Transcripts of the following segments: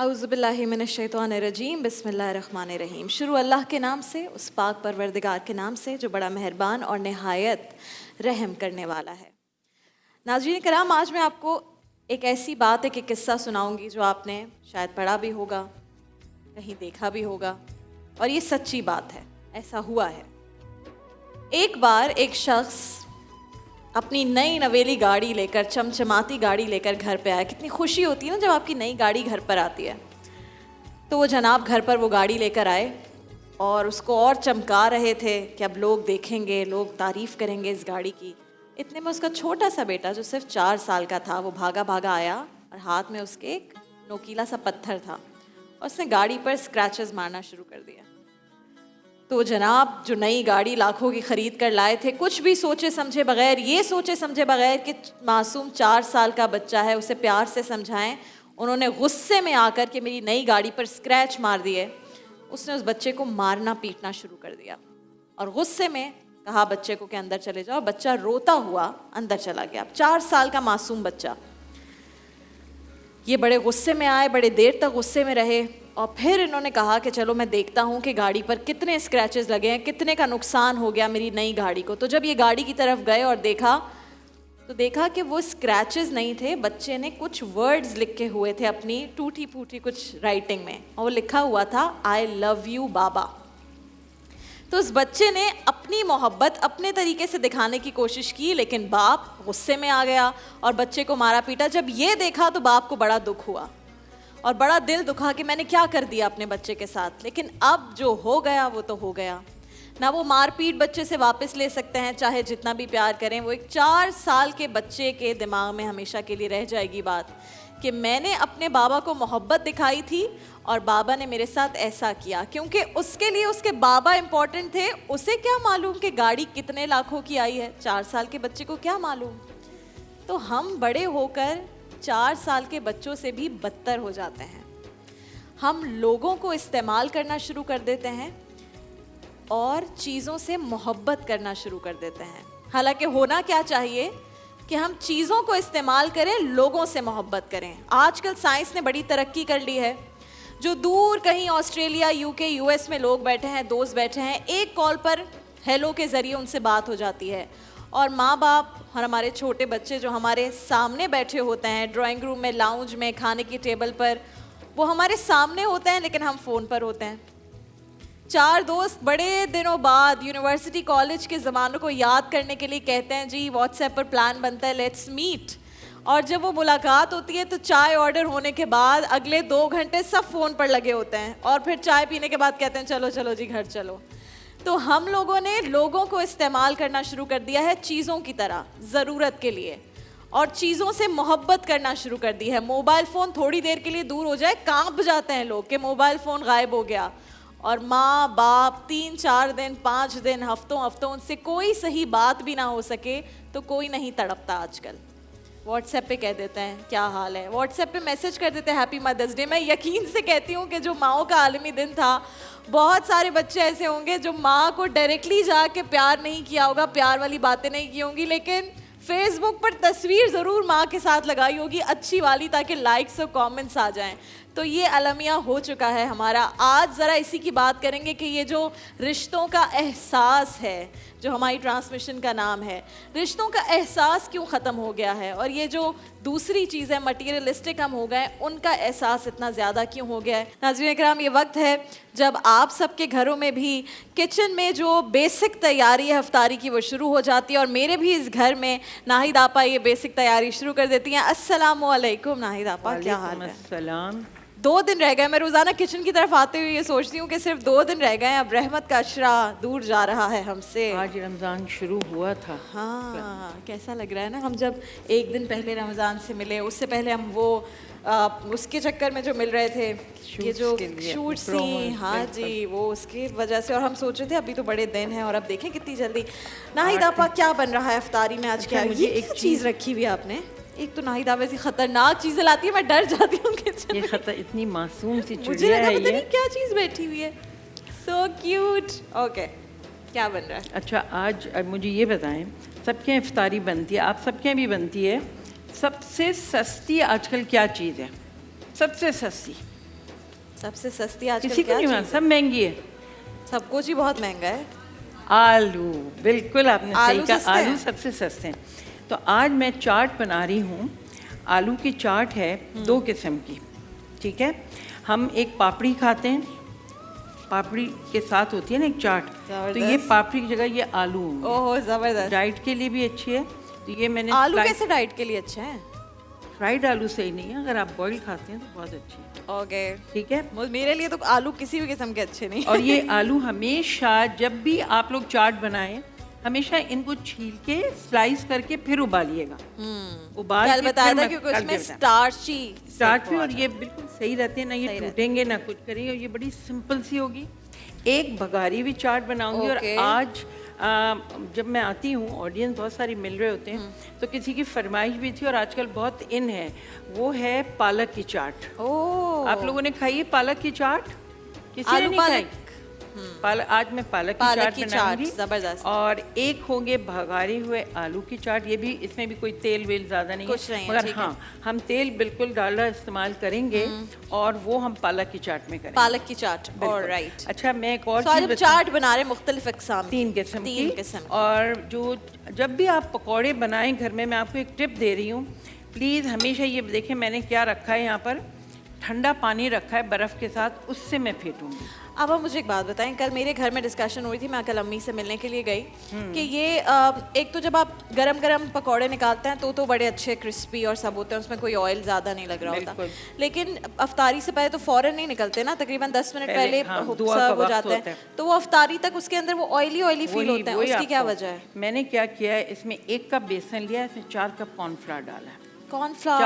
औज़ुबिल्लाहि मिनश्शैतानिर्रजीम बिस्मिल्लाहिर्रहमानिर्रहीम। शुरू अल्लाह के नाम से, उस पाक परवरदिगार के नाम से जो बड़ा मेहरबान और नहायत रहम करने वाला है। नाज़रीन कराम, आज मैं आपको एक ऐसी बात है कि किस्सा सुनाऊंगी जो आपने शायद पढ़ा भी होगा, कहीं देखा भी होगा, और ये सच्ची बात है, ऐसा हुआ है। एक बार एक शख्स अपनी नई नवेली गाड़ी लेकर, चमचमाती गाड़ी लेकर घर पे आया। कितनी खुशी होती है ना जब आपकी नई गाड़ी घर पर आती है। तो वो जनाब घर पर वो गाड़ी लेकर आए और उसको और चमका रहे थे कि अब लोग देखेंगे, लोग तारीफ़ करेंगे इस गाड़ी की। इतने में उसका छोटा सा बेटा जो सिर्फ 4 साल का था, वो भागा भागा आया और हाथ में उसके एक नोकीला सा पत्थर था और उसने गाड़ी पर स्क्रैचेस मारना शुरू कर दिया। तो जनाब जो नई गाड़ी लाखों की ख़रीद कर लाए थे, कुछ भी सोचे समझे बगैर, ये सोचे समझे बगैर कि मासूम 4 साल का बच्चा है, उसे प्यार से समझाएं, उन्होंने गुस्से में आकर के मेरी नई गाड़ी पर स्क्रैच मार दिए। उसने उस बच्चे को मारना पीटना शुरू कर दिया और गुस्से में कहा बच्चे को कि अंदर चले जाओ। बच्चा रोता हुआ अंदर चला गया। 4 साल का मासूम बच्चा। ये बड़े गुस्से में आए, बड़े देर तक गुस्से में रहे और फिर इन्होंने कहा कि चलो मैं देखता हूँ कि गाड़ी पर कितने स्क्रैचेस लगे हैं, कितने का नुकसान हो गया मेरी नई गाड़ी को। तो जब ये गाड़ी की तरफ गए और देखा कि वो स्क्रैचेस नहीं थे, बच्चे ने कुछ वर्ड्स लिखे हुए थे अपनी टूटी फूटी कुछ राइटिंग में, और वो लिखा हुआ था आई लव यू बाबा। तो उस बच्चे ने अपनी मोहब्बत अपने तरीके से दिखाने की कोशिश की, लेकिन बाप गुस्से में आ गया और बच्चे को मारा पीटा। जब ये देखा तो बाप को बड़ा दुख हुआ और बड़ा दिल दुखा कि मैंने क्या कर दिया अपने बच्चे के साथ। लेकिन अब जो हो गया वो तो हो गया ना, वो मारपीट बच्चे से वापस ले सकते हैं चाहे जितना भी प्यार करें। वो एक 4 साल के बच्चे के दिमाग में हमेशा के लिए रह जाएगी बात कि मैंने अपने बाबा को मोहब्बत दिखाई थी और बाबा ने मेरे साथ ऐसा किया, क्योंकि उसके लिए उसके बाबा इम्पोर्टेंट थे। उसे क्या मालूम कि गाड़ी कितने लाखों की आई है, 4 साल के बच्चे को क्या मालूम। तो हम बड़े होकर 4 साल के बच्चों से भी बदतर हो जाते हैं। हम लोगों को इस्तेमाल करना शुरू कर देते हैं और चीज़ों से मोहब्बत करना शुरू कर देते हैं। हालांकि होना क्या चाहिए कि हम चीज़ों को इस्तेमाल करें, लोगों से मोहब्बत करें। आजकल साइंस ने बड़ी तरक्की कर ली है। जो दूर कहीं ऑस्ट्रेलिया, यूके, यूएस में लोग बैठे हैं, दोस्त बैठे हैं, एक कॉल पर हेलो के ज़रिए उनसे बात हो जाती है। और माँ बाप और हमारे छोटे बच्चे जो हमारे सामने बैठे होते हैं, ड्राइंग रूम में, लाउंज में, खाने की टेबल पर, वो हमारे सामने होते हैं लेकिन हम फ़ोन पर होते हैं। 4 दोस्त बड़े दिनों बाद यूनिवर्सिटी कॉलेज के ज़मानों को याद करने के लिए कहते हैं जी व्हाट्सएप पर प्लान बनता है, लेट्स मीट। और जब वो मुलाकात होती है तो चाय ऑर्डर होने के बाद अगले 2 घंटे सब फ़ोन पर लगे होते हैं और फिर चाय पीने के बाद कहते हैं चलो चलो जी घर चलो। तो हम लोगों ने लोगों को इस्तेमाल करना शुरू कर दिया है चीज़ों की तरह, ज़रूरत के लिए, और चीज़ों से मोहब्बत करना शुरू कर दी है। मोबाइल फ़ोन थोड़ी देर के लिए दूर हो जाए कांप जाते हैं लोग कि मोबाइल फ़ोन गायब हो गया। और माँ बाप 3-4 दिन, 5 दिन, हफ्तों उनसे कोई सही बात भी ना हो सके तो कोई नहीं तड़पता आजकल। व्हाट्सएप पे कह देते हैं क्या हाल है, व्हाट्सएप पे मैसेज कर देते हैं हैप्पी मदर्स डे। मैं यकीन से कहती हूँ कि जो माओ का आलमी दिन था, बहुत सारे बच्चे ऐसे होंगे जो माँ को डायरेक्टली जाके प्यार नहीं किया होगा, प्यार वाली बातें नहीं की होंगी, लेकिन फेसबुक पर तस्वीर ज़रूर माँ के साथ लगाई होगी अच्छी वाली, ताकि लाइक्स और कमेंट्स आ जाएं। तो ये अलमिया हो चुका है हमारा। आज ज़रा इसी की बात करेंगे कि ये जो रिश्तों का एहसास है, जो हमारी ट्रांसमिशन का नाम है, रिश्तों का एहसास क्यों ख़त्म हो गया है, और ये जो दूसरी चीज़ें मटीरियलिस्टिक हम हो गए, उनका एहसास इतना ज़्यादा क्यों हो गया है। नाज़रीन इकराम, ये वक्त है जब आप सबके घरों में भी किचन में जो बेसिक तैयारी है इफ्तारी की वो शुरू हो जाती है, और मेरे भी इस घर में नाहिद आपा ये बेसिक तैयारी शुरू कर देती हैं। अस्सलामु अलैकुम नाहिद आपा, क्या हाल है? 2 दिन रह गए। मैं रोज़ाना किचन की तरफ आते हुए ये सोचती हूँ कि सिर्फ 2 दिन रह गए, अब रहमत का अशरा दूर जा रहा है हमसे। आज रमज़ान शुरू हुआ था। हाँ, कैसा लग रहा है ना, हम जब 1 दिन पहले रमज़ान से मिले, उससे पहले हम वो उसके चक्कर में जो मिल रहे थे, ये जो शूट्स थी, हाँ जी, वो उसकी वजह से, और हम सोच रहे थे अभी तो बड़े दिन हैं और अब देखें कितनी जल्दी। नाहिद आपा क्या बन रहा है इफ्तारी में आज? क्या ये एक चीज़ रखी हुई है आपने? एक तो नाहिद आपा ऐसी खतरनाक चीज़ें लाती है, मैं डर जाती हूँ किचन में। ये इतनी मासूम सी मुझे चिड़िया है, पता नहीं क्या चीज़ बैठी हुई है, सो क्यूट। ओके, क्या बन रहा है? अच्छा, आज अब मुझे ये बताएं, सबके यहाँ इफ्तारी बनती है, आप सबके यहाँ भी बनती है, सबसे सस्ती आजकल क्या चीज़ है? सबसे सस्ती आजकल किसी को क्या नहीं चीज़ मालूम, सब महंगी है। सब कुछ ही बहुत महंगा है। आलू, बिल्कुल आपने सही आलू कहा, सस्ते आलू हैं। सबसे सस्ते हैं। तो आज मैं चाट बना रही हूँ। आलू की चाट है 2 किस्म की, ठीक है। हम एक पापड़ी खाते हैं, पापड़ी के साथ होती है ना एक चाट, तो ये पापड़ी की जगह ये आलू होंगे। ओहो, जबरदस्त। डाइट के लिए भी अच्छी है। तो ये मैंने आलू कैसे डाइट के लिए अच्छा है? फ्राइड आलू सही नहीं है, अगर आप बॉईल खाते हैं तो बहुत अच्छी है। ओके, ठीक है। मेरे लिए तो आलू किसी भी किस्म के अच्छे नहीं। और ये आलू हमेशा जब भी आप लोग चाट बनाएं, हमेशा इनको छील के स्लाइस करके फिर उबालिएगा। उबाल कल के बताया फिर था मैं क्योंकि कल उसमें भी बताया। स्टार्च भी, और ये बिल्कुल सही रहते हैं ना, ये सही टूटेंगे ना कुछ करेंगे, और ये बड़ी सिंपल सी होगी। एक बघारी हुई चाट बनाऊंगी। और ओके। आज जब मैं आती हूँ, ऑडियंस बहुत सारी मिल रहे होते हैं, तो किसी की फरमाइश भी थी और आजकल बहुत इन है, वो है पालक की चाट। ओह, आप लोगों ने खाई है पालक की चाट? किसी ने आलू नहीं खाई? पालक। आज मैं पालक की चाट बनाऊंगी। जबरदस्त। और एक होंगे भगारे हुए आलू की चाट, ये भी, इसमें भी कोई तेल वेल ज़्यादा नहीं कुछ है, नहीं है, मगर ठीक हाँ हम तेल बिल्कुल डालडा इस्तेमाल करेंगे, और वो हम पालक की चाट में करेंगे। पालक की चाट, बिल्कुल। ऑलराइट। अच्छा, मैं एक और So, आज चीज़ हम बताऊं। चाट बना रहे हैं मुख्तलिफ अक़साम की। तीन किस्म तीन की। किस्म। और जब भी आप पकौड़े बनाएं घर में, मैं आपको एक टिप दे रही हूँ, प्लीज़ हमेशा ये देखें मैंने क्या रखा है यहाँ पर, ठंडा पानी रखा है बर्फ़ के साथ, उससे मैं फेंटूंगी। अब आप मुझे एक बात बताएं, कल मेरे घर में डिस्कशन हुई थी, मैं कल अम्मी से मिलने के लिए गई कि ये एक तो जब आप गरम गरम पकौड़े निकालते हैं तो बड़े अच्छे क्रिस्पी और सब होते हैं, उसमें कोई ऑयल ज़्यादा नहीं लग रहा होता, लेकिन अफ्तारी से पहले तो फ़ौरन नहीं निकलते ना, तकरीबन 10 मिनट पहले सर्व हो जाते हैं, तो वो अफ्तारी तक उसके अंदर वो ऑयली फील होता है, उसकी क्या वजह है? मैंने क्या किया है, इसमें 1 कप बेसन लिया है, इसमें 4 कप कॉर्नफ्लावर डाला है। कॉर्नफ्लावर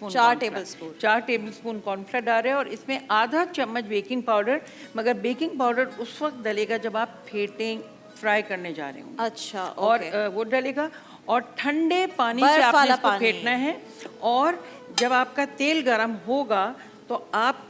4 टेबलस्पून कॉर्नफ्लावर डाल रहे हैं, और इसमें आधा चम्मच बेकिंग पाउडर, मगर बेकिंग पाउडर उस वक्त डलेगा जब आप फ्राई करने जा रहे होंगे। अच्छा, और वो डलेगा, और ठंडे पानी से आपने इसको फेंटना है, और जब आपका तेल गर्म होगा तो आप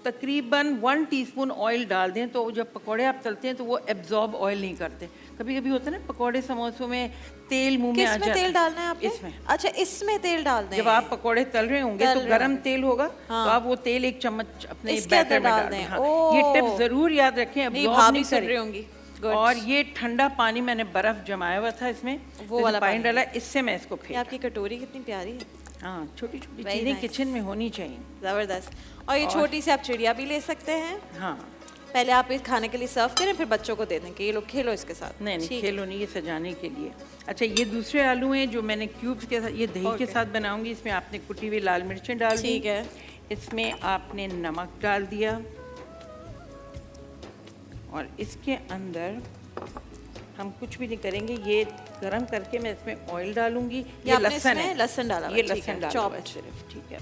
तकरीबन 1 टीस्पून ऑयल डाल दें, तो जब पकौड़े आप तलते हैं तो वो एब्जॉर्ब ऑयल नहीं करते। कभी कभी होता है ना पकौड़े समोसों में तेल मुंह में आ जाता है। तेल डालना है आपने? इसमें। अच्छा, इसमें तेल डालना है। जब आप पकौड़े तल रहे होंगे तो गरम तेल होगा, तो आप वो तेल 1 चम्मच अपने बैटर में डाल दें। हाँ, ये टिप जरूर याद रखें, एब्जॉर्ब नहीं सुन रही होंगी। और ये ठंडा पानी मैंने बर्फ जमाया हुआ था, इसमें वो वाला पानी डाला, इससे मैं इसको फेंटा। आपकी कटोरी कितनी प्यारी है। हाँ, छोटी छोटी चीजें किचन में होनी चाहिए। जबरदस्त। और ये छोटी सी आप चिड़िया भी ले सकते हैं। हाँ, पहले आप इस खाने के लिए सर्व करें, फिर बच्चों को दे दें कि ये लोग खेलो इसके साथ। नहीं खेलो नहीं, ये सजाने के लिए। अच्छा, ये दूसरे आलू हैं जो मैंने क्यूब्स के साथ, ये दही के साथ बनाऊंगी। इसमें आपने कुटी हुई लाल मिर्चें डाल दी, ठीक है। इसमें आपने नमक डाल दिया, और इसके अंदर हम कुछ भी नहीं करेंगे, ये गरम करके मैं इसमें ऑयल डालूंगी। ये लहसुन है, लहसुन डाला, ये लहसुन डाला सिर्फ, ठीक है।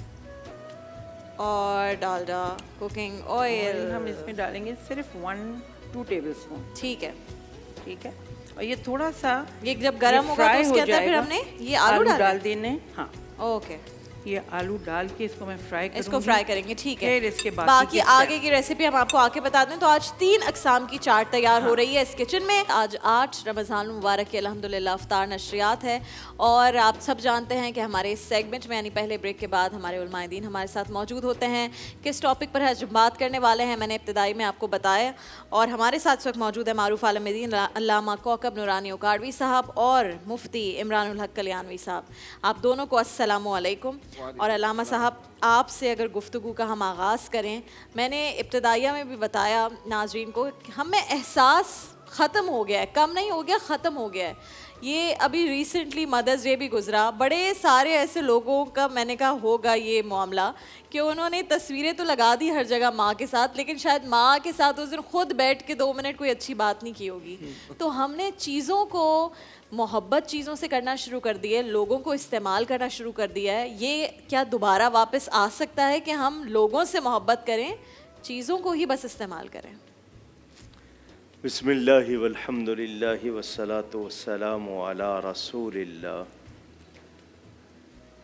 और डालडा कुकिंग ऑयल हम इसमें डालेंगे सिर्फ 1-2 टेबलस्पून। ठीक है, ठीक है। और ये थोड़ा सा, ये जब गर्म होगा तो उसके अंदर फिर हमने ये आलू डाल देने। हाँ, ओके। ये आलू डाल के इसको मैं फ्राई करूंगी। इसको फ्राई करेंगे, ठीक है। फिर इसके बाकी आगे की रेसिपी हम आपको आके बता दें। तो आज 3 अक़साम की चाट तैयार हो रही है इस किचन में। आज 8 रमज़ान मुबारक की अल्हम्दुलिल्लाह अफ्तार नशरियात है, और आप सब जानते हैं कि हमारे इस सेगमेंट में, यानी पहले ब्रेक के बाद, हमारे उलमाए दीन हमारे साथ मौजूद होते हैं। किस टॉपिक पर आज बात करने वाले हैं मैंने इब्तिदाई में आपको बताया, और हमारे साथ इस वक्त मौजूद है मारूफ आलम दीन अल्लामा कौकब नूरानी उकाड़वी साहब और मुफ्ती इमरानुल हक कल्याणवी साहब। आप दोनों को अस्सलामु अलैकुम। और अल्लामा साहब, आपसे अगर गुफ्तगू का हम आगाज़ करें, मैंने इब्तिदाइया में भी बताया नाजरीन को, हम में एहसास ख़त्म हो गया है, कम नहीं हो गया, ख़त्म हो गया है। ये अभी रिसेंटली मदर्स डे भी गुजरा, बड़े सारे ऐसे लोगों का मैंने कहा होगा ये मामला कि उन्होंने तस्वीरें तो लगा दी हर जगह माँ के साथ, लेकिन शायद माँ के साथ उस दिन खुद बैठ के 2 मिनट कोई अच्छी बात नहीं की होगी। तो हमने चीज़ों को, मोहब्बत चीज़ों से करना शुरू कर दिया है, लोगों को इस्तेमाल करना शुरू कर दिया है। ये क्या दोबारा वापस आ सकता है कि हम लोगों से मोहब्बत करें, चीज़ों को ही बस इस्तेमाल करें? बिस्मिल्लाहि वल्हम्दुलिल्लाहि वस्सलातु वस्सलामु अला रसूलिल्लाह।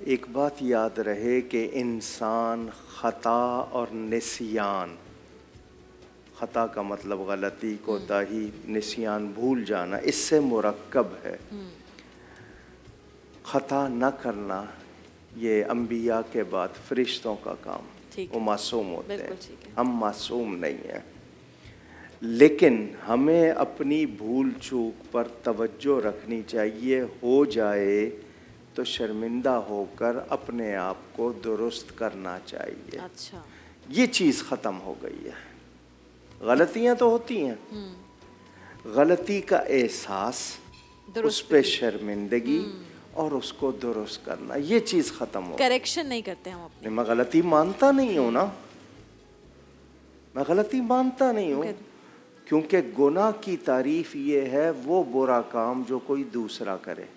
एक बात याद रहे कि इंसान ख़ता और निसियान, ख़ता का मतलब गलती, कोताही, निसियान भूल जाना, इससे मुरक्कब है। ख़ता न करना ये अंबिया के बाद फरिश्तों का काम, वो मासूम होते हैं, हम मासूम नहीं हैं। लेकिन हमें अपनी भूल चूक पर तवज्जो रखनी चाहिए, हो जाए तो शर्मिंदा होकर अपने आप को दुरुस्त करना चाहिए। अच्छा, ये चीज़ ख़त्म हो गई है। गलतियाँ तो होती हैं, गलती का एहसास, उस पे शर्मिंदगी और उसको दुरुस्त करना, ये चीज़ ख़त्म हो। करेक्शन नहीं करते हम अपने। मैं गलती मानता नहीं हूँ ना, मैं गलती मानता नहीं हूँ, क्योंकि गुनाह की तारीफ ये है वो बुरा काम जो कोई दूसरा करे,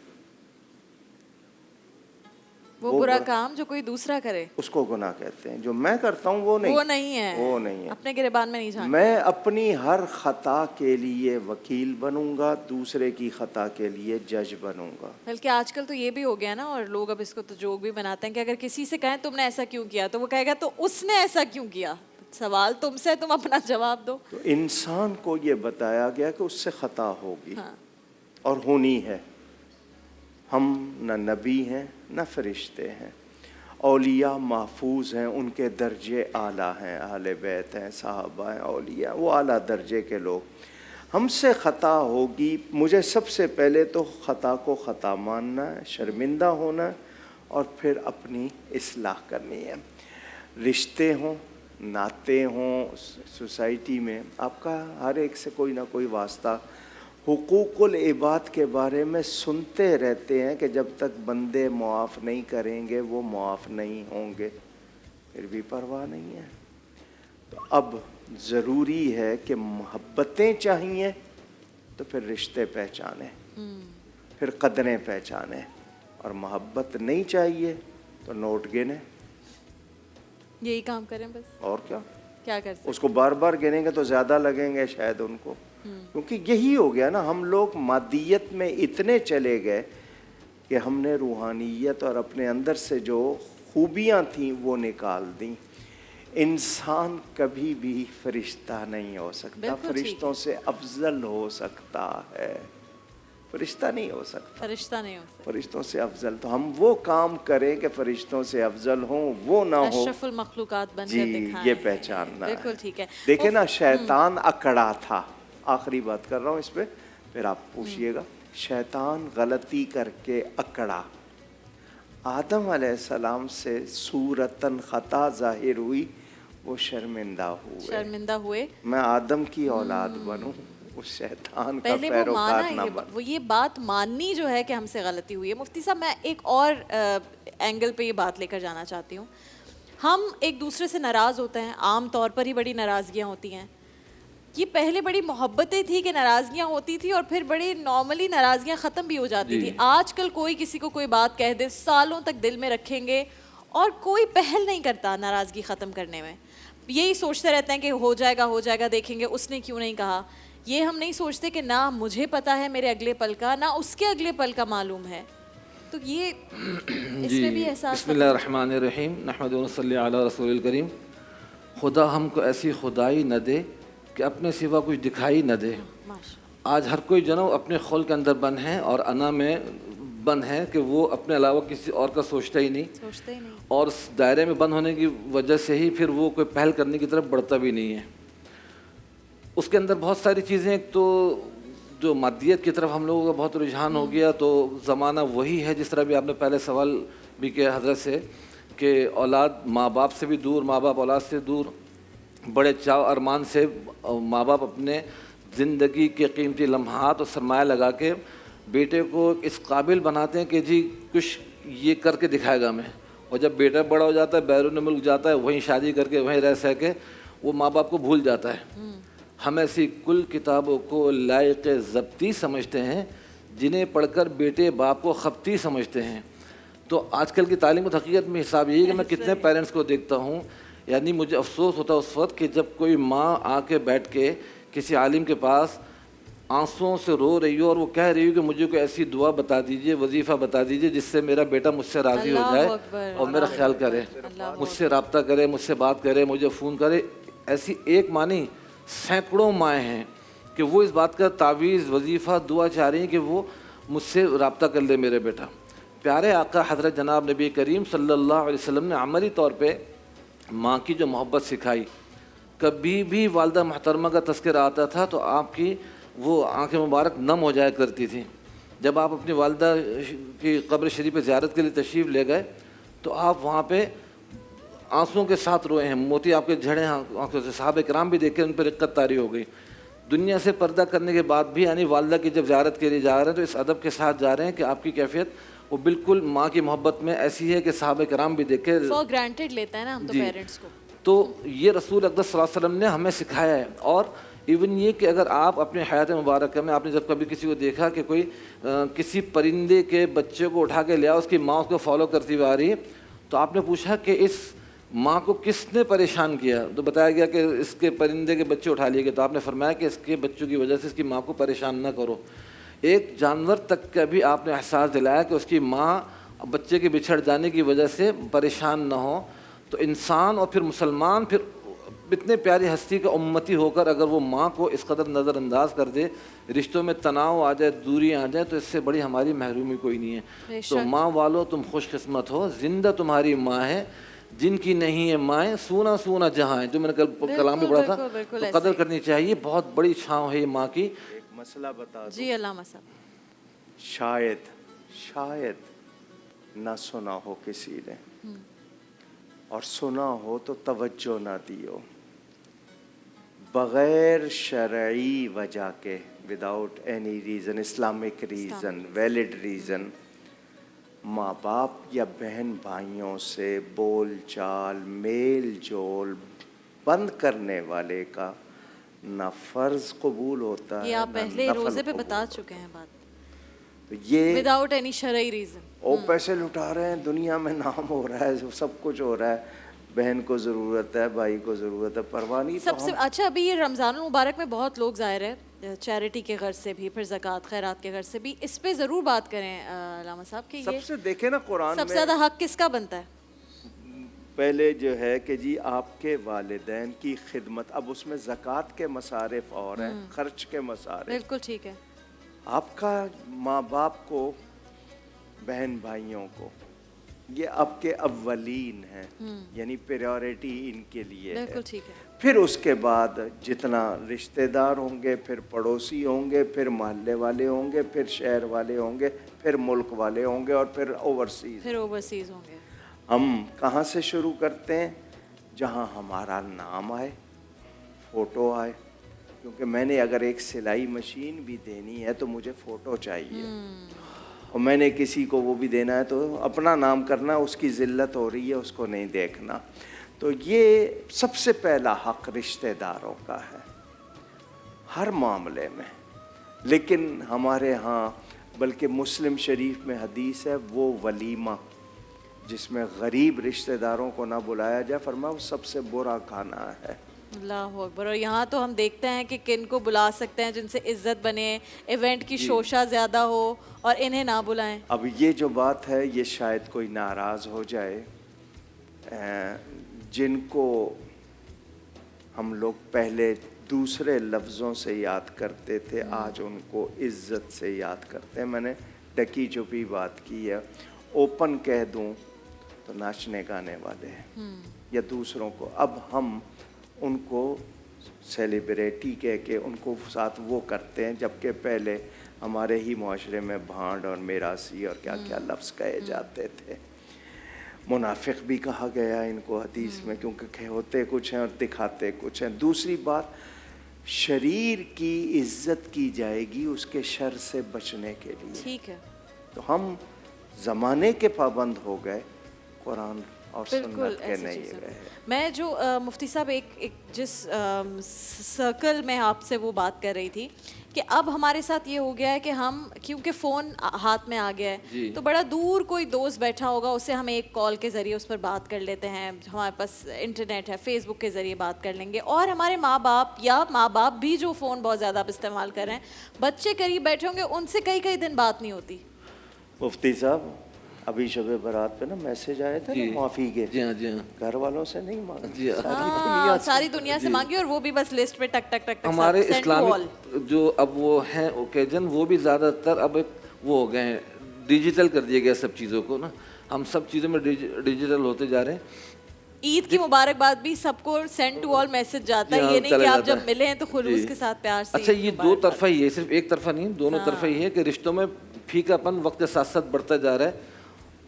वो बुरा काम जो कोई दूसरा करे उसको गुनाह कहते हैं। जो मैं करता हूँ वो नहीं है, वो नहीं है। अपने गिरबान में नहीं जाना। मैं अपनी हर खता के लिए वकील बनूंगा, दूसरे की खता के लिए जज बनूंगा। बल्कि आजकल तो ये भी हो गया ना, और लोग अब इसको तो जोक भी बनाते हैं कि अगर किसी से कहें तुमने ऐसा क्यों किया, तो वो कहेगा तो उसने ऐसा क्यों किया, सवाल तुमसे, तुम अपना जवाब दो। तो इंसान को ये बताया गया कि उससे खता होगी, हाँ। और होनी है। हम न नबी हैं न फरिश्ते हैं, औलिया महफूज हैं, उनके दर्जे आला हैं, अहले बैत हैं, साहबा हैं, औलिया, वो आला दर्जे के लोग। हमसे ख़ता होगी, मुझे सबसे पहले तो ख़ता को ख़ता मानना है, शर्मिंदा होना है, और फिर अपनी इस्लाह करनी है। रिश्ते हों, नाते हों, सोसाइटी में आपका हर एक से कोई ना कोई वास्ता, हुकूकुल इबाद के बारे में सुनते रहते हैं कि जब तक बंदे मुआफ़ नहीं करेंगे वो मुआफ़ नहीं होंगे, फिर भी परवाह नहीं है। तो अब ज़रूरी है कि मोहब्बतें चाहिए तो फिर रिश्ते पहचाने, फिर कदरें पहचाने, और मोहब्बत नहीं चाहिए तो नोट गिने। यही काम करें बस, और क्या कर सकते। उसको बार बार गिनेंगे तो ज़्यादा लगेंगे शायद उनको, क्योंकि यही हो गया ना, हम लोग मादियत में इतने चले गए कि हमने रूहानियत और अपने अंदर से जो खूबियाँ थीं वो निकाल दी। इंसान कभी भी फरिश्ता नहीं हो सकता, फरिश्तों से अफजल हो सकता है, फरिश्ता नहीं हो सकता, फरिश्तों से अफजल। तो हम वो काम करें कि फरिश्तों से अफजल हों, वो ना हो, अशरफुल मखलूकात बनकर दिखाएं। ये पहचानना है। बिल्कुल ठीक है। देखिए ना, शैतान अकड़ा था, आखिरी बात कर रहा हूँ इस पे, फिर आप पूछिएगा। शैतान गलती करके अकड़ा, आदम अलैहिस्सलाम से सूरतन खता जाहिर हुई, वो शर्मिंदा हुए, मैं आदम की औलाद बनूं, उस शैतान का पैरोकार ना बनूं। वो ये बात माननी जो है कि हमसे गलती हुई है। मुफ्ती साहब, मैं एक और एंगल पे ये बात लेकर जाना चाहती हूँ। हम एक दूसरे से नाराज़ होते हैं, आम तौर पर ही बड़ी नाराज़गियाँ होती हैं। ये पहले बड़ी मोहब्बतें थी कि नाराज़गियाँ होती थी और फिर बड़ी नॉर्मली नाराज़गियाँ ख़त्म भी हो जाती थी। आजकल कोई किसी को कोई बात कह दे, सालों तक दिल में रखेंगे और कोई पहल नहीं करता नाराज़गी ख़त्म करने में। यही सोचते रहते हैं कि हो जाएगा, देखेंगे उसने क्यों नहीं कहा। ये हम नहीं सोचते कि ना मुझे पता है मेरे अगले पल का, ना उसके अगले पल का मालूम है। तो ये इसमें भी एहसास। बिस्मिल्लाहिर्रहमानिर्रहीम, नहमदुहु व नसल्ली अला रसूलिल करीम। खुदा हमको ऐसी खुदाई न दे कि अपने सिवा कुछ दिखाई न दे। आज हर कोई जनो अपने खौल के अंदर बंद है और अना में बंद है कि वो अपने अलावा किसी और का सोचता ही नहीं, और उस दायरे में बंद होने की वजह से ही फिर वो कोई पहल करने की तरफ बढ़ता भी नहीं है। उसके अंदर बहुत सारी चीज़ें, एक तो जो मादियत की तरफ हम लोगों का बहुत रुझान हो गया, तो ज़माना वही है जिस तरह भी आपने पहले सवाल भी किया हज़रत से कि औलाद माँ बाप से भी दूर, माँ बाप औलाद से दूर। बड़े चाव अरमान से माँ बाप अपने ज़िंदगी के कीमती लम्हात और सरमाया लगा के बेटे को इस काबिल बनाते हैं कि जी कुछ ये करके दिखाएगा मैं। और जब बेटा बड़ा हो जाता है, बैरून मुल्क जाता है, वहीं शादी करके वहीं रह सह के वो माँ बाप को भूल जाता है। हम ऐसी कुल किताबों को लायक ज़ब्ती समझते हैं जिन्हें पढ़कर बेटे बाप को खपती समझते हैं। तो आजकल की तालीम और हकीकत में हिसाब यही कि मैं कितने पेरेंट्स को देखता हूँ, यानी मुझे अफसोस होता है उस वक्त कि जब कोई माँ आके बैठ के किसी आलिम के पास आंसुओं से रो रही हो और वो कह रही हो कि मुझे कोई ऐसी दुआ बता दीजिए, वजीफ़ा बता दीजिए जिससे मेरा बेटा मुझसे राज़ी हो जाए और मेरा ख्याल करे, मुझसे रब्ता करे, मुझसे बात करे, मुझे फ़ोन करे। ऐसी एक माँ नहीं, सैकड़ों माएँ हैं कि वो इस बात का तावीज़, वजीफ़ा, दुआ चाह रही हैं कि वो मुझसे रब्ता कर ले मेरे बेटा। प्यारे आका हज़रत जनाब नबी करीम सल्लल्लाहु अलैहि वसल्लम ने अमली तौर पे माँ की जो मोहब्बत सिखाई, कभी भी वालदा मोहतरमा का तज़किरा आता था तो आपकी वो आंखें मुबारक नम हो जाया करती थी। जब आप अपनी वालदा की कब्र शरीफ पे ज़ियारत के लिए तशरीफ़ ले गए तो आप वहाँ पे आंसुओं के साथ रोए हैं, मोती आपके झड़े आंखों से। सहाबा किराम भी देख के उन पर रिक्कत तारी हो गई। दुनिया से पर्दा करने के बाद भी, यानी वालदा की जब ज़ियारत के लिए जा रहे हैं तो इस अदब के साथ जा रहे हैं कि आपकी कैफियत वो बिल्कुल माँ की मोहब्बत में ऐसी है कि सहाबा कराम भी देखे फॉर ग्रांटेड लेते हैं ना हम तो पेरेंट्स को। तो ये रसूल अक़दस सल्लल्लाहु अलैहि वसल्लम ने हमें सिखाया है। और इवन ये कि अगर आप अपने हयात मुबारक में आपने जब कभी किसी को देखा कि कोई किसी परिंदे के बच्चे को उठा के लिया, उसकी माँ उसको फॉलो करती हुई आ रही है, तो आपने पूछा कि इस माँ को किसने परेशान किया, तो बताया गया कि इसके परिंदे के बच्चे उठा लिए गए। तो आपने फरमाया कि इसके बच्चों की वजह से इसकी माँ को परेशान न करो। एक जानवर तक का भी आपने एहसास दिलाया कि उसकी माँ बच्चे के बिछड़ जाने की वजह से परेशान न हो। तो इंसान और फिर मुसलमान फिर इतने प्यारी हस्ती का उम्मती होकर अगर वो माँ को इस कदर नज़रअंदाज कर दे, रिश्तों में तनाव आ जाए, दूरी आ जाए, तो इससे बड़ी हमारी महरूमी कोई नहीं है। तो माँ वालों तुम खुशकिस्मत हो, जिंदा तुम्हारी माँ है, जिनकी नहीं है माएँ सूना सूना जहाँ है, जो मैंने कल कलाम में पढ़ा था। तो कदर करनी चाहिए, बहुत बड़ी छाँव है ये माँ की। एक मसला बता दो जी अल्लामा साहब, शायद ना सुना हो किसी ने, और सुना हो तो तवज्जो ना दियो, बग़ैर शरई वजह के, without any reason, Islamic reason, valid reason, माँ बाप या बहन भाइयों से बोल चाल मेल जोल बंद करने वाले का ना फ़र्ज़ कबूल होता है, ये आप पहले रोज़े पे बता चुके हैं बात। तो ये विदाउट एनी शरई रीज़न, वो पैसे लुटा रहे हैं, दुनिया में नाम हो रहा है, सब कुछ हो रहा है, बहन को ज़रूरत है, भाई को ज़रूरत है, परवाह नहीं। सबसे अच्छा अभी ये रमज़ान मुबारक में बहुत लोग ज़ाहिर है चैरिटी के गर्ज से भी, फिर ज़कात खैरात के गर्ज से भी, इस पे ज़रूर बात करें अल्लामा साहब कि ये सबसे देखे ना कुरान में सबसे ज़्यादा हक किसका बनता है? पहले जो है कि जी आपके वालिदैन की खिदमत, अब उसमें ज़कात के मसारिफ और हैं, खर्च के मसारिफ, बिल्कुल ठीक है। आपका माँ बाप को, बहन भाइयों को, ये आपके अव्वलीन हैं, यानी प्रायोरिटी इनके लिए है। बिल्कुल ठीक है। फिर उसके बाद जितना रिश्तेदार होंगे, फिर पड़ोसी होंगे, फिर मोहल्ले वाले होंगे, फिर शहर वाले होंगे, फिर मुल्क वाले होंगे, और फिर ओवरसीज़ होंगे। हम कहाँ से शुरू करते हैं? जहाँ हमारा नाम आए, फ़ोटो आए, क्योंकि मैंने अगर एक सिलाई मशीन भी देनी है तो मुझे फ़ोटो चाहिए, और मैंने किसी को वो भी देना है तो अपना नाम करना, उसकी ज़िल्लत हो रही है उसको नहीं देखना। तो ये सबसे पहला हक़ रिश्तेदारों का है हर मामले में। लेकिन हमारे यहाँ, बल्कि मुस्लिम शरीफ में हदीस है, वो वलीमा जिसमें गरीब रिश्तेदारों को ना बुलाया जाए, फरमाया वो सबसे बुरा खाना है। अल्लाह अकबर। और यहाँ तो हम देखते हैं कि किन को बुला सकते हैं जिनसे इज्जत बने, इवेंट की शोशा ज़्यादा हो, और इन्हें ना बुलाएं। अब ये जो बात है, ये शायद कोई नाराज़ हो जाए, जिनको हम लोग पहले दूसरे लफ्ज़ों से याद करते थे, आज उनको इज़्ज़त से याद करते हैं। मैंने डकी चुपी बात की है, ओपन कह दूं तो नाचने गाने वाले हैं या दूसरों को, अब हम उनको सेलिब्रिटी कह के उनको साथ वो करते हैं, जबकि पहले हमारे ही माशरे में भांड और मेरासी और क्या क्या लफ्ज़ कहे जाते थे। मुनाफिक भी कहा गया इनको हदीस में, क्योंकि होते कुछ हैं और दिखाते कुछ हैं। दूसरी बात, शरीर की इज्जत की जाएगी उसके शर से बचने के लिए। ठीक है। तो हम ज़माने के पाबंद हो गए, कुरान और सुन्नत के नहीं रहे। मैं जो मुफ्ती साहब एक जिस सर्कल में आपसे वो बात कर रही थी कि अब हमारे साथ ये हो गया है कि हम, क्योंकि फ़ोन हाथ में आ गया है, तो बड़ा दूर कोई दोस्त बैठा होगा, उससे हम एक कॉल के ज़रिए उस पर बात कर लेते हैं, हमारे पास इंटरनेट है, फेसबुक के ज़रिए बात कर लेंगे। और हमारे माँ बाप भी जो फ़ोन बहुत ज़्यादा इस्तेमाल कर रहे हैं, बच्चे करीब बैठे होंगे, उनसे कई दिन बात नहीं होती। मुफ्ती साहब, अभी शब बारात पे ना मैसेज आए थे ना माफ़ी के, जी हाँ, घर वालों से नहीं मांगे, जी सारी दुनिया से मांगी, और वो भी बस लिस्ट पे टक टक टक। हमारे इस्लामिक जो अब वो हैं ओकेजन, वो भी ज़्यादातर अब वो हो गए हैं, डिजिटल कर दिया गया सब चीज़ों को ना, हम सब चीज़ों में डिजिटल होते जा रहे हैं। ईद की मुबारकबाद भी सबको सेंड टू ऑल मैसेज जाता है, ये नहीं कि आप जब मिले हैं तो खुलूस के साथ प्यार से। अच्छा, ये दो तरफा ही है, सिर्फ एक तरफा नहीं, दोनों तरफा ही है कि रिश्तों में फीकापन वक्त के साथ साथ बढ़ता जा रहा है।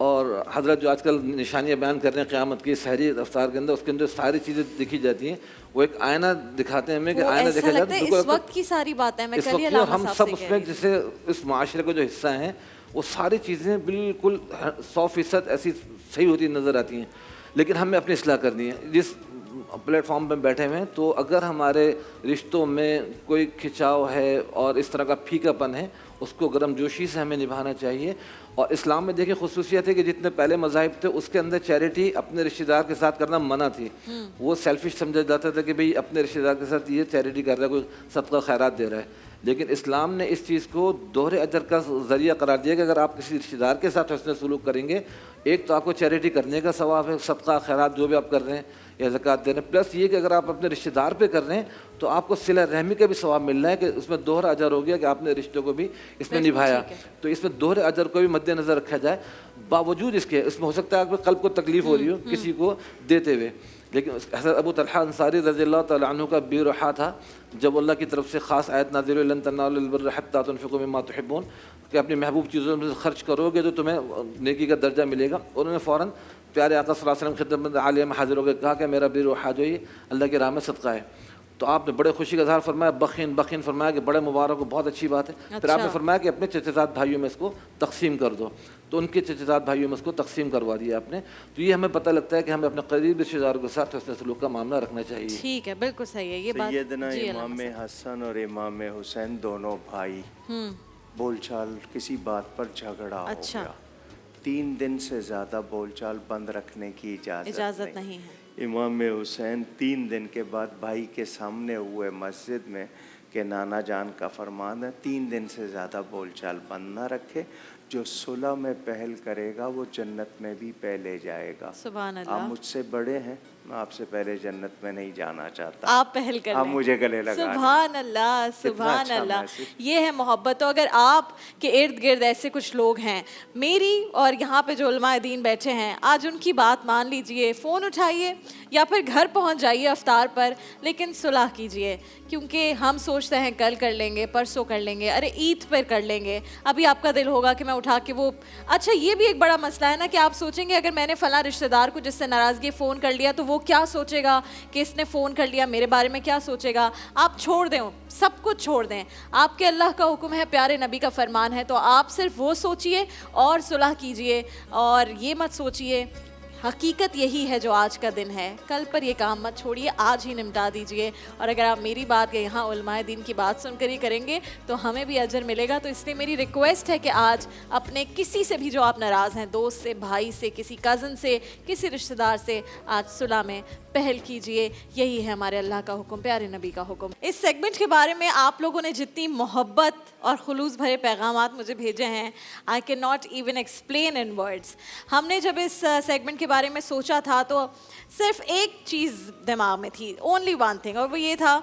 और हजरत जो आजकल निशानियाँ बयान कर रहे हैं क़यामत की सहरी रफ्तार के अंदर, उसके अंदर सारी चीज़ें दिखी जाती हैं, वो एक आयना दिखाते हैं हमें कि आयना देखा जाता है। इस वक्त की सारी बातें मैं कल ही हम सब उसमें जैसे इस माशरे का जो हिस्सा हैं वो सारी चीज़ें बिल्कुल 100% ऐसी सही होती नज़र आती हैं, लेकिन हमें अपनी इस्लाह करनी है। जिस प्लेटफॉर्म पे बैठे हुए हैं, तो अगर हमारे रिश्तों में कोई खिंचाव है और इस तरह का फीकापन है, उसको गर्मजोशी से हमें निभाना चाहिए। और इस्लाम में देखिए खुसूसियत है कि जितने पहले मज़ाहिब थे उसके अंदर चैरिटी अपने रिश्तेदार के साथ करना मना थी। वो सेल्फिश समझा जाता था कि भाई अपने रिश्तेदार के साथ ये चैरिटी कर रहा है, कोई सदका खैरात दे रहा है। लेकिन इस्लाम ने इस चीज़ को दोहरे अजर का ज़रिया करार दिया कि अगर आप किसी रिश्तेदार के साथ हस्न सलूक करेंगे, एक तो आपको चैरिटी करने का सवाब है, सदका खैरात जो भी आप कर रहे हैं या ज़कात दे रहे हैं, प्लस ये कि अगर आप अपने रिश्तेदार पे कर रहे हैं तो आपको सिला रहमी का भी सवाब मिल रहा है कि उसमें दोहरा अजर हो गया कि आपने रिश्तों को भी इसमें निभाया। तो इसमें दोहरे अजर को भी मद्देनज़र रखा जाए। बावजूद इसके इसमें हो सकता है आपको कल्ब को तकलीफ़ हो रही हो किसी को देते हुए, लेकिन हज़रत अबू तलहा अंसारी रज़ियल्लाहु तआला अन्हु का बिरहा था जब अल्लाह की तरफ से ख़ास आयत नाज़िल हुई, लन तनालुल बिर्रा हत्ता तुनफ़िक़ू मिम्मा तुहिब्बून, कि अपनी महबूब चीज़ों में खर्च करोगे तो तुम्हें नेकी का दर्जा मिलेगा। उन्होंने फ़ौरन प्यारे आका सल्लल्लाहु अलैहि वसल्लम खिदमत आलिया में हाजिर होकर कहा कि मेरा बिरहा जो ये अल्लाह की राह में सदका है। तो आपने बड़े खुशी का इज़हार फरमाया, बखीन बखीन फरमाया कि बड़े मुबारक हो, बहुत अच्छी बात है। फिर आपने फरमाया कि अपने चचेज़ाद भाइयों में इसको तकसीम कर दो, तो उनके चचेज़ाद भाइयों में इसको तकसीम करवा दिया आपने। तो ये हमें पता लगता है कि हमें अपने करीब रिश्तेदारों के साथ हस्न सलूक का मामला रखना चाहिए। ठीक है, बिल्कुल सही है ये बात। सैयदना इमाम हसन और इमाम हुसैन दोनों भाई, बोलचाल किसी बात पर झगड़ा हो गया, 3 दिन से ज़्यादा बोलचाल बंद रखने की इजाज़त नहीं है। इमाम हुसैन 3 दिन के बाद भाई के सामने हुए मस्जिद में कि नाना जान का फरमान है 3 दिन से ज़्यादा बोलचाल बंद ना रखे, जो सुलह में पहल करेगा वो जन्नत में भी पहले जाएगा। सुभान अल्लाह। आप मुझसे बड़े हैं, मैं आपसे पहले जन्नत में नहीं जाना चाहता, आप पहल कर आप मुझे गले लगा। सुभान अल्लाह, सुभान अच्छा अल्लाह, ये है मोहब्बत। तो अगर आप के इर्द गिर्द ऐसे कुछ लोग हैं, मेरी और यहाँ पे जो उलमाए दीन बैठे हैं, आज उनकी बात मान लीजिए, फ़ोन उठाइए या फिर घर पहुँच जाइए अफ्तार पर, लेकिन सुलह कीजिए। क्योंकि हम सोचते हैं कल कर लेंगे, परसों कर लेंगे, अरे ईद पर कर लेंगे, अभी आपका दिल होगा कि मैं उठा के वो, अच्छा ये भी एक बड़ा मसला है ना कि आप सोचेंगे अगर मैंने फ़लाँ रिश्तेदार को जिससे नाराज़गी फ़ोन कर लिया तो वो क्या सोचेगा कि इसने फ़ोन कर लिया, मेरे बारे में क्या सोचेगा। आप छोड़ दें, सब कुछ छोड़ दें, आपके अल्लाह का हुक्म है, प्यारे नबी का फरमान है, तो आप सिर्फ वो सोचिए और सुलह कीजिए। और ये मत सोचिए, हकीकत यही है जो आज का दिन है, कल पर ये काम मत छोड़िए, आज ही निपटा दीजिए। और अगर आप मेरी बात या यहाँ उलमाए दीन की बात सुनकर ही करेंगे तो हमें भी अजर मिलेगा। तो इसलिए मेरी रिक्वेस्ट है कि आज अपने किसी से भी जो आप नाराज़ हैं, दोस्त से, भाई से, किसी कज़न से, किसी रिश्तेदार से, आज सुलह में पहल कीजिए। यही है हमारे अल्लाह का हुक्म, प्यारे नबी का हुक्म। इस सेगमेंट के बारे में आप लोगों ने जितनी मोहब्बत और खुलूस भरे पैगामात मुझे भेजे हैं, I can not even explain in words. हमने जब इस सेगमेंट के बारे में सोचा था तो सिर्फ एक चीज़ दिमाग में थी, ओनली वन थिंग, और वो ये था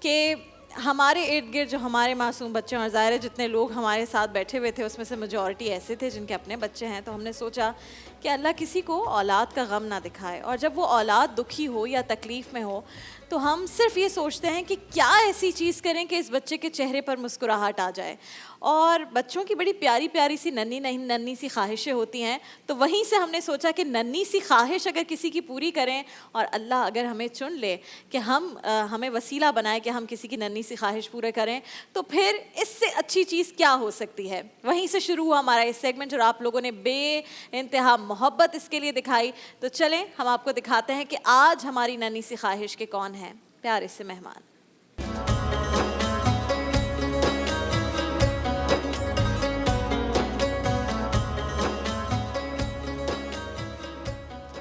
कि हमारे इर्द गिर्द जो हमारे मासूम बच्चे, और ज़ाहिर है जितने लोग हमारे साथ बैठे हुए थे उसमें से मेजॉरिटी ऐसे थे जिनके अपने बच्चे हैं, तो हमने सोचा कि अल्लाह किसी को औलाद का गम ना दिखाए। और जब वो औलाद दुखी हो या तकलीफ़ में हो तो हम सिर्फ ये सोचते हैं कि क्या ऐसी चीज़ करें कि इस बच्चे के चेहरे पर मुस्कुराहट आ जाए। और बच्चों की बड़ी प्यारी प्यारी सी नन्ही सी ख्वाहिशें होती हैं, तो वहीं से हमने सोचा कि नन्ही सी ख्वाहिश अगर किसी की पूरी करें और अल्लाह अगर हमें चुन ले कि हमें वसीला बनाए कि हम किसी की नन्ही सी ख्वाहिश पूरे करें, तो फिर इससे अच्छी चीज़ क्या हो सकती है। वहीं से शुरू हुआ हमारा इस सेगमेंट और आप लोगों ने बेइंतहा मोहब्बत इसके लिए दिखाई। तो चलें हम आपको दिखाते हैं कि आज हमारी नन्ही सी ख्वाहिश के कौन हैं प्यारे से मेहमान।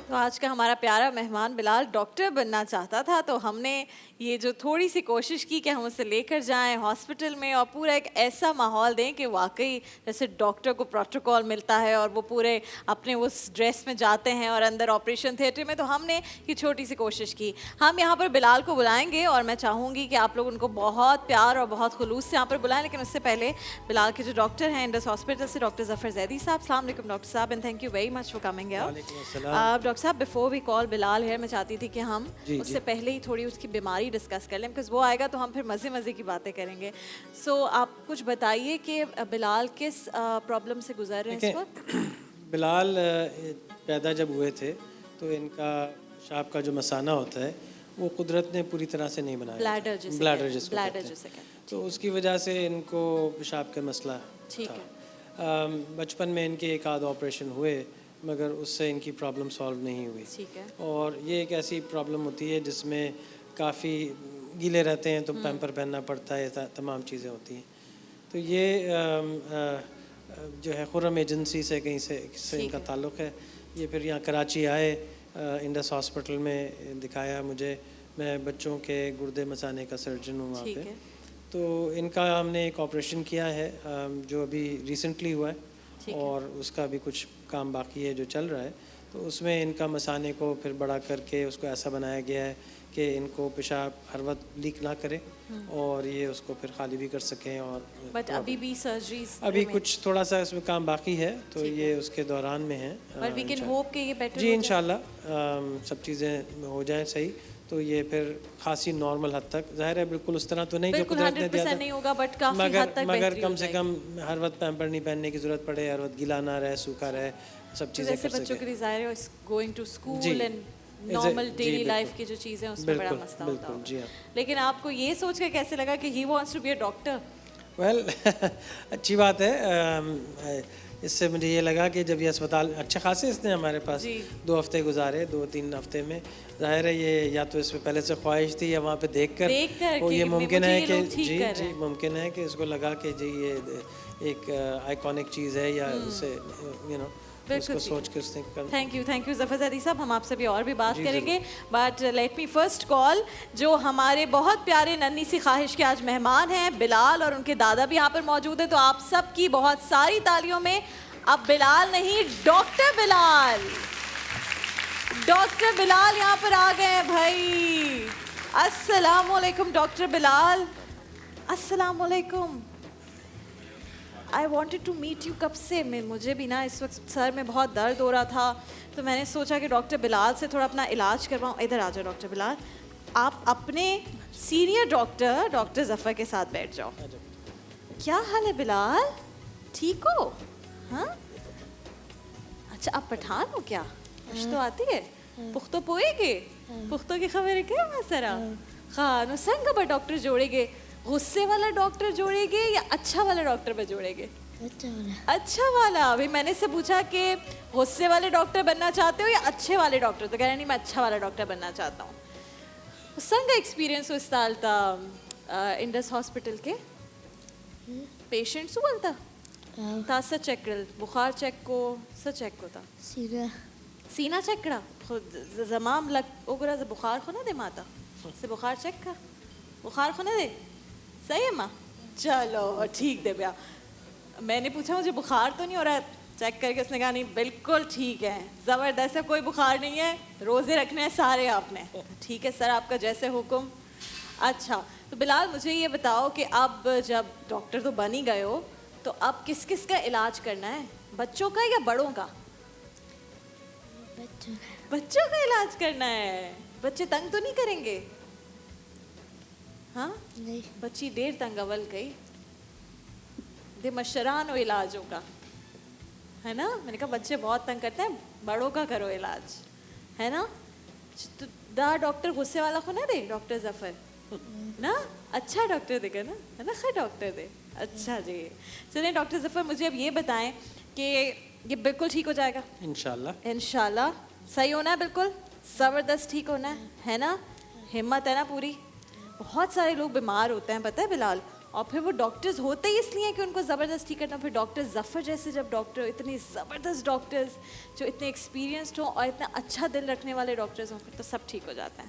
तो आज का हमारा प्यारा मेहमान बिलाल डॉक्टर बनना चाहता था, तो हमने ये जो थोड़ी सी कोशिश की कि हम उसे लेकर जाएं हॉस्पिटल में और पूरा एक ऐसा माहौल दें कि वाकई जैसे डॉक्टर को प्रोटोकॉल मिलता है और वो पूरे अपने उस ड्रेस में जाते हैं और अंदर ऑपरेशन थिएटर में। तो हमने ये छोटी सी कोशिश की। हम यहाँ पर बिलाल को बुलाएंगे और मैं चाहूँगी कि आप लोग उनको बहुत प्यार और बहुत खुलूस से यहाँ पर बुलाएं। लेकिन उससे पहले बिलाल के जो डॉक्टर हैं इंडस हॉस्पिटल से, डॉक्टर ज़फ़र ज़ैदी साहब, अस्सलाम वालेकुम डॉक्टर साहब, and thank you very much for coming here. Doctor साहब, बिफोर वी कॉल बिलाल है, मैं चाहती थी कि हम उससे पहले ही थोड़ी उसकी बीमारी डिस्कस कर लें, बिकॉज वो आएगा तो हम फिर मज़े मज़े की बातें करेंगे। सो आप कुछ बताइए कि बिलाल किस प्रॉब्लम से गुजर रहे हैं इस वक्त। बिलाल पैदा जब हुए थे तो इनका पेशाब का जो मसाना होता है वो कुदरत ने पूरी तरह से नहीं बनाया, ब्लैडर जिसको कहते हैं, तो उसकी वजह से इनको पेशाब का मसला था। बचपन में इनके एक आध ऑपरेशन हुए मगर उससे इनकी प्रॉब्लम सॉल्व नहीं हुई। ठीक है। और ये एक ऐसी प्रॉब्लम होती है जिसमें काफ़ी गीले रहते हैं तो पैम्पर पहनना पड़ता है, तमाम चीज़ें होती हैं। तो ये जो है खुर्रम एजेंसी से कहीं से इनका ताल्लुक़ है। ये फिर यहाँ कराची आए, इंडस हॉस्पिटल में दिखाया मुझे। मैं बच्चों के गुर्दे मसाने का सर्जन हूँ वहाँ पे। तो इनका हमने एक ऑपरेशन किया है जो अभी रिसेंटली हुआ है और उसका भी कुछ काम बाकी है जो चल रहा है। तो उसमें इनका मसाने को फिर बड़ा करके उसको ऐसा बनाया गया है कि इनको पेशाब हर वक्त लीक ना करे और ये उसको फिर खाली भी कर सकें। और बट अभी भी सर्जरीज अभी कुछ थोड़ा सा इसमें काम बाकी है तो ये उसके दौरान में है। बट वी कैन होप कि ये बेटर जी इंशाल्लाह सब चीज़ें हो जाएं सही तो ये फिर खासी नॉर्मल हद तक, जाहिर है बिल्कुल उस तरह तो नहीं जो कुदरत ने दिया था, नहीं होगा बट काफी हद तक मगर कम से कम हर वक्त पैम्पर नहीं पहनने की ज़रूरत पड़े, हर वक्त गीला ना रहे, सूखा रहे, सब चीज़ें कर बच्चों के लिए जाहिर है going to school and normal daily life की जो चीज़ें हैं उसमें बड़ा मसला होता है। जी हाँ। लेकिन आपको ये सोच के कैसे लगा कि he wants to be a doctor? Well अच्छी बात है। इससे मुझे ये लगा कि जब ये अस्पताल अच्छे खासे इसने हमारे पास 2 हफ्ते गुजारे, 2-3 हफ्ते में, जाहिर है ये या तो इसमें पहले से ख्वाहिश थी या वहाँ पे देखकर वो ये मुमकिन है कि जी मुमकिन है कि इसको लगा कि जी ये एक आइकॉनिक चीज़ है या उसे उसको सोच के उसने थैंक यू ज़फ़र ज़ैदी साहब। हम आपसे भी और भी बात करेंगे but let me first call जो हमारे बहुत प्यारे नन्ही सी ख्वाहिश के आज मेहमान हैं बिलाल और उनके दादा भी यहाँ पर मौजूद है। तो आप सब की बहुत सारी तालियों में अब बिलाल नहीं डॉक्टर बिलाल, डॉक्टर बिलाल यहाँ पर आ गए हैं भाई। अस्सलाम वालेकुम डॉक्टर बिलाल। अस्सलाम वालेकुम। I wanted to meet you कब से। मुझे भी ना इस वक्त सर में बहुत दर्द हो रहा था तो मैंने सोचा कि डॉक्टर बिलाल से थोड़ा अपना इलाज करवाऊँ। इधर आ जाओ डॉक्टर बिलाल, आप अपने सीनियर डॉक्टर ज़फ़र के साथ बैठ जाओ। क्या हाल है बिलाल, ठीक हो? हाँ अच्छा, आप पठान हो क्या? कुछ तो आती है पुख्तो पोएगे पुख्तो की खबर है क्या मसरा? खानो संग पर डॉक्टर जोड़ेगे, गुस्से वाला डॉक्टर जोड़ेगे या अच्छा वाला डॉक्टर पे जोड़ेगे? अच्छा वाला। अभी मैंने से पूछा कि गुस्से वाले डॉक्टर बनना चाहते हो या अच्छे वाले डॉक्टर, तो कह रहे नहीं मैं अच्छा वाला डॉक्टर बनना चाहता हूँ। संग एक्सपीरियंस इस साल था इंडस हॉस्पिटल के पेशेंट्स बोलता था सा चेक बुखार चेक को सा चेक को था सीना चेक करा खुद जमाम लग ओगरा बुखार को ना दे माता से बुखार चेक का बुखार को ना दे सही है माँ, चलो ठीक दे भैया। मैंने पूछा मुझे बुखार तो नहीं हो रहा है, चेक करके उसने कहा नहीं बिल्कुल ठीक है, ज़बरदस्त है, कोई बुखार नहीं है, रोज़े रखने हैं सारे आपने। ठीक है सर आपका जैसे हुक्म। अच्छा तो बिलाल मुझे ये बताओ कि अब जब डॉक्टर तो बन ही गए हो तो अब किस किस का इलाज करना है, बच्चों का या बड़ों का? बच्चों का इलाज करना है। बच्चे तंग तो नहीं करेंगे? हाँ नहीं, बच्ची देर तंग अवल गई दे मशरान हो इलाज होगा है ना। मैंने कहा बच्चे बहुत तंग करते हैं, बड़ों का करो इलाज है ना। तो दा डॉक्टर गुस्से वाला को ना दे, डॉक्टर ज़फ़र ना अच्छा डॉक्टर देगा ना, है ना खैर डॉक्टर दे। अच्छा जी चलिए डॉक्टर ज़फ़र मुझे अब ये बताएं कि ये बिल्कुल ठीक हो जाएगा? इंशाल्लाह इंशाल्लाह सही होना है, बिल्कुल ज़बरदस्त ठीक होना है ना, हिम्मत है ना पूरी? बहुत सारे लोग बीमार होते हैं पता है बिलाल, और फिर वो डॉक्टर्स होते ही इसलिए कि उनको ज़बरदस्त ठीक करना। फिर डॉक्टर ज़फ़र जैसे जब डॉक्टर, इतने ज़बरदस्त डॉक्टर्स जो इतने एक्सपीरियंस्ड हों और इतना अच्छा दिल रखने वाले डॉक्टर्स हों, फिर तो सब ठीक हो जाता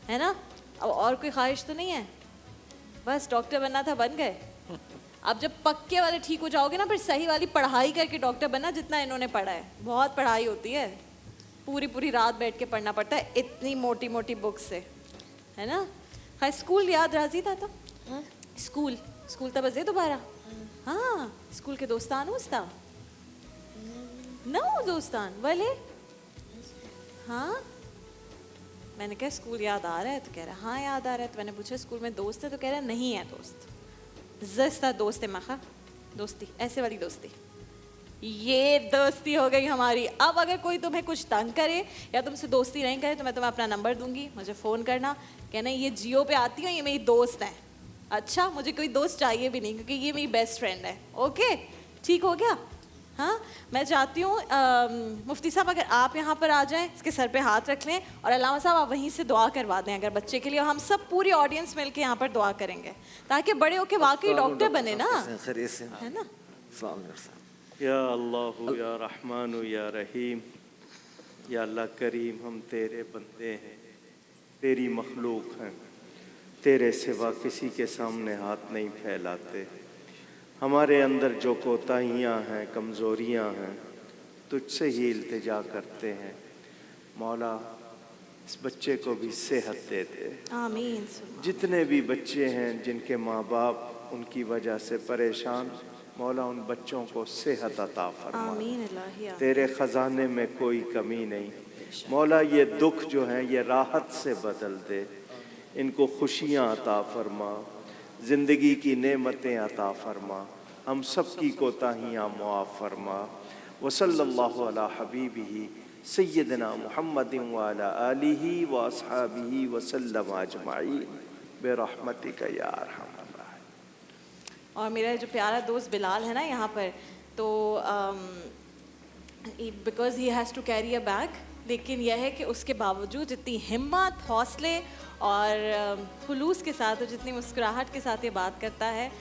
है ना। अब और कोई ख्वाहिश तो नहीं है, बस डॉक्टर बनना था बन गए। अब जब पक्के वाले ठीक हो जाओगे ना फिर सही वाली पढ़ाई करके डॉक्टर बनना, जितना इन्होंने पढ़ा है। बहुत पढ़ाई होती है, पूरी पूरी रात बैठ के पढ़ना पड़ता है इतनी मोटी मोटी बुक से, है ना। हाँ स्कूल याद राजी था तो स्कूल तब बजे दोबारा हाँ स्कूल के दोस्तान उसता ना दोस्तान वाले हाँ। मैंने कहा स्कूल याद आ रहा है, तो कह रहा हाँ याद आ रहा है। तो मैंने पूछा स्कूल में दोस्त है, तो कह रहा नहीं है दोस्त, जस्ता दोस्त है मखा दोस्ती, ऐसे वाली दोस्ती। ये दोस्ती हो गई हमारी। अब अगर कोई तुम्हें कुछ तंग करे या तुमसे दोस्ती नहीं करे तो मैं तुम्हें अपना नंबर दूंगी, मुझे फ़ोन करना, कहना ये जियो पे आती हो, ये मेरी दोस्त है। अच्छा मुझे कोई दोस्त चाहिए भी नहीं क्योंकि ये मेरी बेस्ट फ्रेंड है। ओके ठीक हो गया? हाँ, मैं चाहती हूँ मुफ्ती साहब अगर आप यहाँ पर आ जाएं, इसके सर पे हाथ रख लें और अल्लामा साहब आप वहीं से दुआ करवा दें अगर बच्चे के लिए, और हम सब पूरी ऑडियंस मिल के यहाँ पर दुआ करेंगे ताकि बड़े होके वाकई डॉक्टर बने ना, है ना? या अल्लाह या रहमान या रहीम, या अल्लाह करीम, हम तेरे बंदे हैं, तेरी मखलूक हैं, तेरे सिवा किसी के सामने हाथ नहीं फैलाते। हमारे अंदर जो कोताहियाँ हैं, कमज़ोरियाँ हैं, तुझसे ही इल्तिजा करते हैं। मौला इस बच्चे को भी सेहत दे दे। आमीन। जितने भी बच्चे हैं जिनके माँ बाप उनकी वजह से परेशान, मौला उन बच्चों को सेहत अता फरमा। आमीन इलाही। तेरे ख़जाने में कोई कमी नहीं। मौला ये दुख जो हैं ये राहत से बदल दे, इनको खुशियाँ अता फरमा, ज़िंदगी की नेमतें अता फरमा, हम सब की कोताहियाँ मुआफ़ फरमा। वसल्लल्लाहु अला हबीबिही सय्यदना मुहम्मदिन व अला आलिही व अस्हाबिही वसल्लम अजमाईन बिरहमतिका या अरहमर राहिमीन। और मेरा जो प्यारा दोस्त बिलाल है ना यहाँ पर, तो because he has to carry a bag, लेकिन यह है कि उसके बावजूद जितनी हिम्मत, हौसले और खुलूस के साथ और जितनी मुस्कुराहट के साथ ये बात करता है,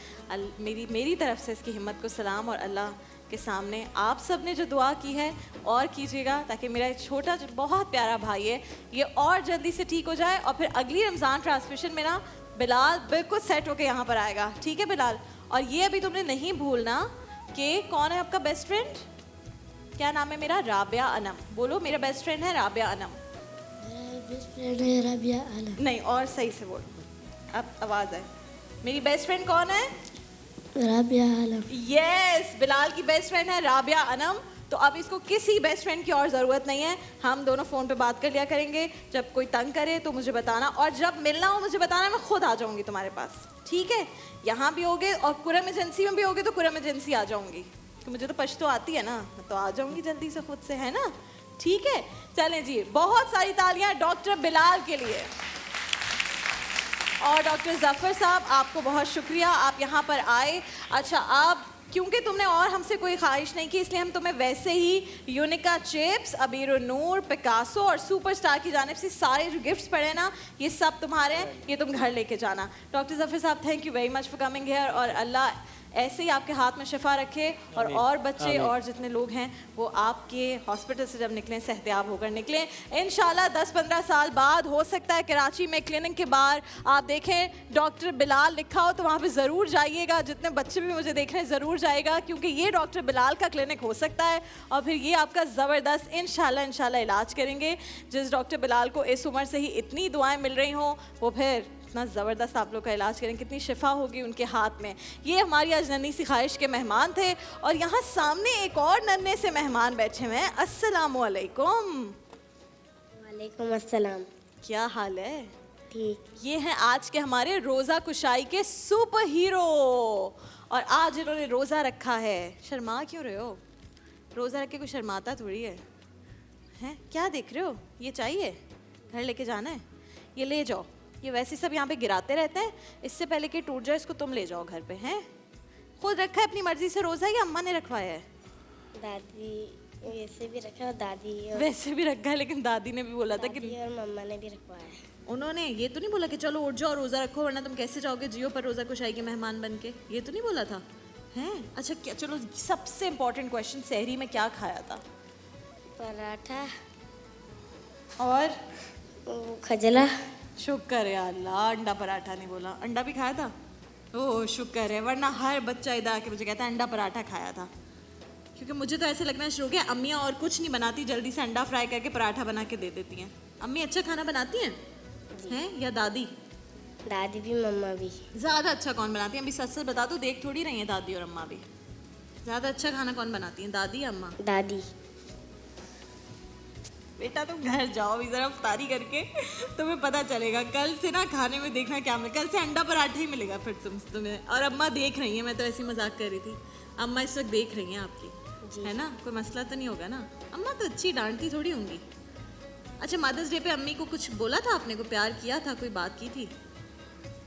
मेरी तरफ से इसकी हिम्मत को सलाम। और अल्लाह के सामने आप सब ने जो दुआ की है और कीजिएगा ताकि मेरा एक छोटा जो बहुत प्यारा भाई है ये और जल्दी से ठीक हो जाए, और फिर अगली रमज़ान ट्रांसमिशन में ना बिलाल बिल्कुल सेट होके यहाँ पर आएगा। ठीक है बिलाल? और ये अभी तुमने नहीं भूलना कि कौन है आपका बेस्ट फ्रेंड? क्या नाम है मेरा? राबिया अनम। बोलो, मेरा बेस्ट फ्रेंड है राबिया अनम। बेस्ट फ्रेंड है राबिया आलम। नहीं, और सही से बोल, अब आवाज़ आए। मेरी बेस्ट फ्रेंड कौन है? राबिया आलम। यस, बिलाल की बेस्ट फ्रेंड है राबिया अनम। तो अब इसको किसी बेस्ट फ्रेंड की और ज़रूरत नहीं है, हम दोनों फ़ोन पे बात कर लिया करेंगे। जब कोई तंग करे तो मुझे बताना, और जब मिलना हो मुझे बताना, मैं खुद आ जाऊँगी तुम्हारे पास। ठीक है? यहाँ भी होगे और कुरम एजेंसी में भी होगे तो कुरम एजेंसी आ जाऊँगी, तो मुझे तो पश्तो आती है ना, मैं तो आ जाऊँगी जल्दी से खुद से, है ना? ठीक है, चलें जी, बहुत सारी तालियां डॉक्टर बिलाल के लिए। और डॉक्टर ज़फ़र साहब, आपको बहुत शुक्रिया, आप यहाँ पर आए। अच्छा, आप क्योंकि तुमने और हमसे कोई ख्वाहिश नहीं की, इसलिए हम तुम्हें वैसे ही यूनिका चिप्स, अबीर नूर, पिकासो और सुपरस्टार की जानिब से सारे जो गिफ्ट्स पड़े हैं ना, ये सब तुम्हारे हैं, ये तुम घर लेके जाना। डॉक्टर ज़फ़र साहब, thank you very much for coming here, और अल्लाह ऐसे ही आपके हाथ में शिफा रखे, और बच्चे और जितने लोग हैं वो आपके हॉस्पिटल से जब निकलें सेहतियाब होकर निकलें। इंशाल्लाह 10-15 साल बाद हो सकता है कराची में क्लिनिक के बाहर आप देखें डॉक्टर बिलाल लिखा हो, तो वहाँ पे ज़रूर जाइएगा। जितने बच्चे भी मुझे देख रहे हैं ज़रूर जाएगा, क्योंकि ये डॉक्टर बिलाल का क्लिनिक हो सकता है, और फिर ये आपका ज़बरदस्त इंशाल्लाह इलाज करेंगे। जिस डॉक्टर बिलाल को इस उम्र से ही इतनी दुआएँ मिल रही हों, वो फिर इतना ज़बरदस्त आप लोग का इलाज करें, कितनी शिफा होगी उनके हाथ में। ये हमारी आज नन्ही सी ख्वाहिश के मेहमान थे, और यहाँ सामने एक और नन्हे से मेहमान बैठे हुए हैं। अस्सलाम वालेकुम। वालेकुम अस्सलाम। क्या हाल है? ठीक। ये हैं आज के हमारे रोज़ा कुशाई के सुपर हीरो, और आज इन्होंने रोज़ा रखा है। शर्मा क्यों रहे हो? रोज़ा रख के कोई शर्माता थोड़ी है, हैं? क्या देख रहे हो? ये चाहिए, घर लेके जाना है, ये ले जाओ। ये वैसे सब यहाँ पे गिराते रहते हैं, इससे पहले कि टूट जाए इसको तुम ले जाओ घर पे। हैं? खुद रखा है अपनी मर्जी से रोज़ा, या अम्मा ने रखवाया है? दादी वैसे भी रखा और दादी वैसे भी रखा है, लेकिन दादी ने भी बोला था कि, और मम्मा ने भी रखवाया है। उन्होंने ये तो नहीं बोला कि चलो उठ जाओ रोज़ा रखो वरना तुम कैसे जाओगे जियो पर रोज़ा कुशाई के मेहमान बन के? ये तो नहीं बोला था? हैं? अच्छा, क्या, चलो सबसे इम्पोर्टेंट क्वेश्चन, सहरी में क्या खाया था? पराठा और खजला। शुक्र है अल्लाह, अंडा पराठा नहीं बोला। अंडा भी खाया था? ओह शुक्र है, वरना हर बच्चा इधर आके मुझे कहता है अंडा पराठा खाया था। क्योंकि मुझे तो ऐसे लगना शुरू हो गया, अम्मियाँ और कुछ नहीं बनाती, जल्दी से अंडा फ्राई करके पराठा बना के दे देती हैं। अम्मी अच्छा खाना बनाती हैं? हैं या दादी? दादी भी मम्मा भी। ज़्यादा अच्छा कौन बनाती हैं? अभी सच सच बता दो, देख थोड़ी रही हैं दादी और अम्मा भी। ज़्यादा अच्छा खाना कौन बनाती हैं, दादी या अम्मा? दादी। बेटा तुम घर जाओ भी ज़रा इफ्तारी करके, तुम्हें पता चलेगा। कल से ना खाने में देखना क्या मिले, कल से अंडा पराठा ही मिलेगा फिर तुम्हें। और अम्मा देख रही हैं, मैं तो ऐसी मजाक कर रही थी, अम्मा इस वक्त देख रही हैं आपकी, है ना? कोई मसला तो नहीं होगा ना? अम्मा तो अच्छी डांटती थोड़ी होंगी। अच्छा, मदर्स डे पे अम्मी को कुछ बोला था आपने, को प्यार किया था, कोई बात की थी?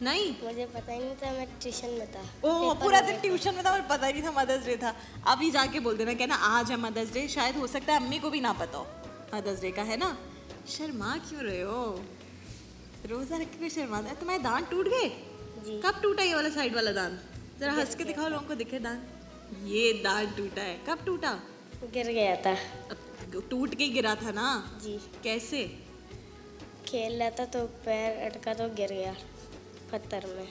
नहीं, मुझे पता ही नहीं था, मैं ट्यूशन में था। ओ पेपर पूरा हो दिन गया ट्यूशन में था और पता ही नहीं था मदर्स डे था। अभी जाके बोल देना, कहना आज है मदर्स डे, शायद हो सकता है अम्मी को भी ना पता हो मदर्स डे का, है ना। शर्मा क्यों रहे हो, रोजा रख के शर्मा। तुम्हारे दांत टूट गए? जी। कब टूटा ये वाला साइड वाला दांत? जरा हंस के दिखाओ, लोगों को दिखे दांत। ये दांत टूटा है, कब टूटा? गिर गया था। टूट के ही गिरा था ना? जी। कैसे? खेल रहा था तो पैर अटका तो गिर गया पत्थर में।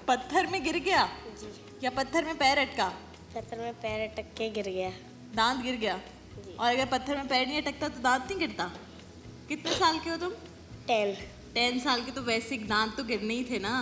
पत्थर में गिर गया जी। या पत्थर में पैर अटका? पत्थर में पैर अटक के गिर गया। दांत गिर गया? जी। और अगर पत्थर में पैर नहीं अटकता तो दांत नहीं गिरता? कितने साल के हो तुम? 10। 10 साल के, तो वैसे दांत तो गिरने ही थे ना।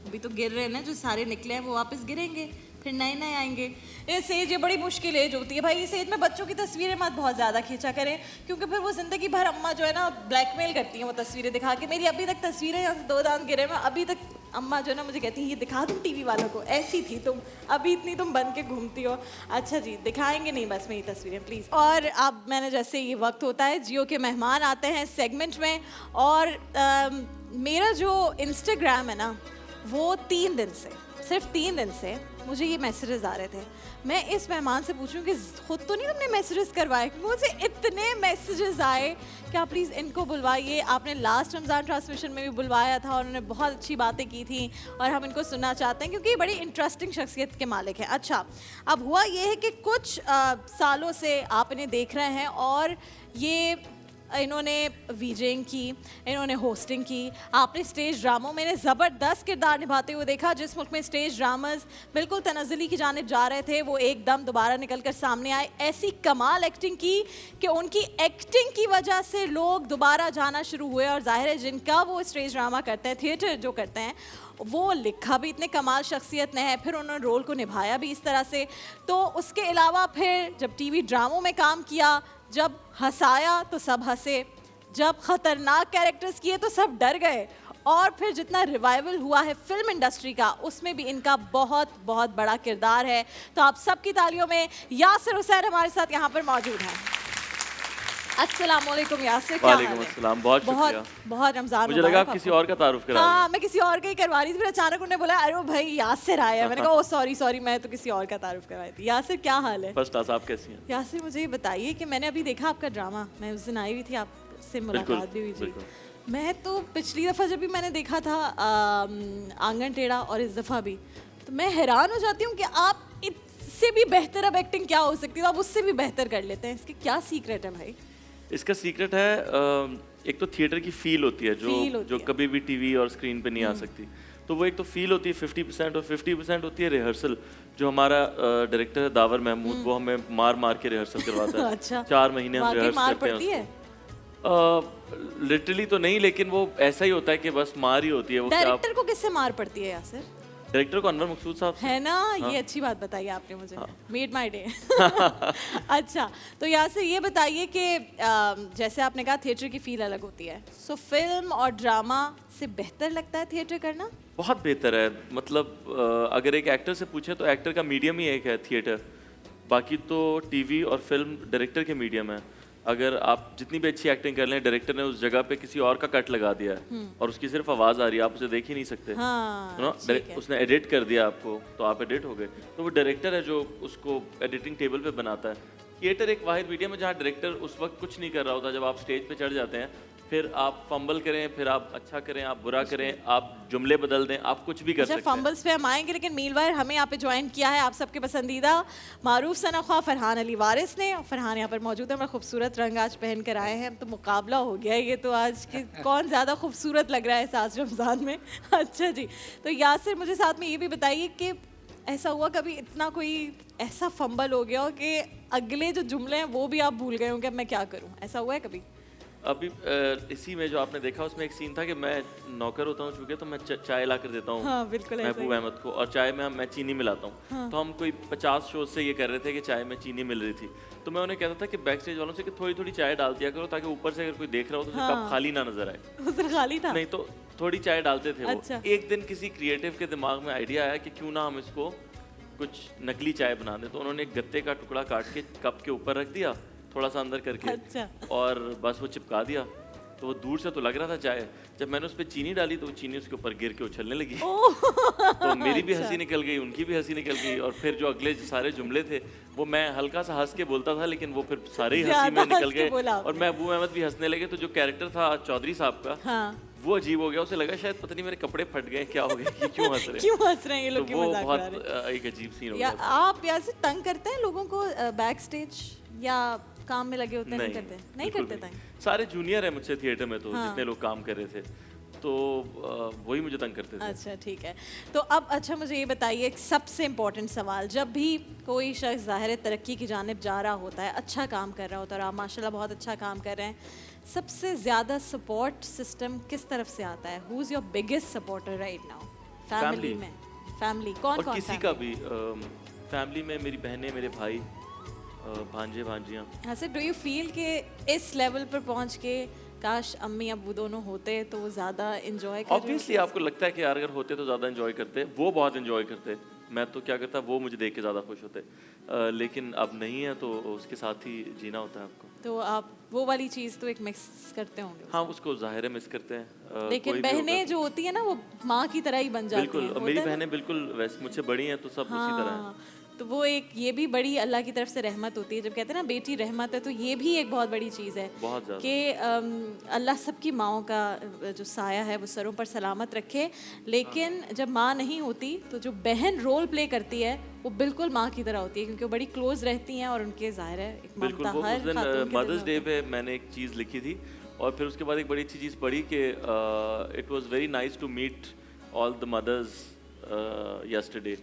अभी तो गिर रहे हैं ना, जो सारे निकले हैं वो वापस गिरेंगे, फिर नए नए आएंगे। ये सेज, ये बड़ी मुश्किल एज होती है भाई। इस एज में बच्चों की तस्वीरें मत बहुत ज़्यादा खींचा करें, क्योंकि फिर वो ज़िंदगी भर अम्मा जो है ना ब्लैकमेल करती हैं वो तस्वीरें दिखा के। मेरी अभी तक तस्वीरें, यहाँ से 2 दांत गिरे, मैं अभी तक अम्मा जो है ना मुझे कहती है ये दिखा दूँ टीवी वालों को, ऐसी थी तुम, अभी इतनी तुम बन के घूमती हो। अच्छा जी, दिखाएंगे नहीं बस मेरी तस्वीरें प्लीज़। और अब मैंने जैसे ये वक्त होता है, जियो के मेहमान आते हैं सेगमेंट में, और मेरा जो इंस्टाग्राम है ना वो 3 दिन से, सिर्फ 3 दिन से मुझे ये मैसेजेस आ रहे थे। मैं इस मेहमान से पूछूं कि खुद तो नहीं तुमने मैसेजेस करवाए? मुझे इतने मैसेजेस आए कि आप प्लीज़ इनको बुलवाइए। आपने लास्ट रमज़ान ट्रांसमिशन में भी बुलवाया था और उन्होंने बहुत अच्छी बातें की थी और हम इनको सुनना चाहते हैं क्योंकि ये बड़ी इंटरेस्टिंग शख्सियत के मालिक हैं। अच्छा, अब हुआ ये है कि कुछ सालों से आप इन्हें देख रहे हैं और ये इन्होंने वीजिंग की, इन्होंने होस्टिंग की, आपने स्टेज ड्रामों में ज़बरदस्त किरदार निभाते हुए देखा। जिस मुल्क में स्टेज ड्रामास बिल्कुल तनज़्ज़ुली की जानिब जा रहे थे वो एकदम दोबारा निकल कर सामने आए। ऐसी कमाल एक्टिंग की कि उनकी एक्टिंग की वजह से लोग दोबारा जाना शुरू हुए, और जाहिर है जिनका वो स्टेज ड्रामा करते हैं, थिएटर जो करते हैं, वो लिखा भी इतने कमाल शख्सियत ने है, फिर उन्होंने रोल को निभाया भी इस तरह से। तो उसके अलावा फिर जब टीवी ड्रामों में काम किया, जब हंसाया तो सब हंसे, जब ख़तरनाक कैरेक्टर्स किए तो सब डर गए, और फिर जितना रिवाइवल हुआ है फिल्म इंडस्ट्री का उसमें भी इनका बहुत बहुत बड़ा किरदार है। तो आप सबकी तालियों में यासिर हुसैन हमारे साथ यहाँ पर मौजूद हैं। अस्सलाम वालेकुम यासिर, क्या हाल है? वालेकुम अस्सलाम, बहुत शुक्रिया। बहुत रमज़ान मुझे लगा आप किसी और का तारुफ करा रही हैं। हाँ, मैं किसी और का ही करवा रही थी, फिर अचानक उन्होंने बोला अरे भाई यासिर आया। मैंने कहा ओ सॉरी मैं तो किसी और का तारुफ करवाई थी। यासिर क्या हाल है? फर्स्ट क्लास, आप कैसी हैं? यासिर मुझे ये बताइए कि मैंने अभी देखा आपका ड्रामा, मैं उस दिन आई हुई थी, आपसे मुलाकात भी हुई थी। मैं तो पिछली दफ़ा जब भी मैंने देखा था आंगन टेढ़ा और इस दफ़ा भी, तो मैं हैरान हो जाती हूँ कि आप इससे भी बेहतर अब एक्टिंग क्या हो सकती है, आप उससे भी बेहतर कर लेते हैं। इसकी क्या सीक्रेट है भाई? इसका सीक्रेट है एक तो थिएटर की फील होती है जो कभी भी टीवी और स्क्रीन पे नहीं आ सकती। तो वो एक तो फील होती है 50%, और 50% होती है रिहर्सल। जो हमारा डायरेक्टर है दावर महमूद, वो हमें मार के रिहर्सल करवाता है। अच्छा, 4 महीने हम रिहर्स करते हैं उसको। लिटरली तो नहीं, लेकिन वो ऐसा ही होता है कि बस मार ही होती है वो। डायरेक्टर को किससे मार पड़ती है यासिर? डायरेक्टर को अनवर मकसूद साहब है ना। हाँ। ये अच्छी बात बताई आपने मुझे, मेड माय डे। अच्छा, तो यहाँ से ये बताइए कि जैसे आपने कहा थिएटर की फील अलग होती है, सो फिल्म और ड्रामा से बेहतर लगता है थिएटर करना? बहुत बेहतर है। मतलब अगर एक एक्टर से पूछे तो एक्टर का मीडियम ही एक है थिएटर, बाकी तो टीवी और फिल्म डायरेक्टर के मीडियम है। अगर आप जितनी भी अच्छी एक्टिंग कर लें, डायरेक्टर ने उस जगह पे किसी और का कट लगा दिया है और उसकी सिर्फ आवाज़ आ रही है, आप उसे देख ही नहीं सकते। हाँ, उसने एडिट कर दिया आपको, तो आप एडिट हो गए। तो वो डायरेक्टर है जो उसको एडिटिंग टेबल पे बनाता है। थिएटर एक वाहिद मीडियम है जहाँ डायरेक्टर उस वक्त कुछ नहीं कर रहा होता। जब आप स्टेज पे चढ़ जाते हैं, फिर आप फंबल करें, फिर आप अच्छा करें, आप बुरा करें, आप जुमले बदल दें, आप कुछ भी कर सकते हैं। फंबल्स पे हम आएंगे, लेकिन मीनवाइल हमें यहाँ पे ज्वाइन किया है आप सबके पसंदीदा मारूफ सनाख्वा फरहान अली वारिस ने। फरहान यहाँ पर मौजूद है, हमारा खूबसूरत रंग आज पहन कर आए हैं। तो मुकाबला हो गया ये तो आज कि कौन ज़्यादा खूबसूरत लग रहा है आज रमज़ान में। अच्छा जी, तो यासिर मुझे साथ में ये भी बताइए कि ऐसा हुआ कभी इतना कोई ऐसा फंबल हो गया हो कि अगले जो जुमले हैं वो भी आप भूल गए हो कि अब मैं क्या करूं? ऐसा हुआ है कभी? अभी इसी में जो आपने देखा उसमें एक सीन था कि मैं नौकर होता हूँ चूँकि, तो मैं चाय ला कर देता हूँ। हाँ, बिल्कुल महबूब अहमद को, और चाय में मैं चीनी मिलाता हूँ। हाँ। तो हम कोई 50 शोज से ये कर रहे थे कि चाय में चीनी मिल रही थी। तो मैं उन्हें कहता था कि बैक स्टेज वालों से कि थोड़ी थोड़ी चाय डाल दिया करो, ताकि ऊपर से अगर कोई देख रहा हो तो उसे कप खाली ना नजर आए। उधर खाली था? नहीं, तो थोड़ी चाय डालते थे। अच्छा। वो एक दिन किसी क्रिएटिव के दिमाग में आइडिया आया कि क्यों ना हम इसको कुछ नकली चाय बना दें। तो उन्होंने एक गत्ते का टुकड़ा काट के कप के ऊपर रख दिया, थोड़ा सा अंदर करके। अच्छा। और बस वो चिपका दिया। तो वो दूर से तो लग रहा था चाय, जब मैंने उस पर चीनी डाली तो वो चीनी उसके ऊपर गिर के उछलने लगी। तो मेरी भी हंसी निकल गई, उनकी भी हंसी निकल गई, और फिर जो अगले सारे जुमले थे वो मैं हल्का सा हंस के बोलता था, लेकिन वो फिर सारे ही हंसी में निकल गए और मैं अबू अहमद भी हंसने लगे। तो जो कैरेक्टर था चौधरी साहब का, वो अजीब हो गया, उसे लगा शायद पता नहीं मेरे कपड़े फट गए, क्या हो गया, ये क्यों हंस रहे हैं ये लोग, तो वो बहुत एक अजीब सीन हो गया। आप यहाँ से तंग करते हैं लोगों को बैक स्टेज या काम में लगे होते हैं? नहीं करते तंग? सारे जूनियर है मुझसे थिएटर में, तो जितने लोग काम कर रहे थे तो वही मुझे तंग करते थे। अच्छा ठीक है। तो अब अच्छा मुझे ये बताइए, एक सबसे इम्पोर्टेंट सवाल, जब भी कोई शख्स ज़ाहिर तरक्की की जानिब जा रहा होता है, अच्छा काम कर रहा होता है, और आप माशाल्लाह बहुत अच्छा काम कर रहे हैं, सबसे ज़्यादा सपोर्ट सिस्टम किस तरफ से आता है? Who is your biggest supporter right now? Family में? फैमिली कौन कौन? किसी का भी फैमिली में मेरी बहनें, मेरे भाई, भांजे भांजियाँ। हाँ सर, डू यू फील कि इस लेवल पर पहुँच के काश अम्मी अबू दोनों होते तो वो ज़्यादा इंजॉय करते? ऑब्वियसली आपको लगता है कि यार अगर होते तो ज़्यादा इंजॉय करते, वो बहुत इंजॉय करते, मैं तो क्या करता, वो मुझे देख के ज़्यादा खुश होते, लेकिन अब नहीं है तो उसके साथ ही जीना होता है आपको। तो आप वो वाली चीज़ तो एक मिक्स करते होंगे? हाँ, उसको ज़ाहिर है मिस करते हैं, लेकिन बहनें जो होती है ना वो माँ की तरह ही बन जाती हैं। बिल्कुल, मेरी बहनें बिल्कुल वैसे मुझसे बड़ी हैं तो सब उसी तरह हैं। तो वो एक ये भी बड़ी अल्लाह की तरफ से रहमत होती है, जब कहते हैं ना बेटी रहमत है, तो ये भी एक बहुत बड़ी चीज़ है कि अल्लाह सबकी माओं का जो साया है वो सरों पर सलामत रखे। लेकिन जब माँ नहीं होती तो जो बहन रोल प्ले करती है वो बिल्कुल माँ की तरह होती है, क्योंकि वो बड़ी क्लोज रहती हैं और उनके ज़ाहिर है एक ममता हर खातून के मदर्स डे पे मैंने एक चीज़ लिखी थी और फिर उसके बाद एक बड़ी अच्छी चीज़ पढ़ी कि it was very nice to meet all the mothers yesterday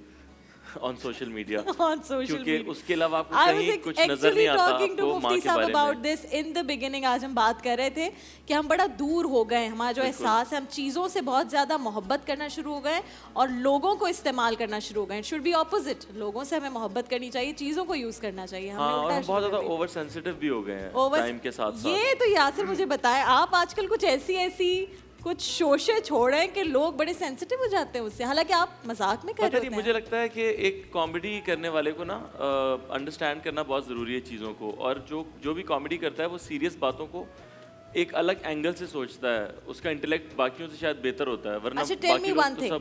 on social media क्योंकि उसके अलावा आपको कहीं कुछ नजर नहीं आता आपको माँ के बारे में। about this in the beginning, आज हम बात कर रहे थे कि हम बड़ा दूर हो गए, हमारा जो एहसास है, हम चीज़ों से बहुत ज़्यादा मोहब्बत करना शुरू हो गए और लोगों को इस्तेमाल करना शुरू हो गए। शुड बी ऑपोजिट, लोगों से हमें मोहब्बत करनी चाहिए, चीज़ों को यूज़ करना चाहिए। हाँ, और हम बहुत ज़्यादा ओवर सेंसिटिव भी हो गए हैं टाइम के साथ साथ। ये तो यासिर मुझे बताएं, आप आजकल कुछ ऐसी कुछ शोशे छोड़ रहे हैं कि लोग बड़े सेंसिटिव हो जाते हैं उससे, हालांकि आप मजाक में कर रहे हैं। मुझे लगता है कि एक कॉमेडी करने वाले को ना अंडरस्टैंड करना बहुत ज़रूरी है चीज़ों को, और जो भी कॉमेडी करता है वो सीरियस बातों को एक अलग एंगल से सोचता है, उसका इंटेलेक्ट बाकियों से शायद बेहतर होता है, वरना अच्छा टेल मी वन थिंग,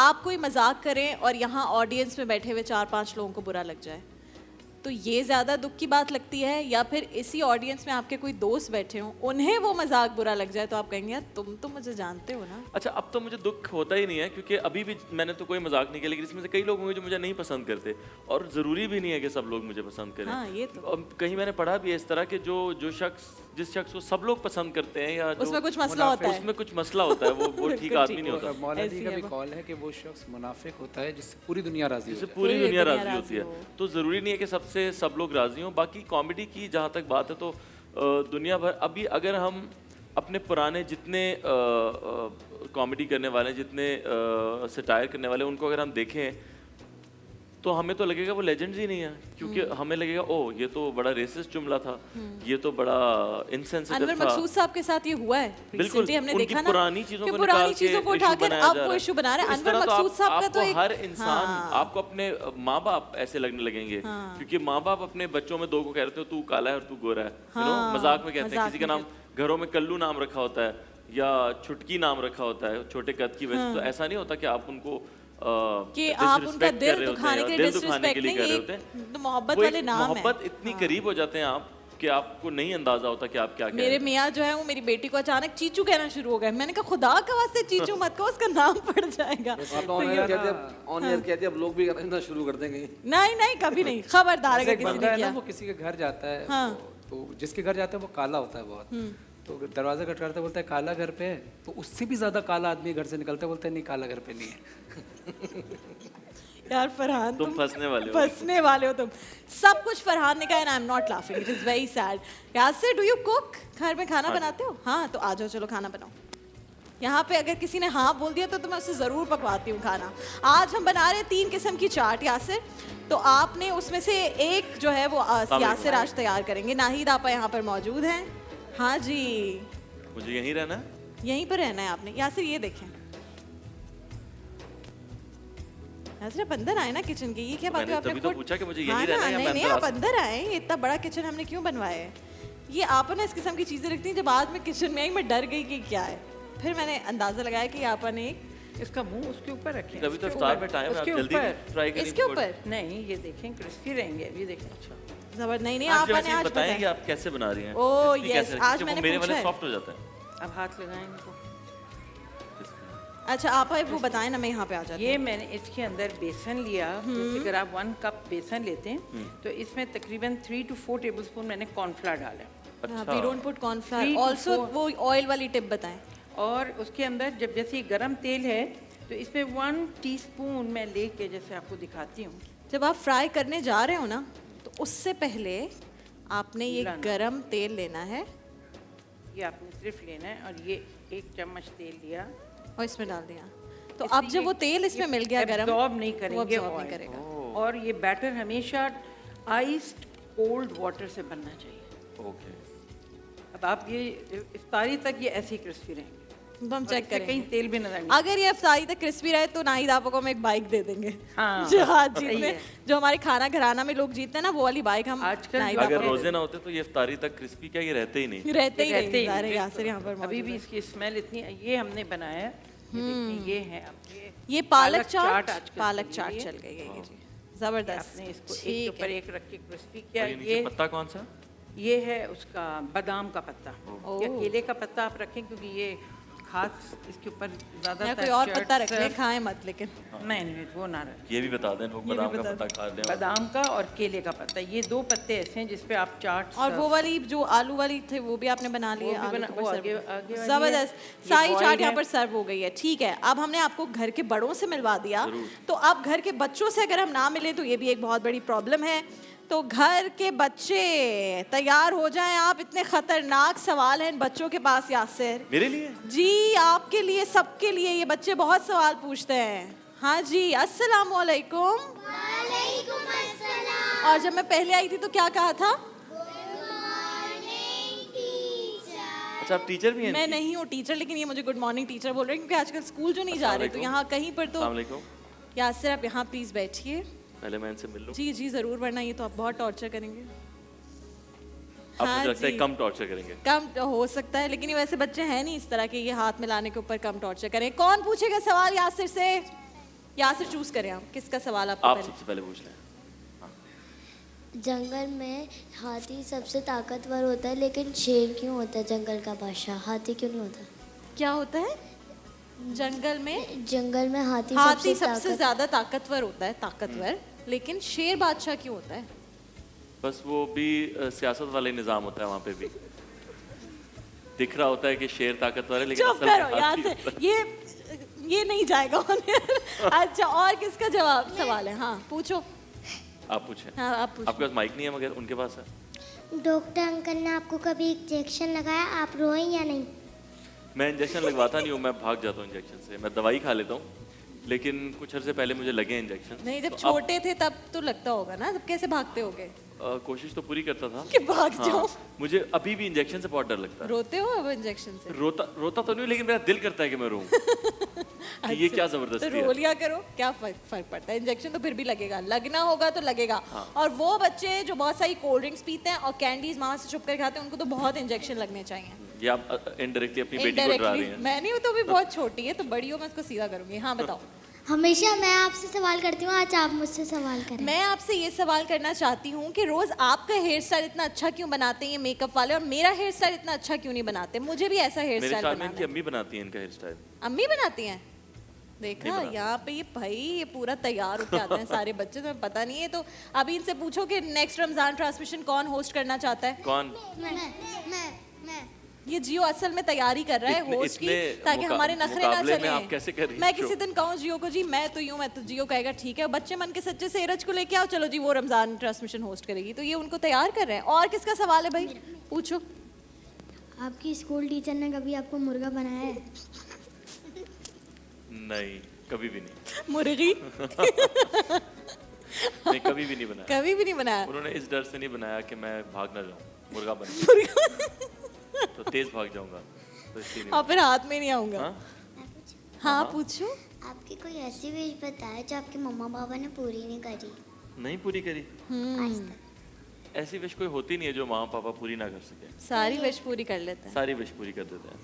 आप कोई मजाक करें और यहाँ ऑडियंस में बैठे हुए 4-5 लोगों को बुरा लग जाए, तो ये ज़्यादा दुख की बात लगती है, या फिर इसी ऑडियंस में आपके कोई दोस्त बैठे हों उन्हें वो मजाक बुरा लग जाए तो आप कहेंगे यार तुम तो मुझे जानते हो ना? अच्छा, अब तो मुझे दुख होता ही नहीं है क्योंकि अभी भी मैंने तो कोई मजाक नहीं किया, लेकिन इसमें से कई लोग होंगे जो मुझे नहीं पसंद करते, और ज़रूरी भी नहीं है कि सब लोग मुझे पसंद करें। हाँ, ये तो। कहीं मैंने पढ़ा भी है इस तरह के जिस शख्स को सब लोग पसंद करते हैं या उसमें कुछ मसला होता है, उसमें कुछ मसला होता है, वो ठीक आदमी नहीं होता। मौलाना का भी कॉल है कि वो शख्स मुनाफिक होता है जिससे पूरी दुनिया राजी होती है, पूरी दुनिया राजी होती है, तो ज़रूरी नहीं है कि सबसे सब लोग राजी हों। बाकी कॉमेडी की जहाँ तक बात है तो दुनिया भर अभी अगर हम अपने पुराने जितने कॉमेडी करने वाले, जितने सटायर करने वाले, उनको अगर हम देखें तो हमें तो लगेगा वो लेजेंड्स ही नहीं है, क्योंकि हमें लगेगा ओह ये तो बड़ा रेसिस्ट जुमला था, ये तो बड़ा इनसेंसिटिव था। अनवर मकसूद साहब के साथ ये हुआ है, बिल्कुल हमने देखा ना पुरानी चीजों को उठाकर अब वो इशू बना रहे हैं। अनवर मकसूद साहब का तो एक हर इंसान आपको अपने माँ बाप ऐसे लगने लगेंगे, क्योंकि माँ बाप अपने बच्चों में दो को कह रहे थे तू काला है और तू गोरा है, मजाक में कहते हैं, किसी का नाम घरों में कल्लू नाम रखा होता है या छुटकी नाम रखा होता है छोटे कद की वजह से, तो ऐसा नहीं होता कि आप उनको कि आप उनका दिल दुखाने के लिए डिसरिस्पेक्ट नहीं कर रहे होते हैं, तो मोहब्बत वाले नाम है। मोहब्बत इतनी करीब हो जाते हैं आप कि आपको नहीं अंदाजा होता कि आप क्या कह रहे हैं। मेरे मियाँ जो है वो मेरी बेटी को अचानक चीचू कहना शुरू हो गए, मैंने कहा खुदा का वास्ते चीचू मत कहो, उसका नाम पड़ जाएगा। ऑन एयर कहते अब लोग भी कहना शुरू कर देंगे। नहीं कभी नहीं, खबरदार अगर किसी ने किया। वो किसी के घर जाता है तो जिसके घर जाता है वो काला होता है बहुत, तो दरवाजा खटखटाता बोलता है काला घर पे है, तो उससे भी ज्यादा काला आदमी घर से निकलता है, बोलता है नहीं काला घर पे नहीं है। यार फरहान तुम फंसने वाले हो तुम। सब कुछ फरहान ने कहा, and I am not laughing, it is very sad. Yasir do you cook, घर में खाना बनाते हो? हाँ, तो आ जाओ चलो खाना बनाओ। यहाँ पे अगर किसी ने हाँ बोल दिया तो मैं उसे ज़रूर पकवाती हूँ खाना। आज हम बना रहे हैं 3 किस्म की चाट यासिर, तो आपने उसमें से एक जो है वो यासिर आज तैयार करेंगे। नाहिद आपा यहाँ पर मौजूद हैं। हाँ जी, मुझे यहीं रहना है, यहीं पर रहना है आपने। यासिर ये देखें, यासिर आप अंदर आए ना किचन के, ये क्या बात है? आपने तो पूछा कि मुझे यहीं रहना है या मैं नहीं, आप अंदर आए, इतना बड़ा किचन हमने क्यों बनवाया है? ये आपा ना इस किस्म की चीज़ें रखती हैं। जब आज मैं किचन में आई मैं डर गई कि क्या है, फिर मैंने अंदाज़ा लगाया कि आपा ने इसका मुंह उसके ऊपर रखें। अभी तो इफ्तार में टाइम है, आप जल्दी ट्राई करिए। इसके ऊपर नहीं, ये देखें क्रिस्पी रहेंगे अभी। देखें अच्छा जबर नहीं नहीं आप आपा ने आज बताएंगे आप कैसे बना रही हैं। ओह crispy यस, कैसे आज रखें? मैंने वो मेरे पूछा वाले है। सॉफ्ट हो जाता है। अब हाथ लगाएं इनको। अच्छा आपा वो बताएं ना, मैं यहाँ पे आ जाती ये मैंने इसके अंदर बेसन लिया। जैसे अगर आप 1 कप बेसन लेते हैं तो इसमें तकरीबन 3 to 4 टेबलस्पून मैंने कॉर्नफ्लावर डाला। हूँ। We don't put cornflour. 3 to also 4 वो ऑयल वाली टिप बताएं। और उसके अंदर जब जैसे गरम तेल है तो इसमें 1 टीस्पून मैं लेके जैसे आपको दिखाती हूँ। जब आप फ्राई करने जा रहे हो ना तो उससे पहले आपने ये गरम तेल लेना है ये आपने सिर्फ लेना है और ये 1 चम्मच तेल लिया और इसमें डाल दिया। तो अब जब वो तेल इसमें मिल गया गरम, एब्जॉर्ब नहीं वो करेंगे absorb नहीं oil। करेगा। और ये बैटर हमेशा आइस्ड कोल्ड वाटर से बनना चाहिए। ओके। अब आप ये इफ्तारी तक ये ऐसे ही क्रिस्पी रहेंगे। तो हम चेक करेंगे कहीं तेल भी नजर नहीं। अगर ये इफ्तारी तक क्रिस्पी रहे तो नाहिद आपा को हम एक बाइक दे देंगे। हाँ, जो आज सही जीतने, है। जो हमारे खाना घराना में लोग जीतते हैं ना, वो वाली बाइक हम आजकल नाहिद अगर आपा को रोजे ना होते तो ये इफ्तारी तक क्रिस्पी क्या ये रहते ही नहीं। रहते ही रहते ही सारे नहीं, यासिर यहाँ पर अभी मौजूद भी हैं। इसकी स्मेल इतनी। ये हमने बनाया है, ये देखिए ये है। अब ये पालक चाट चाट, आजकल पालक चल चाट रही है। चल गई है ये जी, जबरदस्त। आपने इसको एक के ठीक ऊपर है। एक रख के क्रिस्पी किया। और ये नीचे पत्ता कौन सा? ये है उसका बादाम का पत्ता या केले का पत्ता आप रखें, क्योंकि ये खास इसके ऊपर या ज्यादा कोई और पत्ता रख ले, खाएं मत लेकिन। नहीं वो ना रखें। ये भी बता दें लोग, ये भी बादाम का बता पत्ता खा लें। बादाम का और केले का पत्ता, ये 2 पत्ते ऐसे हैं जिसपे आप चाट। और वो वाली जो आलू वाली थे वो भी आपने बना ली है। वो भी आलू बना- के वो ऊपर आगे- सर्व- आगे वाली है। जबरदस्त। ये सारी boiled चाट यहाँ है। पर सर्व हो गई है। ठीक है, अब हमने आपको घर के बड़ों से मिलवा दिया, तो अब घर के बच्चों से अगर हम ना मिले तो ये भी एक बहुत बड़ी प्रॉब्लम है। तो घर के बच्चे तैयार हो जाएं आप, इतने खतरनाक सवाल हैं इन बच्चों के पास यासिर। मेरे लिए? जी आपके लिए, सबके लिए। ये बच्चे बहुत सवाल पूछते हैं। हाँ जी, अस्सलाम वालेकुम। और जब मैं पहले आई थी तो क्या कहा था? अच्छा आप टीचर भी हैं? मैं नहीं हूँ टीचर, लेकिन ये मुझे गुड मॉर्निंग टीचर बोल रहे हैं, क्योंकि आजकल स्कूल जो नहीं जा रहे, तो यहाँ कहीं पर तो। अस्सलाम वालेकुम। यासिर आप यहाँ प्लीज बैठिए। पहले मैं इनसे मिल लूं। जी जी जरूर, वरना ये तो आप बहुत टॉर्चर करेंगे। आप हाँ मुझे लगता है जी। कम टॉर्चर करेंगे। कम तो हो सकता है, लेकिन ये वैसे बच्चे हैं नहीं इस तरह के ये हाथ मिलाने के ऊपर कम टॉर्चर करें। कौन पूछेगा सवाल यासिर से? यासिर चूज करें आप, किसका सवाल आपको आप पहले? सबसे पहले पूछ लें। जंगल में हाथी सबसे ताकतवर होता है, लेकिन शेर क्यों होता है जंगल का बादशाह? हाथी क्यों नहीं होता? क्या होता है जंगल में? जंगल में हाथी हाथी सबसे ज्यादा ताकतवर होता है, ताकतवर, लेकिन शेर बादशाह क्यों होता है? बस वो भी सियासत वाले निज़ाम होता है वहाँ पे भी। दिख रहा होता है कि शेर ताकतवर है, लेकिन चुप असल में करो यार हाथी से, ये नहीं जाएगा अच्छा, और किसका जवाब सवाल है? हाँ पूछो। आप पूछें। हाँ आप पूछो। आपके पास माइक नहीं है मगर उनके पास है। डॉक्टर अंकल ने आपको कभी इंजेक्शन लगाया, आप रोए या नहीं? मैं इंजेक्शन लगवाता नहीं हूँ, मैं भाग जाता हूँ इंजेक्शन से। मैं दवाई खा लेता हूँ, लेकिन कुछ अर्से पहले मुझे लगे इंजेक्शन। नहीं, जब तो छोटे थे तब तो लगता होगा ना, तब कैसे भागते होगे? कोशिश तो पूरी करता था कि भाग जाओ। मुझे अभी भी इंजेक्शन से बहुत डर लगता है। रोते हो अब इंजेक्शन से? रोता तो नहीं, लेकिन मेरा दिल करता है कि मैं रोऊं। कि ये क्या जबरदस्ती तो है। रो लिया करो, क्या फर्क पड़ता है? इंजेक्शन तो फिर भी लगेगा, लगना होगा तो लगेगा। और वो बच्चे जो बहुत सारी कोल्ड ड्रिंक्स पीते हैं और कैंडीज माँ से छुप कर खाते हैं, उनको तो बहुत इंजेक्शन लगने चाहिए। ये आप इनडायरेक्टली अपनी बेटी को डरा रही हैं। मैं नहीं, तो भी बहुत छोटी है, तो बड़ी हो मैं उसको सीधा करूंगी। हाँ बताओ। हमेशा मैं आपसे सवाल करती हूँ, आज आप मुझसे सवाल करें। मैं आपसे ये सवाल करना चाहती हूँ कि रोज आपका हेयर स्टाइल इतना अच्छा क्यों बनाते हैं ये मेकअप वाले, और मेरा हेयर स्टाइल इतना अच्छा क्यों नहीं बनाते? मुझे भी ऐसा हेयर मेरे स्टाइल ख्याल में बनाना इनकी है। अम्मी बनाती हैं इनका हेयर स्टाइल। अम्मी बनाती हैं? देखा यहाँ पे ये भाई ये पूरा तैयार होके आते हैं सारे बच्चे, तो पता नहीं है। तो अभी इनसे पूछो कि नेक्स्ट रमजान ट्रांसमिशन कौन होस्ट करना चाहता है? कौन? मैं ये जियो असल में तैयारी कर रहा है होस्ट की, ताकि हमारे नखरे ना मुकाबले में चले। आप कैसे कर रही हैं मैं शो? किसी दिन कहूँ जियो को जी मैं तो यूँ, मैं तो जियो कहेगा ठीक है, बच्चे मन के सच्चे से एरज को लेके आओ, चलो जी वो रमजान ट्रांसमिशन होस्ट करेगी। तो ये उनको तैयार कर रहे हैं। और किसका सवाल है भाई? पूछो। आपकी स्कूल टीचर ने कभी आपको मुर्गा बनाया है? नहीं, कभी भी नहीं। मुर्गी? नहीं, कभी भी नहीं बनाया। कभी भी नहीं बनाया? उन्होंने इस डर से नहीं बनाया कि मैं भाग ना जाऊं, मुर्गा बन तो तेज भाग जाऊंगा, तो इसलिए नहीं। और फिर हाथ में नहीं आऊंगा। हाँ पूछो। आपकी कोई ऐसी विश बताए जो आपके मम्मा पापा ने पूरी नहीं करी? नहीं पूरी करी। आज तक? ऐसी विश कोई होती नहीं है जो माँ पापा पूरी ना कर सके। सारी विश पूरी कर लेते हैं। सारी विश पूरी कर देते हैं।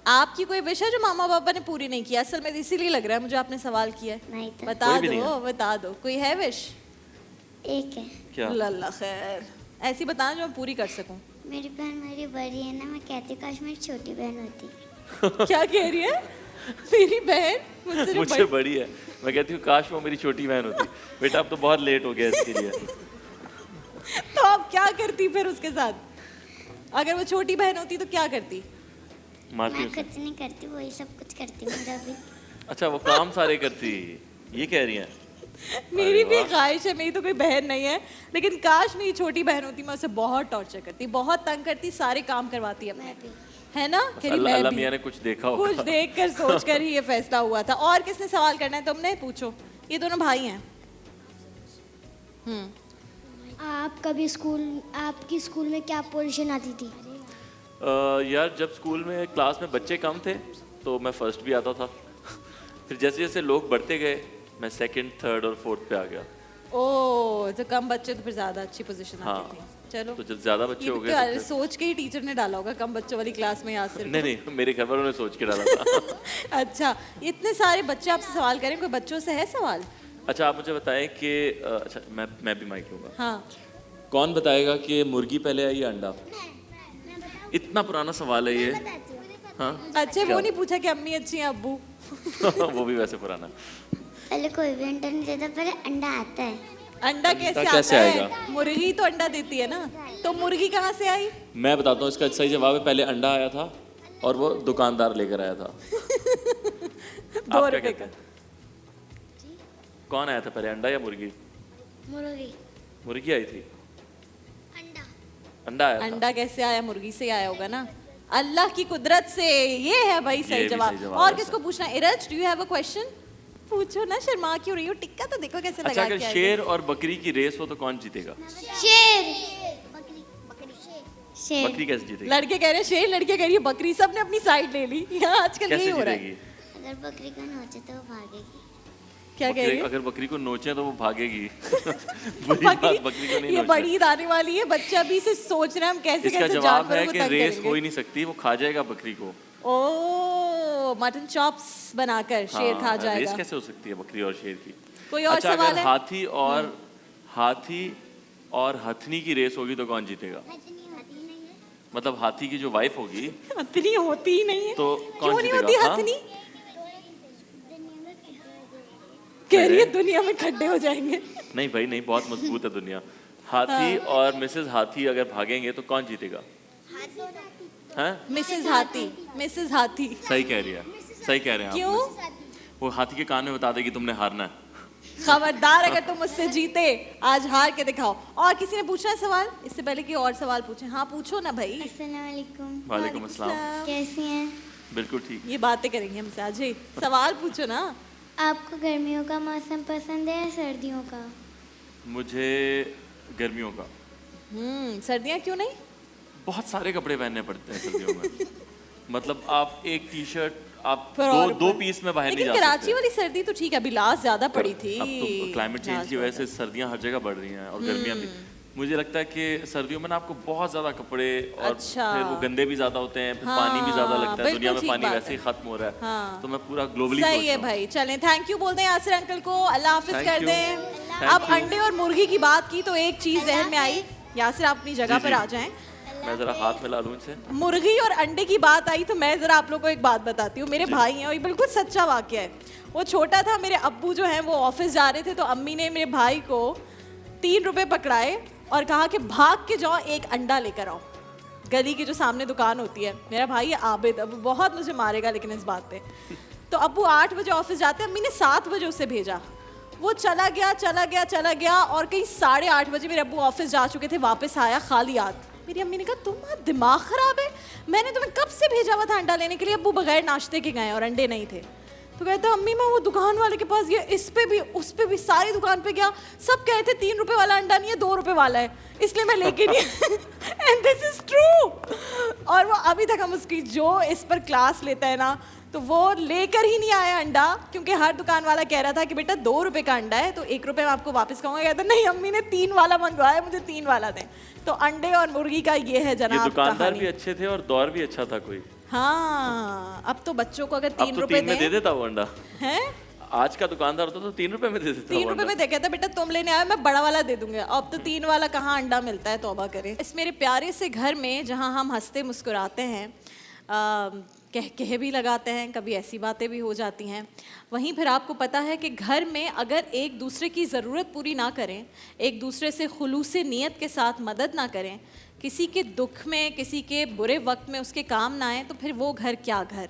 आपकी कोई विश है जो मामा पापा ने पूरी नहीं किया? असल में इसीलिए लग रहा है मुझे आपने सवाल किया है। नहीं तो बता दो कोई है विश? एक है। क्या? अल्लाह खैर, ऐसी बताना जो मैं पूरी कर सकूं। मेरी बहन मेरी बड़ी है ना, मैं कहती काश मेरी छोटी बहन होती। क्या कह रही है? मेरी बहन मुझसे बड़ी है, मैं कहती हूँ काश वो मेरी छोटी बहन होती। बेटा अब तो बहुत लेट हो गया इसके लिए। तो आप क्या करती फिर उसके साथ? अगर वो छोटी बहन होती तो क्या करती? मैं कुछ नहीं करती, वही सब कुछ करती मेरा भी। अच्छा, वो काम सारे करती, ये कह रही हैं? मेरी भी ख्वाहिश है, मेरी तो कोई बहन नहीं है, लेकिन काश मेरी छोटी बहन होती। मैं उसे बहुत टॉर्चर करती, बहुत तंग करती, सारे काम करवाती अपने, है ना? अल्लाह मियां ने कुछ देखा होगा। कुछ देख कर सोच कर ही ये फैसला हुआ था। और किसने सवाल करना है? तुमने पूछो, ये दोनों भाई हैं। आप कभी आपकी स्कूल में क्या पोजीशन आती थी? यार जब स्कूल में क्लास में बच्चे कम थे तो मैं फर्स्ट भी आता था। फिर जैसे जैसे लोग बढ़ते गए मैं सेकंड, थर्ड और फोर्थ पे आ गया। ओह, तो कम बच्चे तो फिर ज्यादा अच्छी पोजीशन आती थी। चलो, तो जब ज्यादा बच्चे हो गए तो सोच के ही टीचर ने डाला होगा कम बच्चों वाली क्लास में। याद नहीं, मेरे घर वालों ने सोच के डाला था। अच्छा, इतने सारे बच्चे आपसे सवाल करें, कोई बच्चों से है सवाल? अच्छा, आप मुझे बताएं कि अच्छा मैं भी माइक लूंगा। हाँ, कौन बताएगा कि मुर्गी पहले आई या अंडा? इतना पुराना सवाल है ये। हाँ, अच्छा, वो नहीं पूछा कि अम्मी अच्छी हैं अब्बू? वो भी वैसे पुराना। पहले कोई भी अंडा नहीं देता, पहले अंडा आता है। अंडा कैसे आता है? मुर्गी तो अंडा देती है ना, तो मुर्गी कहाँ से आई? मैं बताता हूँ, इसका सही जवाब है पहले अंडा आया था और वो दुकानदार लेकर आया था। 2 रुपए का। कौन आया था पहले, अंडा या मुर्गी? मुर्गी आई थी। अंडा आया था। अंडा कैसे आया? मुर्गी से आया होगा ना, अल्लाह की कुदरत से। ये है भाई सही जवाब। और किसको पूछना? Iraj, do you have a question? पूछो ना, शर्मा क्यों रही हो? टिक्का तो देखो कैसे लगा के। अच्छा, अगर शेर और बकरी की रेस हो तो कौन जीतेगा? शेर। बकरी कैसे जीतेगी? लड़के कह रहे हैं शेर, लड़के कह रही है बकरी। सबने अपनी साइड ले ली। यहाँ आजकल यही हो रहा है। अगर बकरी को नोचे तो वो भागेगी। क्या कह रही है? अगर बकरी को नोचे तो वो भागेगी। बकरी को नहीं। ये बड़ी ईद आने वाली है, बच्चा भी इसे सोच रहे हैं हम कैसे इसका जवाब है कि रेस हो ही नहीं सकती, वो खा जाएगा बकरी को। ओह, मटन चॉप्स बनाकर शेर खा जाएगा। रेस कैसे हो सकती है बकरी और शेर की? कोई और सवाल अगर है? हाथी और हथनी की रेस होगी तो कौन जीतेगा? मतलब हाथी की जो वाइफ होगी। हथनी होती ही नहीं है तो क्यों नहीं होती हथनी? कह रही है दुनिया में खड्डे हो जाएंगे। नहीं भाई नहीं, बहुत मजबूत है दुनिया। हाथी और मिसेस हाथी अगर भागेंगे तो कौन जीतेगा? मिसेस हाथी। मिसेस हाथी सही कह रही है, सही कह रहे हैं। क्यों? वो हाथी के कान में बता देगी तुमने हारना है। खबरदार, अगर तुम मुझसे जीते आज हार के दिखाओ। और किसी ने पूछना है सवाल? इससे पहले कि और सवाल पूछे। हाँ पूछो ना भाई। अस्सलाम वालेकुम। वालेकुम अस्सलाम। कैसी हैं? बिल्कुल ठीक। ये बातें करेंगे हमसे आज ही। सवाल पूछो ना। आपको गर्मियों का मौसम पसंद है या सर्दियों का? मुझे गर्मियों का। सर्दियाँ क्यों नहीं? बहुत सारे कपड़े पहनने पड़ते हैं सर्दियों में। मतलब आप एक टी शर्ट आप दो पीस में बाहर नहीं जा सकते। कराची वाली सर्दी तो ठीक है, अभी लास्ट ज्यादा पड़ी थी। अब तो क्लाइमेट चेंज की वजह से सर्दियाँ हर जगह बढ़ रही हैं और गर्मियाँ भी। मुझे लगता है कि सर्दियों में ना आपको बहुत ज्यादा कपड़े और फिर वो गंदे भी ज्यादा होते हैं, पानी भी ज्यादा लगता है। दुनिया में पानी वैसे ही खत्म हो रहा है। तो मैं पूरा ग्लोबली सही है भाई। चलें, थैंक यू बोलते हैं यासिर अंकल को, अल्लाह हाफिज कर दें। अब अंडे और मुर्गी की बात की तो एक चीज जहन में आई। यासिर आप अपनी जगह पर आ जाएं। मैं जरा हाथ मिला लूं इनसे। मुर्गी और अंडे की बात आई तो मैं जरा आप लोगों को एक बात बताती हूँ। मेरे भाई हैं और ये बिल्कुल सच्चा वाकया है। वो छोटा था, मेरे अब्बू जो हैं वो ऑफिस जा रहे थे तो अम्मी ने मेरे भाई को 3 रुपए पकड़ाए और कहा कि भाग के जाओ, एक अंडा लेकर आओ। गली की जो सामने दुकान होती है, मेरा भाई है आबिद, अब बहुत मुझे मारेगा लेकिन इस बात पे। तो अब्बू 8 बजे ऑफिस जाते, अम्मी ने 7 बजे उसे भेजा। वो चला गया और कहीं 8:30 बजे मेरे अब्बू ऑफिस जा चुके थे, वापस आया खाली हाथ। मेरी अम्मी ने कहा तुम्हारा दिमाग खराब है, मैंने तुम्हें कब से भेजा हुआ था अंडा लेने के लिए। अब्बू बगैर नाश्ते के गए और अंडे नहीं थे। तो कहता अम्मी मैं वो दुकान वाले के पास गया, इस पे भी उस पे भी, सारी दुकान पे गया, सब कहे थे 3 रुपए वाला अंडा नहीं है 2 रुपए वाला है, इसलिए मैं लेके नहीं। And this is true. और वो अभी तक हम उसकी जो इस पर क्लास लेता है ना, तो वो लेकर ही नहीं आया अंडा, क्योंकि हर दुकान वाला कह रहा था कि बेटा 2 रुपए का अंडा है तो 1 रुपए में आपको वापस कहूँगा। कहता नहीं अम्मी ने 3 वाला मंगवाया, मुझे 3 वाला दें। तो अंडे और मुर्गी का ये है जनाब। ये दुकानदार भी अच्छे थे और दौर भी अच्छा था कोई। हाँ, अब तो बच्चों को अगर 3 रुपए दे देता वो अंडा है। आज का दुकानदार होता तो 3 रुपए में दे देता। 3 रुपए में दे कहता बेटा तुम लेने आए मैं बड़ा वाला दे दूंगा। अब तो 3 वाला कहाँ अंडा मिलता है, तौबा करें। इस मेरे प्यारे से घर में जहाँ हम हंसते मुस्कुराते हैं, कह भी लगाते हैं, कभी ऐसी बातें भी हो जाती हैं, वहीं फिर आपको पता है कि घर में अगर एक दूसरे की ज़रूरत पूरी ना करें, एक दूसरे से खुलूस नीयत के साथ मदद ना करें, किसी के दुख में, किसी के बुरे वक्त में उसके काम ना आए, तो फिर वो घर क्या घर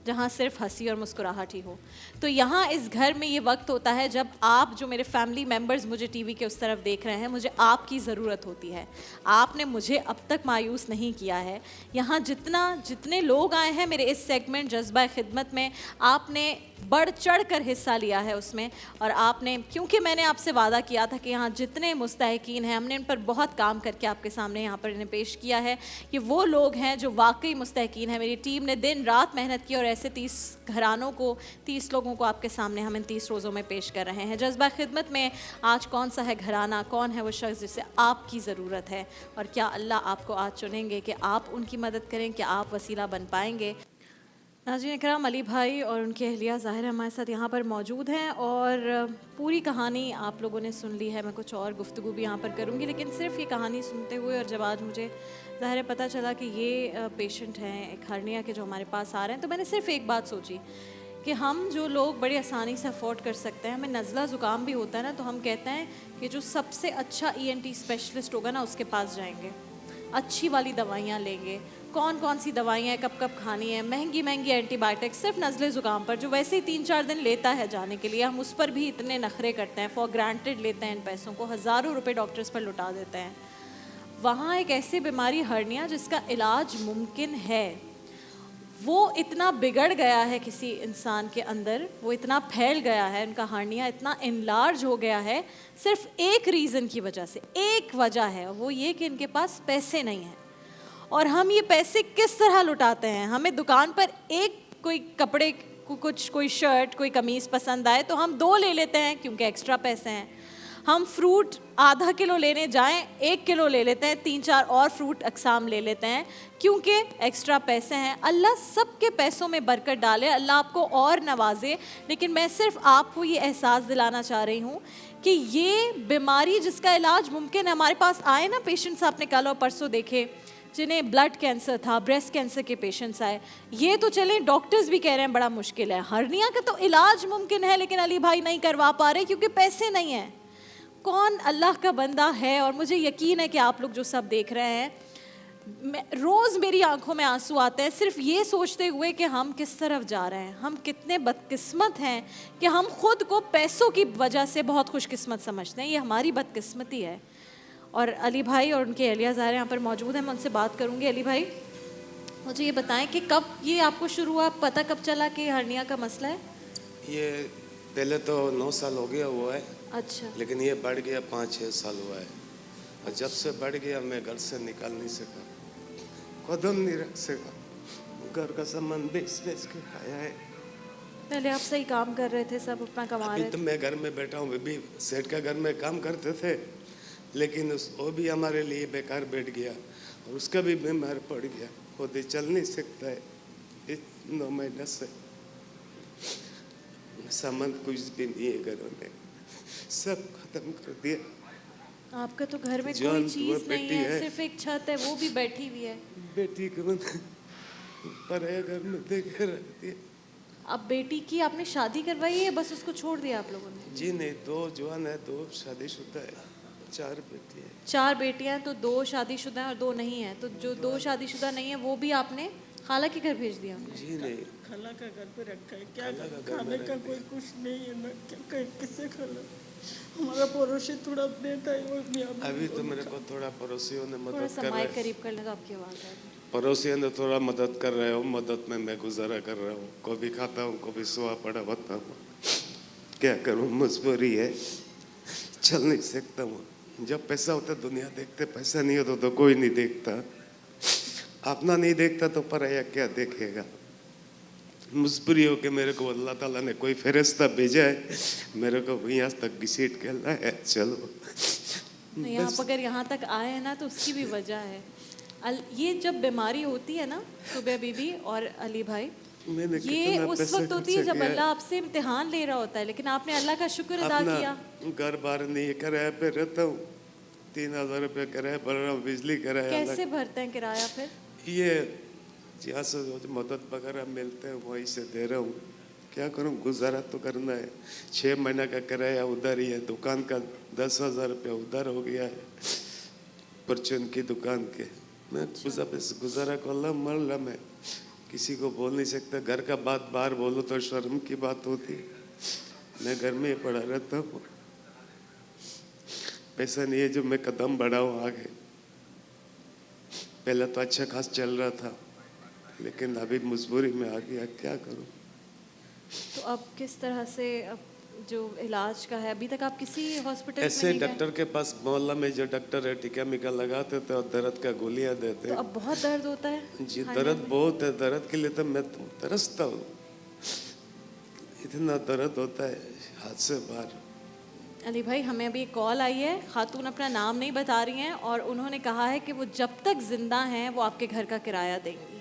जहाँ सिर्फ हंसी और मुस्कुराहट ही हो। तो यहाँ इस घर में ये वक्त होता है जब आप, जो मेरे फैमिली मेम्बर्स मुझे टीवी के उस तरफ देख रहे हैं, मुझे आपकी ज़रूरत होती है। आपने मुझे अब तक मायूस नहीं किया है। यहाँ जितने लोग आए हैं मेरे इस सेगमेंट जज्बा खिदमत में, आपने बढ़ चढ़ कर हिस्सा लिया है उसमें। और आपने, क्योंकि मैंने आपसे वादा किया था कि यहाँ जितने मुस्तहिकीन हैं, हमने इन पर बहुत काम करके आपके सामने यहाँ पर इन्हें पेश किया है। ये वो लोग हैं जो वाकई मुस्तहिकीन हैं। मेरी टीम ने दिन रात मेहनत की और ऐसे 30 घरानों को, 30 लोगों को आपके सामने हम इन 30 रोज़ों में पेश कर रहे हैं। जज्बा खिदमत में आज कौन सा है घराना, कौन है वो शख्स जिसे आपकी ज़रूरत है, और क्या अल्लाह आपको आज चुनेंगे कि आप उनकी मदद करें, कि आप वसीला बन पाएंगे। नाज़रीन इकराम, अली भाई और उनकी अहलिया ज़ाहिर हमारे साथ यहाँ पर मौजूद हैं और पूरी कहानी आप लोगों ने सुन ली है। मैं कुछ और गुफ्तगू भी यहाँ पर करूँगी, लेकिन सिर्फ ये कहानी सुनते हुए और जब आज मुझे ज़ाहिर पता चला कि ये पेशेंट हैं एक हर्निया के जो हमारे पास आ रहे हैं, तो मैंने सिर्फ एक बात सोची कि हम जो लोग बड़ी आसानी से अफोर्ड कर सकते हैं, हमें नज़ला ज़ुकाम भी होता है ना, तो हम कहते हैं कि जो सबसे अच्छा ENT स्पेशलिस्ट होगा ना उसके पास जाएंगे, अच्छी वाली दवाइयाँ लेंगे। कौन कौन सी दवाइयाँ कब कब खानी है, महंगी महंगी एंटीबायोटिक्स सिर्फ नज़ले ज़ुकाम पर, जो वैसे ही 3-4 दिन लेता है जाने के लिए, हम उस पर भी इतने नखरे करते हैं, फॉर ग्रांटेड लेते हैं इन पैसों को, हज़ारों रुपए डॉक्टर्स पर लुटा देते हैं। वहाँ एक ऐसी बीमारी हर्निया जिसका इलाज मुमकिन है, वो इतना बिगड़ गया है किसी इंसान के अंदर, वो इतना फैल गया है, उनका हर्निया इतना इनलार्ज हो गया है सिर्फ एक रीज़न की वजह से। एक वजह है वो ये कि इनके पास पैसे नहीं हैं। और हम ये पैसे किस तरह लुटाते हैं, हमें दुकान पर एक कोई कपड़े कुछ कोई शर्ट कोई कमीज़ पसंद आए तो हम 2 ले लेते हैं क्योंकि एक्स्ट्रा पैसे हैं। हम फ्रूट आधा किलो लेने जाएं 1 किलो ले लेते हैं, 3-4 और फ्रूट अक़साम ले लेते हैं क्योंकि एक्स्ट्रा पैसे हैं। अल्लाह सबके पैसों में बरकत डाले, अल्लाह आपको और नवाजे। लेकिन मैं सिर्फ आपको ये एहसास दिलाना चाह रही हूँ कि ये बीमारी जिसका इलाज मुमकिन है, हमारे पास आए ना पेशेंट्स, आपने कल और परसों देखे जिन्हें ब्लड कैंसर था, ब्रेस्ट कैंसर के पेशेंट्स आए। ये तो चले डॉक्टर्स भी कह रहे हैं बड़ा मुश्किल है, हर्निया का तो इलाज मुमकिन है लेकिन अली भाई नहीं करवा पा रहे क्योंकि पैसे नहीं हैं। कौन अल्लाह का बंदा है, और मुझे यकीन है कि आप लोग जो सब देख रहे हैं, रोज़ मेरी आंखों में आंसू आते हैं सिर्फ ये सोचते हुए कि हम किस तरफ जा रहे हैं। हम कितने बदकिस्मत हैं कि हम खुद को पैसों की वजह से बहुत खुशकिस्मत समझते हैं, ये हमारी बदकिस्मती है। और अली भाई और उनके अहलिया ज़ाहिर यहाँ पर मौजूद हैं, मैं उनसे बात करूँगी। अली भाई मुझे ये बताएं कि कब ये आपको शुरू हुआ, पता कब चला कि हर्निया का मसला है? ये पहले तो 9 साल हो गया हुआ है। अच्छा। लेकिन ये बढ़ गया 5-6 साल हुआ है, और जब से बढ़ गया मैं घर से निकल नहीं सका, कदम नहीं रख सका, घर का सामान बेच के खाया है। पहले आप सही काम कर रहे थे, सब अपना कमा रहे थे। तो मैं घर में बैठा हूँ, भी सेठ का घर में काम करते थे, लेकिन वो भी हमारे लिए बेकार बैठ गया और उसका भी बीमार पड़ गया, खुद ही चल नहीं सकता है इस 9 महीने से। सामान कुछ भी नहीं है घर में, सब खत्म कर दिया। आपका तो घर में कोई चीज नहीं है, सिर्फ एक छत है, वो भी बैठी हुई है। बेटी को पराया घर में देखे रख दिया। अब बेटी की आपने शादी करवाई है, बस उसको छोड़ दिया आप लोगों ने? जी नहीं, 2 जवान है, 2 शादीशुदा है, 4 बेटी है। 4 बेटियां हैं तो 2 शादीशुदा हैं और 2 नहीं है। तो जो 2 शादीशुदा नहीं है वो भी आपने खाला के घर भेज दिया? जी नहीं, खाला का घर पे रखा है, क्या खाने का कोई कुछ नहीं है ना, क्या किससे खाना। हमारा पड़ोसी थोड़ा देता है, अभी तो मेरे को थोड़ा पड़ोसियों ने मदद कर रहा है। करीब कर लगा आपकी आवाज़ है। पड़ोसियों ने थोड़ा मदद कर रहे हो, मदद में मैं गुजारा कर रहा हूँ। कभी खाता हूँ, कभी सोया पड़ा होता हूँ, क्या करूँ, मजबूरी है, चल नहीं सकता हूँ। जब पैसा होता दुनिया देखते, पैसा नहीं होता तो कोई नहीं देखता। अपना नहीं देखता तो पराया क्या देखेगा। मजबूरी हो के मेरे को अल्लाह ताला ने कोई फरिश्ता भेजा है, मेरे को यहाँ तक घसीट के लाया, चलो। नहीं, आप अगर यहाँ तक आए हैं ना तो उसकी भी वजह है। ये जब बीमारी होती है ना सुबह बीबी और अली भाई, ये उस वक्त होती है जब अल्लाह आपसे इम्तिहान ले रहा होता है, लेकिन आपने अल्लाह का शुक्र अदा किया। घर बार नहीं, किराए पे रहता हूँ, 3000 रुपये किराया भर रहा हूँ, बिजली किराया। कैसे भरते हैं किराया फिर? ये जहाँ से मदद वगैरह मिलते हैं वहीं से दे रहा हूँ। क्या करूँ, गुजारा तो करना है। 6 महीने का किराया उधर ही है, दुकान का 10,000 रुपया उधर हो गया है, परचून की दुकान के। मैं गुजारा को अल्लाह मल्ला, मैं किसी को बोल नहीं सकता। घर का बात बाहर बोलो तो शर्म की बात होती है। मैं घर में ही पड़ा रहता हूँ, पैसा नहीं है जो मैं कदम बढ़ाऊँ आगे। पहले तो अच्छा खास चल रहा था, लेकिन अभी मजबूरी में आ गया, क्या करूँ। तो अब किस तरह से अब जो इलाज का है, अभी तक आप किसी हॉस्पिटल ऐसे में नहीं डॉक्टर के पास, मोहल्ला में जो डॉक्टर है टीका मिका लगाते थे और दर्द का गोलियां देते हैं। तो अब बहुत दर्द होता है जी, दर्द बहुत है। दर्द के लिए तो मैं तरसता हूँ, इतना दर्द होता है हाथ से बाहर। अली भाई, हमें अभी एक कॉल आई है, खातून अपना नाम नहीं बता रही हैं और उन्होंने कहा है कि वो जब तक जिंदा हैं वो आपके घर का किराया देंगी।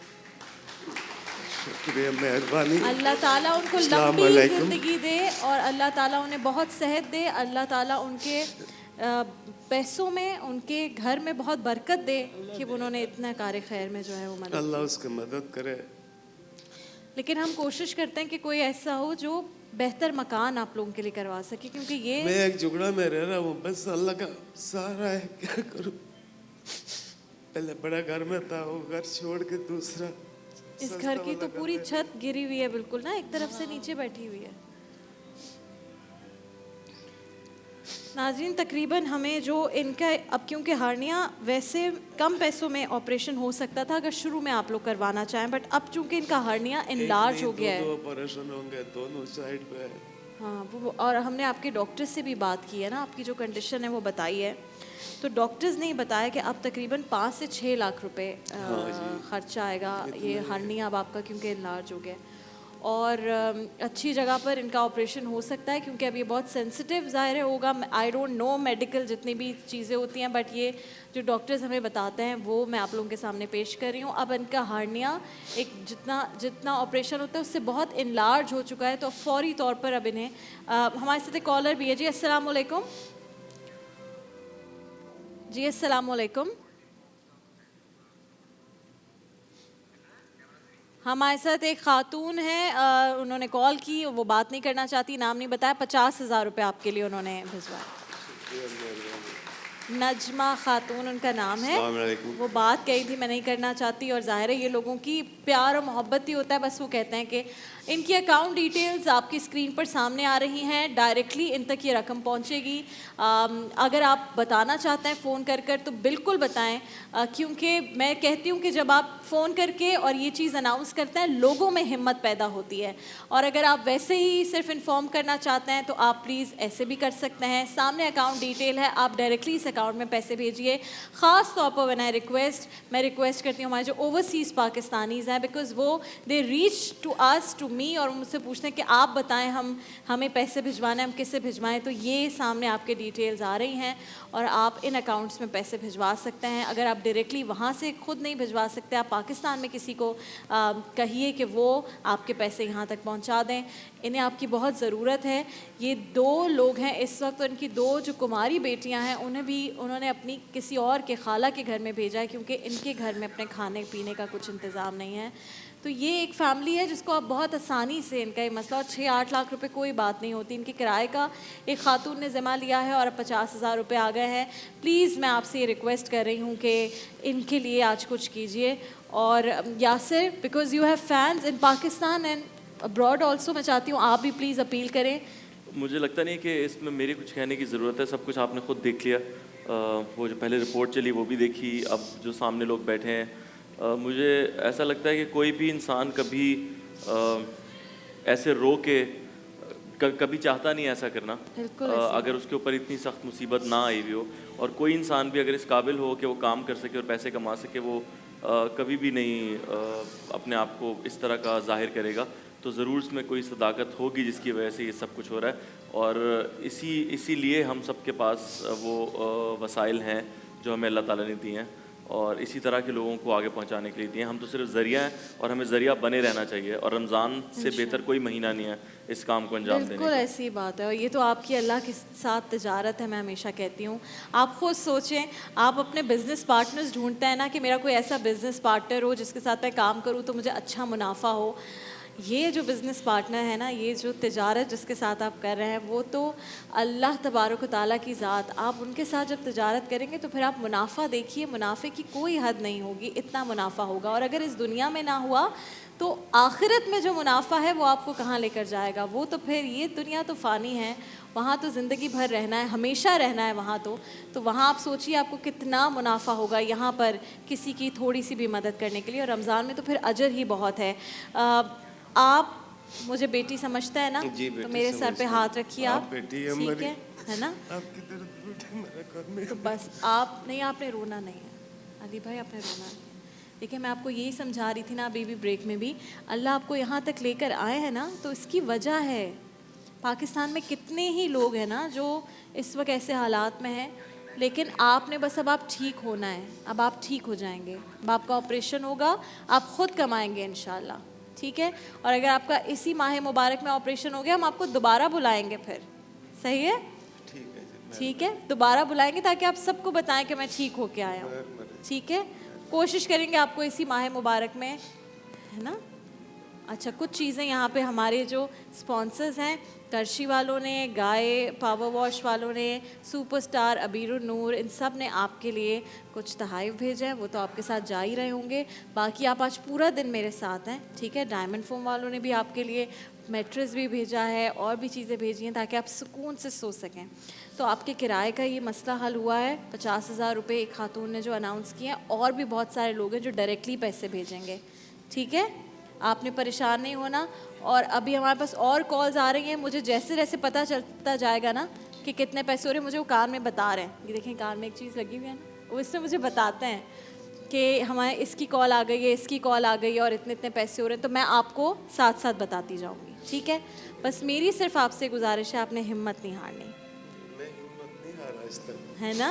शुक्रिया, मेहरबानी। अल्लाह ताला उनको लंबी जिंदगी दे और अल्लाह ताला उन्हें बहुत सेहत दे। अल्लाह ताला उनके पैसों में, उनके घर में बहुत बरकत दे कि उन्होंने इतना कार्य खैर में जो है वो मदद, अल्लाह उसकी मदद करे। लेकिन हम कोशिश करते हैं कि कोई ऐसा हो जो बेहतर मकान आप लोगों के लिए करवा सके, क्योंकि ये मैं एक जुगड़ा में रह रहा हूँ, बस अल्लाह का सहारा है, क्या करूँ। पहले बड़ा घर में था, वो घर छोड़ के दूसरा। इस घर की तो पूरी छत गिरी हुई है बिल्कुल ना, एक तरफ से नीचे बैठी हुई है। नाज़रीन, तकरीबन हमें जो इनका अब, क्योंकि हार्निया वैसे कम पैसों में ऑपरेशन हो सकता था अगर शुरू में आप लोग करवाना चाहें, बट अब चूंकि इनका हार्निया इनलार्ज हो गया है, दो ऑपरेशन होंगे दोनों साइड पे। हाँ, वो और हमने आपके डॉक्टर से भी बात की है ना, आपकी जो कंडीशन है वो बताई है, तो डॉक्टर्स ने बताया कि अब तकरीबन 5 से 6 लाख रुपए खर्चा आएगा ये हार्निया अब आपका, क्योंकि इनलार्ज हो गया और अच्छी जगह पर इनका ऑपरेशन हो सकता है, क्योंकि अब ये बहुत सेंसिटिव ज़ाहिर होगा। आई डोंट नो मेडिकल जितनी भी चीज़ें होती हैं, बट ये जो डॉक्टर्स हमें बताते हैं वो मैं आप लोगों के सामने पेश कर रही हूँ। अब इनका हार्निया एक जितना ऑपरेशन होता है उससे बहुत इनलार्ज हो चुका है, तो फौरी तौर पर अब इन्हें हमारे साथ एक कॉलर भी है। जी अस्सलाम वालेकुम। जी अस्सलाम वालेकुम। हमारे साथ एक खातून है, उन्होंने कॉल की, वो बात नहीं करना चाहती, नाम नहीं बताया। 50,000 रुपये आपके लिए उन्होंने भिजवाया। नजमा खातून उनका नाम है। वो बात कही थी मैं नहीं करना चाहती, और जाहिर है ये लोगों की प्यार और मोहब्बत ही होता है। बस वो कहते हैं कि इनकी अकाउंट डिटेल्स आपकी स्क्रीन पर सामने आ रही हैं, डायरेक्टली इन तक ये रकम पहुंचेगी। अगर आप बताना चाहते हैं फ़ोन कर तो बिल्कुल बताएं, क्योंकि मैं कहती हूँ कि जब आप फ़ोन करके और ये चीज़ अनाउंस करते हैं लोगों में हिम्मत पैदा होती है। और अगर आप वैसे ही सिर्फ इन्फॉर्म करना चाहते हैं तो आप प्लीज़ ऐसे भी कर सकते हैं। सामने अकाउंट डिटेल है, आप डायरेक्टली इस अकाउंट में पैसे भेजिए। ख़ास तौर पर मैं रिक्वेस्ट करती हूँ हमारे जो ओवरसीज़ पाकिस्तानीज़ हैं, बिकॉज़ वो they reach to us, to me, और मुझसे पूछते हैं कि आप बताएं हमें पैसे भिजवाना है, हम किससे भिजवाएं। तो ये सामने आपके डिटेल्स आ रही हैं और आप इन अकाउंट्स में पैसे भिजवा सकते हैं। अगर आप डायरेक्टली वहाँ से खुद नहीं भिजवा सकते, आप पाकिस्तान में किसी को कहिए कि वो आपके पैसे यहाँ तक पहुँचा दें, इन्हें आपकी बहुत ज़रूरत है। ये 2 लोग हैं इस वक्त, और इनकी 2 जो कुमारी बेटियां हैं उन्होंने अपनी किसी और के खाला के घर में भेजा है, क्योंकि इनके घर में अपने खाने पीने का कुछ इंतज़ाम नहीं है। तो ये एक फ़ैमिली है जिसको आप बहुत आसानी से, इनका ये मसला, और 6-8 लाख रुपए कोई बात नहीं होती। इनके किराए का एक खातून ने ज़िम्मा लिया है और अब 50,000 रुपये आ गए हैं। प्लीज़ मैं आपसे ये रिक्वेस्ट कर रही हूँ कि इनके लिए आज कुछ कीजिए। और Yasir, because you have fans in Pakistan and abroad also, मैं चाहती हूँ आप भी प्लीज़ अपील करें। मुझे लगता नहीं कि इसमें मेरे कुछ कहने की ज़रूरत है, सब कुछ आपने खुद देख लिया। वो जो पहले रिपोर्ट चली वो भी देखी, अब जो सामने लोग बैठे हैं, मुझे ऐसा लगता है कि कोई भी इंसान कभी ऐसे रो के कभी चाहता नहीं ऐसा करना, अगर उसके ऊपर इतनी सख्त मुसीबत ना आई हुई हो। और कोई इंसान भी अगर इस काबिल हो कि वो काम कर सके और पैसे कमा सके, वो कभी भी नहीं अपने आप को इस तरह का जाहिर करेगा। तो ज़रूर इसमें कोई सदाकत होगी जिसकी वजह से ये सब कुछ हो रहा है। और इसीलिए हम सब के पास वो वसाइल हैं जो हमें अल्लाह ताला ने दिए हैं, और इसी तरह के लोगों को आगे पहुंचाने के लिए दिए। हम तो सिर्फ ज़रिया हैं और हमें ज़रिया बने रहना चाहिए, और रमज़ान से बेहतर कोई महीना नहीं है इस काम को अंजाम देने का। बिल्कुल ऐसी बात है, और ये तो आपकी अल्लाह के साथ तिजारत है। मैं हमेशा कहती हूँ, आप खुद सोचें, आप अपने बिजनेस पार्टनर्स ढूंढते हैं ना कि मेरा कोई ऐसा बिजनेस पार्टनर हो जिसके साथ मैं काम करूँ तो मुझे अच्छा मुनाफा हो। ये जो बिज़नेस पार्टनर है ना, ये जो तिजारत जिसके साथ आप कर रहे हैं, वो तो अल्लाह तबारक व तआला की ज़ात। आप उनके साथ जब तिजारत करेंगे तो फिर आप मुनाफा देखिए, मुनाफे की कोई हद नहीं होगी, इतना मुनाफा होगा। और अगर इस दुनिया में ना हुआ तो आखिरत में जो मुनाफा है वो आपको कहाँ लेकर जाएगा। वो तो फिर, ये दुनिया तो फ़ानी है, वहाँ तो ज़िंदगी भर रहना है, हमेशा रहना है वहाँ तो वहाँ आप सोचिए आपको कितना मुनाफा होगा यहाँ पर किसी की थोड़ी सी भी मदद करने के लिए। और रमज़ान में तो फिर अजर ही बहुत है। आप मुझे बेटी समझता है ना, तो मेरे सर पे हाथ रखिए आप, ठीक है ना? तो बस आप नहीं, आपने रोना नहीं है अली भाई, आपने रोना नहीं है। देखिए मैं आपको यही समझा रही थी ना बेबी ब्रेक में भी, अल्लाह आपको यहाँ तक लेकर आए हैं ना तो इसकी वजह है। पाकिस्तान में कितने ही लोग हैं ना जो इस वक्त ऐसे हालात में हैं, लेकिन आपने बस अब आप ठीक होना है, अब आप ठीक हो जाएंगे। अब आपका ऑपरेशन होगा, आप खुद कमाएंगे इंशाल्लाह, ठीक है? और अगर आपका इसी माह मुबारक में ऑपरेशन हो गया, हम आपको दोबारा बुलाएंगे फिर, सही है? ठीक है, दोबारा बुलाएंगे ताकि आप सबको बताएं कि मैं ठीक होके आया हूँ, ठीक है? कोशिश करेंगे आपको इसी माह मुबारक में, है ना? अच्छा, कुछ चीज़ें यहाँ पे हमारे जो स्पॉन्सर्स हैं, करशी वालों ने, गाय पावर वॉश वालों ने, सुपरस्टार अबीरुन नूर, इन सब ने आपके लिए कुछ तोहफ़े भेजे हैं, वो तो आपके साथ जा ही रहे होंगे। बाकी आप आज पूरा दिन मेरे साथ हैं, ठीक है? डायमंड फोम वालों ने भी आपके लिए मैट्रेस भी भेजा है और भी चीज़ें भेजी हैं ताकि आप सुकून से सो सकें। तो आपके किराए का ये मसला हल हुआ है। 50,000 रुपये एक खातून ने जो अनाउंस किए हैं, और भी बहुत सारे लोग हैं जो डायरेक्टली पैसे भेजेंगे, ठीक है? आपने परेशान नहीं होना। और अभी हमारे पास और कॉल्स आ रही हैं, मुझे जैसे जैसे पता चलता जाएगा ना कि कितने पैसे हो रहे हैं, मुझे वो कान में बता रहे हैं। ये देखें कान में एक चीज़ लगी हुई है ना, वो इससे मुझे बताते हैं कि हमारे इसकी कॉल आ गई है, इसकी कॉल आ गई है और इतने इतने पैसे हो रहे हैं। तो मैं आपको साथ साथ बताती जाऊँगी, ठीक है? बस मेरी सिर्फ आपसे गुजारिश है, आपने हिम्मत नहीं हारनी, है ना?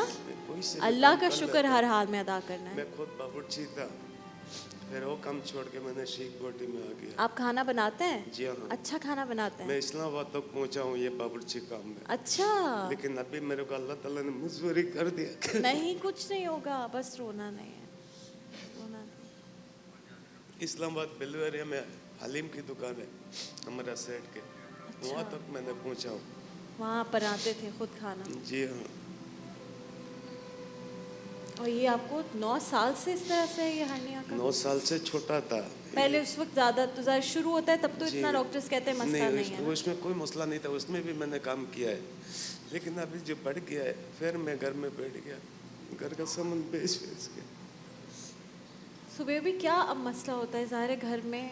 अल्लाह का शुक्र हर हाल में अदा करना है। मैं खुद बावर्ची था, फिर वो काम छोड़ के मैंने शीख बोटी में आ गया। आप खाना बनाते हैं? जी हाँ। अच्छा खाना बनाते हैं? मैं इस्लामाबाद तक पहुंचा हूँ ये बावर्ची काम में। अच्छा। लेकिन अभी मेरे को अल्लाह ताला ने मजबूरी कर दिया। नहीं, कुछ नहीं होगा, बस रोना नहीं है, रोना नहीं। इस्लामाबाद बिलवेरिया में हलीम की दुकान है हमारा सेठ के, वहाँ तक मैंने पहुँचा हूँ। वहाँ पर आते थे खुद खाना? जी हाँ। और ये आपको 9 साल से इस तरह से ये हर्निया का? 9 साल से छोटा था पहले, उस वक्त ज़्यादा तो ज़्यादा शुरू होता है तब तो इतना डॉक्टर्स कहते हैं मसला नहीं है। उसमें कोई मसला नहीं था, उसमें भी मैंने काम किया है, लेकिन अभी जो बढ़ गया है, फिर मैं घर में बैठ गया, घर का सामान बेच के। सुबह भी क्या अब मसला होता है, ज़ाहिर है घर में,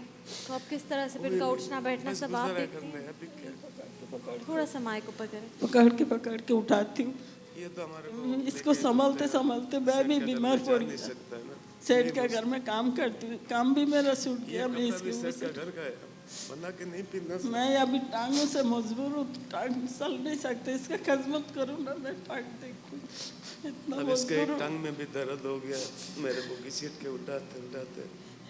तो अब किस तरह से फिर का उठना बैठना सब आप देखते हैं? थोड़ा सा माइक ऊपर करें। पकड़ के उठाती हूँ, ये तो हमारे इसको संभालते संभालते मैं भी बीमार पड़ गया। सेठ का घर में काम करती हूँ, काम भी मेरा छूट गया। मैं इसकी बना के नहीं पीना। मैं अभी टांगों से मजबूर हूँ, टांग चल नहीं सकते, इसका खिदमत करूँ ना, मैं टांग देखूँ इतना अब इसके एक टांग में भी दर्द हो गया, मेरे को घसीट के उठाते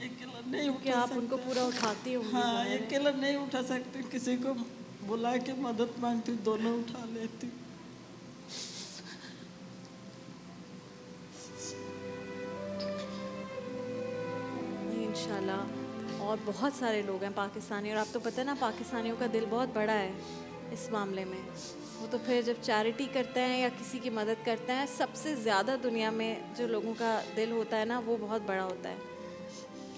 अकेला नहीं उठा। आप उनको पूरा उठाती हो? हाँ, अकेला नहीं उठा सकते, किसी को बुला के मदद मांगती हूँ, दोनों उठा लेती हूँ। इंशाल्लाह। और बहुत सारे लोग हैं पाकिस्तानी, और आप तो पता है ना पाकिस्तानियों का दिल बहुत बड़ा है इस मामले में। वो तो फिर जब चैरिटी करते हैं या किसी की मदद करते हैं, सबसे ज़्यादा दुनिया में जो लोगों का दिल होता है ना, वो बहुत बड़ा होता है।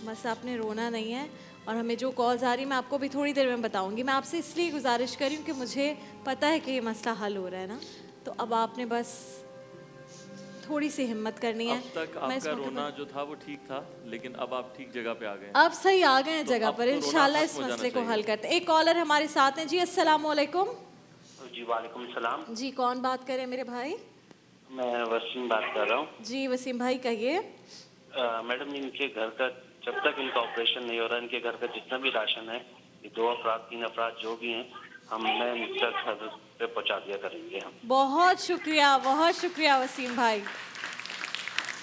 बस आपने रोना नहीं है। और हमें जो कॉल्स आ रही मैं आपको भी थोड़ी देर में बताऊंगी। मैं आपसे इसलिए गुजारिश कर रही हूँ कि मुझे पता है कि ये मसला हल हो रहा है ना, तो अब आपने बस थोड़ी सी हिम्मत करनी है। अब तक आपका रोना जो था वो ठीक था, लेकिन अब आप ठीक जगह पे आ गए हैं। अब सही आ गए हैं जगह पर। इंशाल्लाह इस मसले को हल करते हैं। एक कॉलर हमारे साथ हैं जी। अस्सलाम वालेकुम। जी वालेकुम सलाम। जी कौन बात करे मेरे भाई? मैं वसीम बात कर रहा हूँ। जी वसीम भाई कहिए। मैडम इनके घर का जब तक इनका ऑपरेशन नहीं हो रहा, इनके घर का जितना भी राशन है ये 2 अफराद 3 अफराद जो भी हैं हमने तक हजरत पे पहुँचा दिया करेंगे हम। बहुत शुक्रिया वसीम भाई।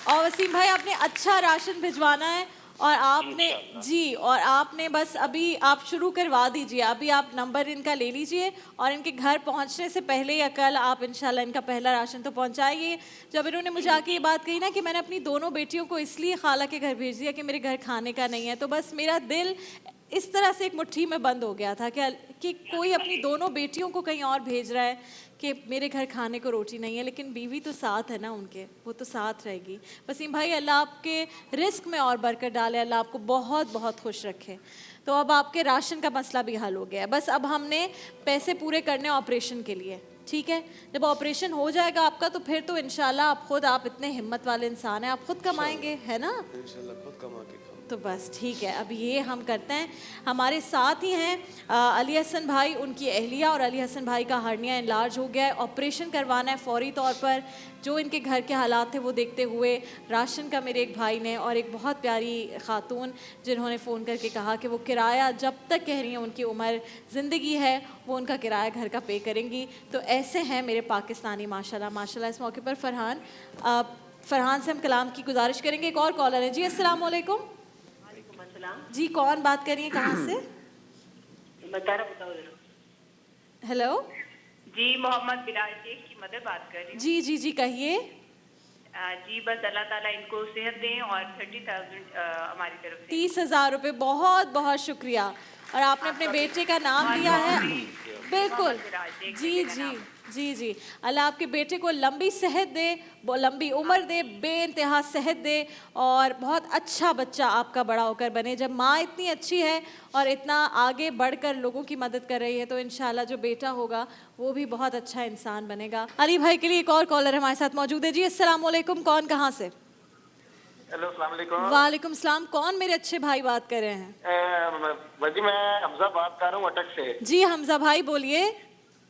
और वसीम भाई आपने अच्छा राशन भिजवाना है और आपने जी, और आपने बस अभी आप शुरू करवा दीजिए। अभी आप नंबर इनका ले लीजिए और इनके घर पहुंचने से पहले या कल आप इंशाल्लाह इनका पहला राशन तो पहुंचाइए। जब इन्होंने मुझे आके ये बात कही ना कि मैंने अपनी दोनों बेटियों को इसलिए खाला के घर भेज दिया कि मेरे घर खाने का नहीं है, तो बस मेरा दिल इस तरह से एक मुट्ठी में बंद हो गया था कि कोई अपनी दोनों बेटियों को कहीं और भेज रहा है कि मेरे घर खाने को रोटी नहीं है, लेकिन बीवी तो साथ है ना उनके, वो तो साथ रहेगी। वसीम भाई अल्लाह आपके रिस्क में और बरकत डाले, अल्लाह आपको बहुत बहुत खुश रखे। तो अब आपके राशन का मसला भी हल हो गया है, बस अब हमने पैसे पूरे करने ऑपरेशन के लिए, ठीक है। जब ऑपरेशन हो जाएगा आपका तो फिर तो इंशाल्लाह आप इतने हिम्मत वाले इंसान हैं, आप खुद कमाएंगे, है ना? इंशाल्लाह खुद कमा के तो बस ठीक है। अब ये हम करते हैं, हमारे साथ ही हैं अली हसन भाई, उनकी अहलिया, और अली हसन भाई का हर्निया इनलार्ज हो गया है, ऑपरेशन करवाना है फौरी तौर पर। जो इनके घर के हालात थे वो देखते हुए राशन का मेरे एक भाई ने और एक बहुत प्यारी ख़ातून जिन्होंने फ़ोन करके कहा कि वो किराया जब तक कह रही हैं उनकी उम्र ज़िंदगी है वो उनका किराया घर का पे करेंगी। तो ऐसे हैं मेरे पाकिस्तानी माशाल्लाह माशाल्लाह। इस मौके पर फ़रहान से हम कलाम की गुजारिश करेंगे। एक और कॉलर है जी, अस्सलाम वालेकुम। जी कौन बात कर रही है, कहाँ से? हेलो जी, मोहम्मद बिलाल शेख की मदर बात कर रही हूँ। जी कहिए। जी बस अल्लाह ताला इनको सेहत दें और 30,000 हमारी तरफ से 30,000 रुपये, बहुत बहुत शुक्रिया। और आपने अपने बेटे का नाम लिया है, बिल्कुल जी अल्लाह आपके बेटे को लंबी सेहत दे, लंबी उम्र दे, बेइंतहा सेहत दे और बहुत अच्छा बच्चा आपका बड़ा होकर बने। जब माँ इतनी अच्छी है और इतना आगे बढ़कर लोगों की मदद कर रही है तो इंशाल्लाह जो बेटा होगा वो भी बहुत अच्छा इंसान बनेगा। अली भाई के लिए एक और कॉलर हमारे साथ मौजूद है जी, अस्सलाम वालेकुम। कौन कहाँ से? हेलो अस्सलाम वालेकुम। वालेकुम सलाम। कौन मेरे अच्छे भाई बात कर रहे हैं? वजी मैं हमजा बात कर रहा हूँ अटक से। जी हमजा भाई बोलिए।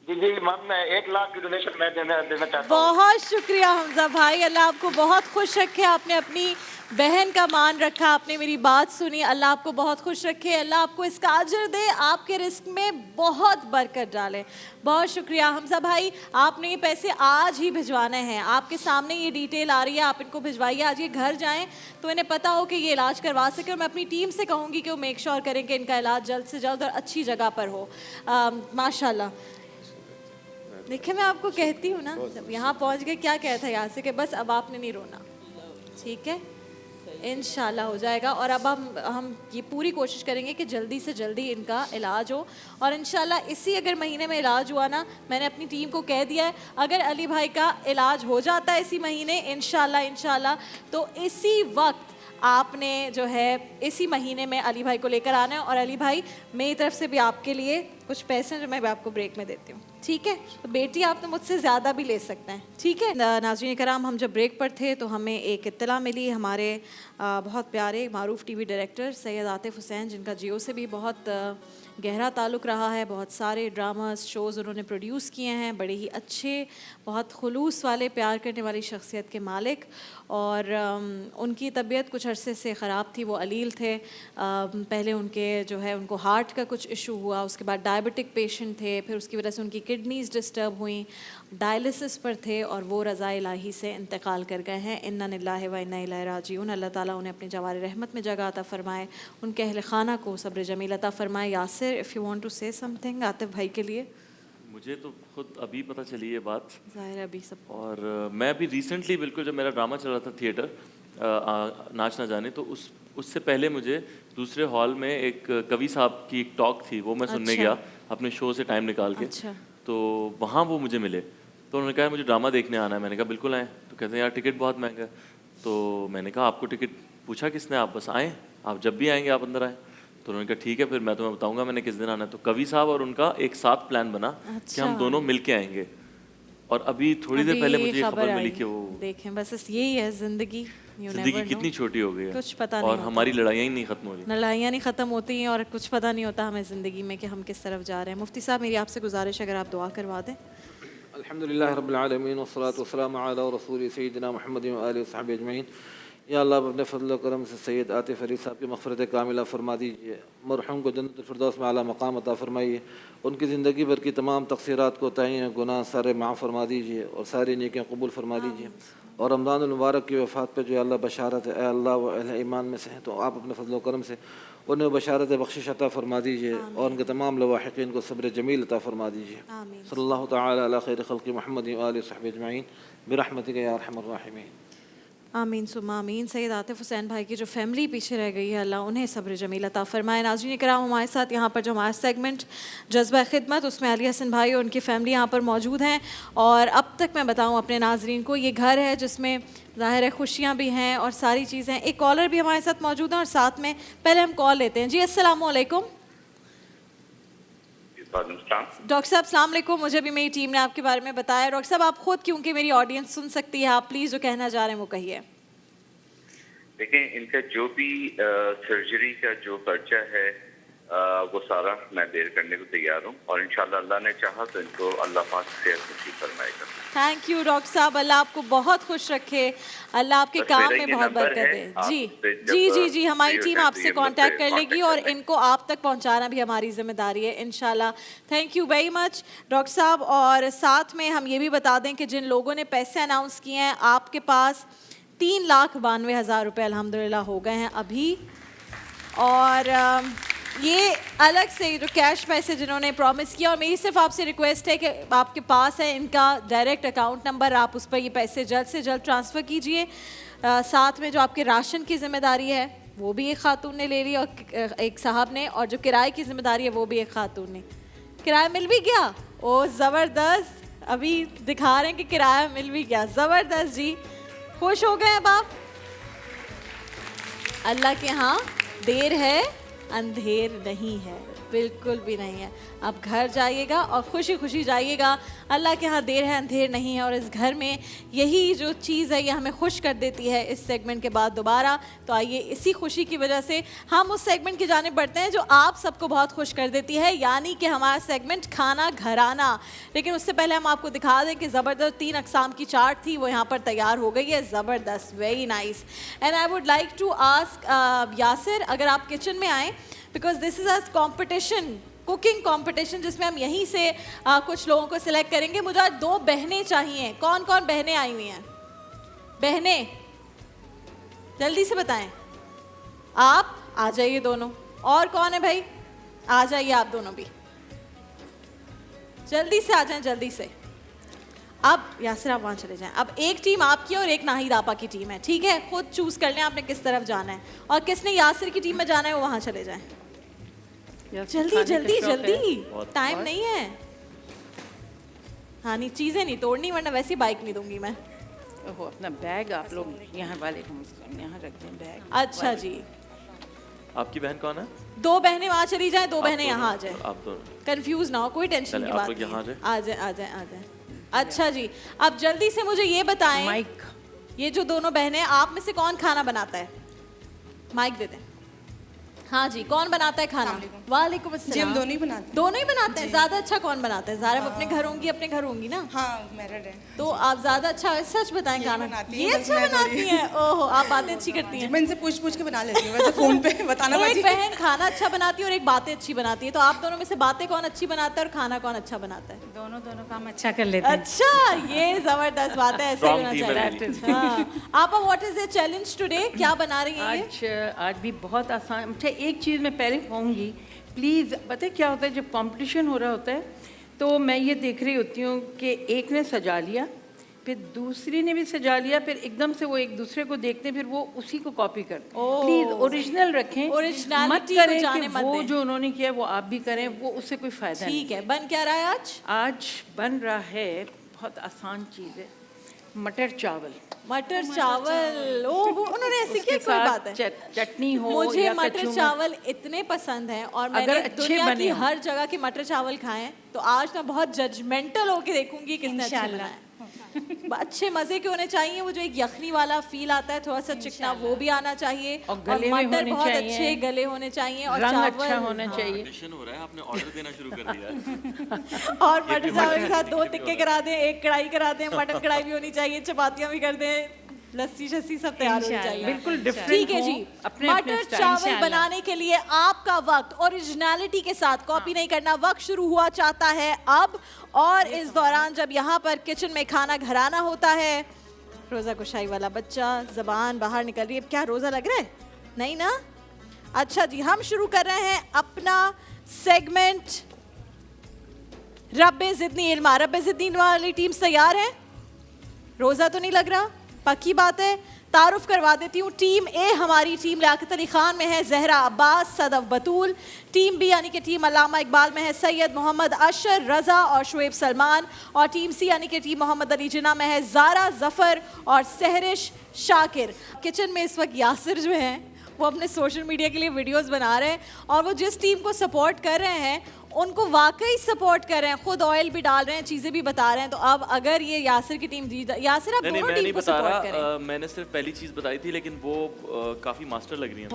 जी मैम मैं 1 लाख की डोनेशन मैं देना चाहता हूँ। बहुत शुक्रिया हमजा भाई, अल्लाह आपको बहुत खुश रखे। आपने अपनी बहन का मान रखा, आपने मेरी बात सुनी, अल्लाह आपको बहुत खुश रखे, अल्लाह आपको इसका अजर दे, आपके रिस्क में बहुत बरकत डाले। बहुत शुक्रिया हमजा भाई। आपने ये पैसे आज ही भिजवाने हैं, आपके सामने ये डिटेल आ रही है, आप इनको भिजवाइए। आज ये घर जाएं तो इन्हें पता हो कि ये इलाज करवा सके। और मैं अपनी टीम से कहूँगी कि वो मेक श्योर करें कि इनका इलाज जल्द से जल्द और अच्छी जगह पर हो। माशाल्लाह। देखिए मैं आपको कहती हूँ ना, जब यहाँ पहुँच गए क्या कहता है यहाँ से कि बस अब आपने नहीं रोना, ठीक है, इंशाल्लाह हो जाएगा। और अब हम ये पूरी कोशिश करेंगे कि जल्दी से जल्दी इनका इलाज हो और इंशाल्लाह इसी अगर महीने में इलाज हुआ ना, मैंने अपनी टीम को कह दिया है अगर अली भाई का इलाज हो जाता है इसी महीने इंशाल्लाह तो इसी वक्त आपने जो है इसी महीने में अली भाई को लेकर आना है। और अली भाई मेरी तरफ से भी आपके लिए कुछ पैसे जो मैं आपको ब्रेक में देती हूँ, ठीक है? तो बेटी आप तो मुझसे ज़्यादा भी ले सकते हैं, ठीक है? नाज़रीन कराम, हम जब ब्रेक पर थे तो हमें एक इत्तला मिली हमारे बहुत प्यारे मारूफ टीवी डायरेक्टर सैयद आतिफ हुसैन, जिनका जियो से भी बहुत गहरा ताल्लुक़ रहा है, बहुत सारे ड्रामास शोज़ उन्होंने प्रोड्यूस किए हैं, बड़े ही अच्छे, बहुत खुलूस वाले, प्यार करने वाली शख्सियत के मालिक। और उनकी तबीयत कुछ अरसे से ख़राब थी, वो अलील थे। पहले उनके जो है उनको हार्ट का कुछ इशू हुआ, उसके बाद डायबिटिक पेशेंट थे, फिर उसकी वजह से उनकी किडनीज़ डिस्टर्ब हुई, डायलिसिस पर थे और वो रज़ा इलाही से इंतकाल कर गए हैं। इन्ना लिल्लाहि व इन्ना इलैहि राजिऊन। अल्लाह ताला उन्हें अपने जवार रहमत में जगह अता फ़रमाए, उनके अहल खाना को सब्र जमील अता फ़रमाए। Yasir, if you want to say something Atif भाई के लिए। मुझे तो खुद अभी पता चली ये बात, ज़ाहिर अभी सब। और मैं अभी रिसेंटली बिल्कुल जब मेरा ड्रामा चल रहा था थिएटर नाच ना जाने, तो उससे पहले मुझे दूसरे हॉल में एक कवि साहब की एक टॉक थी, वो मैं सुनने गया अपने शो से टाइम निकाल के। तो वहाँ वो मुझे मिले, तो उन्होंने कहा मुझे ड्रामा देखने आना है। मैंने कहा बिल्कुल आएँ। तो कहते हैं यार टिकट बहुत महंगा है। तो मैंने कहा आपको टिकट पूछा किसने, आप बस आएँ, आप जब भी आएँगे आप अंदर आएँ। तो उन्होंने कहा ठीक है, फिर मैं तुम्हें बताऊंगा मैंने किस दिन आना है। तो कवि साहब और उनका एक साथ प्लान बना कि हम दोनों मिलके आएंगे। और अभी थोड़ी देर पहले मुझे खबर मिली कि वो देखें, बस यही है ज़िंदगी कितनी छोटी हो गई है, कुछ पता नहीं, और हमारी लड़ाइयाँ ही नहीं खत्म हो रही, लड़ाइयाँ नहीं ख़त्म होती हैं और कुछ पता नहीं होता हमें ज़िंदगी में कि हम किस तरफ जा रहे हैं। मुफ्ती साहब, मेरी आपसे गुजारिश अगर आप दुआ करवा दें। अल्हम्दुलिल्लाह रब्बिल आलमीन वस्सलातु वस्सलामु अला रसूलिही सय्यिदिना मुहम्मदिन व आलिहि व सहबिही अजमईन। या अल्लाह अपने फजल करम से सैयद आतिफ़ अली साहब की मग़फ़िरत कामिला फरमा दीजिए, मरहूम को जन्नतुल फ़िरदौस में आला मकाम अता फरमाइए, उनकी ज़िंदगी भर की तमाम तक़सीरात को ताईं गुनाह सारे माफ़ फरमा दीजिए और सारी नेकियां कबूल फरमा दीजिए। और रमज़ानुल मुबारक की वफ़ात पर जो अल्लाह बशारत है, अल्लाह व अहले ईमान में से हैं, तो आप अपने फजल करम से उन्हें बशारत बख्शिश अता फरमा दीजिए और उनके तमाम लवाहिक़ीन को सब्र जमील अता फरमा दीजिए। सल्लल्लाहु तआला अला खैर खल्क़ि मुहम्मद व आलिहि व सहबिहि अजमईन बिरहमतिका या अरहमर राहिमीन। आमीन सुम्मा आमीन। सैयद आतिफ़ हुसैन भाई की जो फैमिली पीछे रह गई है, अल्लाह उन्हें सब्र जमील अता फरमाए। नाज़रीन किराम, हमारे साथ यहाँ पर जो हमारा सेगमेंट जज्बा खिदमत, उसमें अली हसन भाई और उनकी फैमिली यहाँ पर मौजूद हैं। और अब तक मैं बताऊँ अपने नाज़रीन को, ये घर है जिसमें ज़ाहिर है खुशियाँ भी हैं और सारी चीज़ें। एक कॉलर भी हमारे साथ मौजूद हैं और साथ में पहले हम कॉल लेते हैं। जी अस्सलामु अलैकुम। डॉक्टर साहब अस्सलाम वालेकुम। मुझे भी मेरी टीम ने आपके बारे में बताया। डॉक्टर साहब आप खुद, क्योंकि मेरी ऑडियंस सुन सकती है, आप प्लीज़ जो कहना चाह रहे हैं वो कहिए। देखें, इनका जो भी सर्जरी का जो खर्चा है वो सारा मैं बेयर करने को तैयार हूँ और इंशाल्लाह अल्लाह ने चाहा तो इनको अल्लाह पाक सेहत नसीब फरमाएगा। थैंक यू डॉक्टर साहब, अल्लाह आपको बहुत खुश रखे, अल्लाह आपके काम में बहुत बरकत दे। जी, हमारी टीम आपसे कांटेक्ट कर लेगी और इनको आप तक पहुंचाना भी हमारी जिम्मेदारी है इंशाल्लाह। Thank you very much doctor साहब। और साथ में हम ये भी बता दें कि जिन लोगों ने पैसे अनाउंस किए हैं, आपके पास 3,92,000 रुपये अल्हम्दुलिल्लाह हो गए हैं अभी। और ये अलग से जो कैश पैसे जिन्होंने प्रॉमिस किया, और मेरी सिर्फ आपसे रिक्वेस्ट है कि आपके पास है इनका डायरेक्ट अकाउंट नंबर, आप उस पर ये पैसे जल्द से जल्द ट्रांसफ़र कीजिए। साथ में जो आपके राशन की ज़िम्मेदारी है वो भी एक खातून ने ले ली और एक साहब ने, और जो किराए की ज़िम्मेदारी है वो भी एक खातून ने। किराया मिल भी गया, ओ ज़बरदस्त, अभी दिखा रहे हैं कि किराया मिल भी गया, ज़बरदस्त जी, खुश हो गए अब आप। अल्लाह के यहाँ देर है अंधेर नहीं है, बिल्कुल भी नहीं है। आप घर जाइएगा और खुशी खुशी जाइएगा। अल्लाह के यहाँ देर है अंधेर नहीं है। और इस घर में यही जो चीज़ है ये हमें खुश कर देती है इस सेगमेंट के बाद दोबारा। तो आइए इसी खुशी की वजह से हम उस सेगमेंट की जानिब बढ़ते हैं जो आप सबको बहुत खुश कर देती है, यानी कि हमारा सेगमेंट खाना घराना। लेकिन उससे पहले हम आपको दिखा दें कि ज़बरदस्त 3 अक़साम की चाट थी, वो यहाँ पर तैयार हो गई है। ज़बरदस्त, very nice. And I would like to ask Yasir, अगर आप किचन में आएँ, because this is a competition, cooking competition, जिसमें हम यहीं से कुछ लोगों को सिलेक्ट करेंगे। मुझे आज 2 बहनें चाहिए। कौन कौन बहनें आई हुई हैं? बहनें जल्दी से बताएं। आप आ जाइए दोनों। और कौन है भाई? आ जाइए आप दोनों भी, जल्दी से आ जाएं, जल्दी से। अब यासिर आप वहाँ चले जाएं। अब एक टीम आपकी और एक नाहिद आपा की टीम है, ठीक है? खुद चूज़ कर लें आपने किस तरफ जाना है, और किसने यासिर की टीम में जाना है वो वहाँ चले जाएं। जल्दी जल्दी जल्दी, टाइम नहीं है। हाँ नहीं, चीज़ें नहीं तोड़नी वरना वैसी बाइक नहीं दूंगी मैं। ओहो, अपना बैग आप लोग यहाँ वाले यहाँ रख दें बैग। अच्छा जी। आपकी बहन कौन है? 2 बहनें वहाँ चली जाएं, 2 बहनें यहाँ आ जाएं। आप दोनों कंफ्यूज ना हो, कोई टेंशन की बात नहीं। आ जाए आ जाए आ जाए। अच्छा जी, अब जल्दी से मुझे ये बताएं, माइक, ये जो दोनों बहनें, आप में से कौन खाना बनाता है? माइक दे दें। हाँ जी, कौन बनाता है खाना? वालेकुम अस्सलाम। जी हम दोनों ही बनाते हैं। दोनों ही बनाते हैं। ज़्यादा अच्छा कौन बनाता है? ज़ारा अपने घर होंगी ना? हाँ मैरिड है। तो आप ज़्यादा अच्छा, सच बताएं, खाना ये अच्छा बनाती हैं? ओहो, आप बातें अच्छी करती हैं। मैं इनसे पूछ के बना लेती हूँ वैसे फ़ोन पे बताना। एक बहन खाना अच्छा बनाती है और एक बातें अच्छी बनाती है। तो आप दोनों में से बातें कौन अच्छी बनाता है और खाना कौन अच्छा बनाता है? दोनों काम अच्छा कर लेते हैं। अच्छा, ये ज़बरदस्त बात है, ऐसे होना चाहिए। आप what is the challenge today? क्या बना रही हैं? आज भी बहुत आसान। अच्छा, एक चीज़ मैं पहले कहूँगी, प्लीज़, पता है क्या होता है जब कंपटीशन हो रहा होता है तो मैं ये देख रही होती हूँ कि एक ने सजा लिया, फिर दूसरी ने भी सजा लिया, फिर एकदम से वो एक दूसरे को देखते हैं, फिर वो उसी को कॉपी करते हैं। प्लीज़ ओरिजिनल रखें, मत करें कि वो जो उन्होंने किया वो आप भी करें, वो उससे कोई फ़ायदा नहीं। ठीक है, बन क्या रहा है आज? आज बन रहा है बहुत आसान चीज़ है, मटर चावल। मटर चावल, ओह, उन्होंने ऐसी क्या कोई बात है? चटनी हो, मुझे मटर चावल इतने पसंद हैं और मैंने दुनिया की हर जगह के मटर चावल खाए हैं, तो आज मैं बहुत जजमेंटल होके देखूंगी किसने अच्छा बनाया। अच्छे मजे के होने चाहिए, वो जो एक यखनी वाला फील आता है, थोड़ा सा चिकना, वो भी आना चाहिए, और मटर बहुत अच्छे गले होने चाहिए, और रंग चावल अच्छा होना चाहिए। हो रहा है, आपने ऑर्डर देना शुरू कर दिया है। और मटर चावल के साथ 2 टिक्के करा दें, 1 कढ़ाई करा दें, मटन कढ़ाई भी होनी चाहिए, चपातियाँ भी कर दें, लस्सी शस्सी सब तैयार हो जाएगी, बिल्कुल डिफरेंट। ठीक है जी। मटर चावल बनाने के लिए आपका वक्त ओरिजिनलिटी के साथ, कॉपी नहीं करना, वक्त शुरू हुआ चाहता है अब। और इस दौरान जब यहाँ पर किचन में खाना घराना होता है, रोज़ा कुशाई वाला बच्चा ज़बान बाहर निकल रही है। क्या रोज़ा लग रहा है? नहीं ना? अच्छा जी, हम शुरू कर रहे हैं अपना सेगमेंट रब्बे ज़िदनी इल्मा। रब्बे ज़िदनी इल्मा वाली टीम तैयार है? रोज़ा तो नहीं लग रहा? पक्की बात है। तारुफ करवा देती हूँ। टीम ए हमारी टीम लियाकत अली खान में है जहरा अब्बास, सदफ बतूल। टीम बी यानी कि टीम अल्लामा इकबाल में है सैयद मोहम्मद अशर, रज़ा और शुएब सलमान। और टीम सी यानी कि टीम मोहम्मद अली जिन्ना में है ज़ारा ज़फ़र और सहरिश शाकिर। किचन में इस वक्त यासिर जो हैं वो अपने सोशल मीडिया के लिए वीडियोस बना रहे हैं और वो जिस टीम को सपोर्ट कर रहे हैं उनको वाकई सपोर्ट कर रहे हैं, खुद ऑयल भी डाल रहे हैं, चीज़ें भी बता रहे हैं। तो अब अगर ये यासिर की टीम जीत, यासिर आप दोनों टीम को सपोर्ट करें। मैंने सिर्फ पहली चीज़ बताई थी, लेकिन वो काफ़ी मास्टर लग रही है।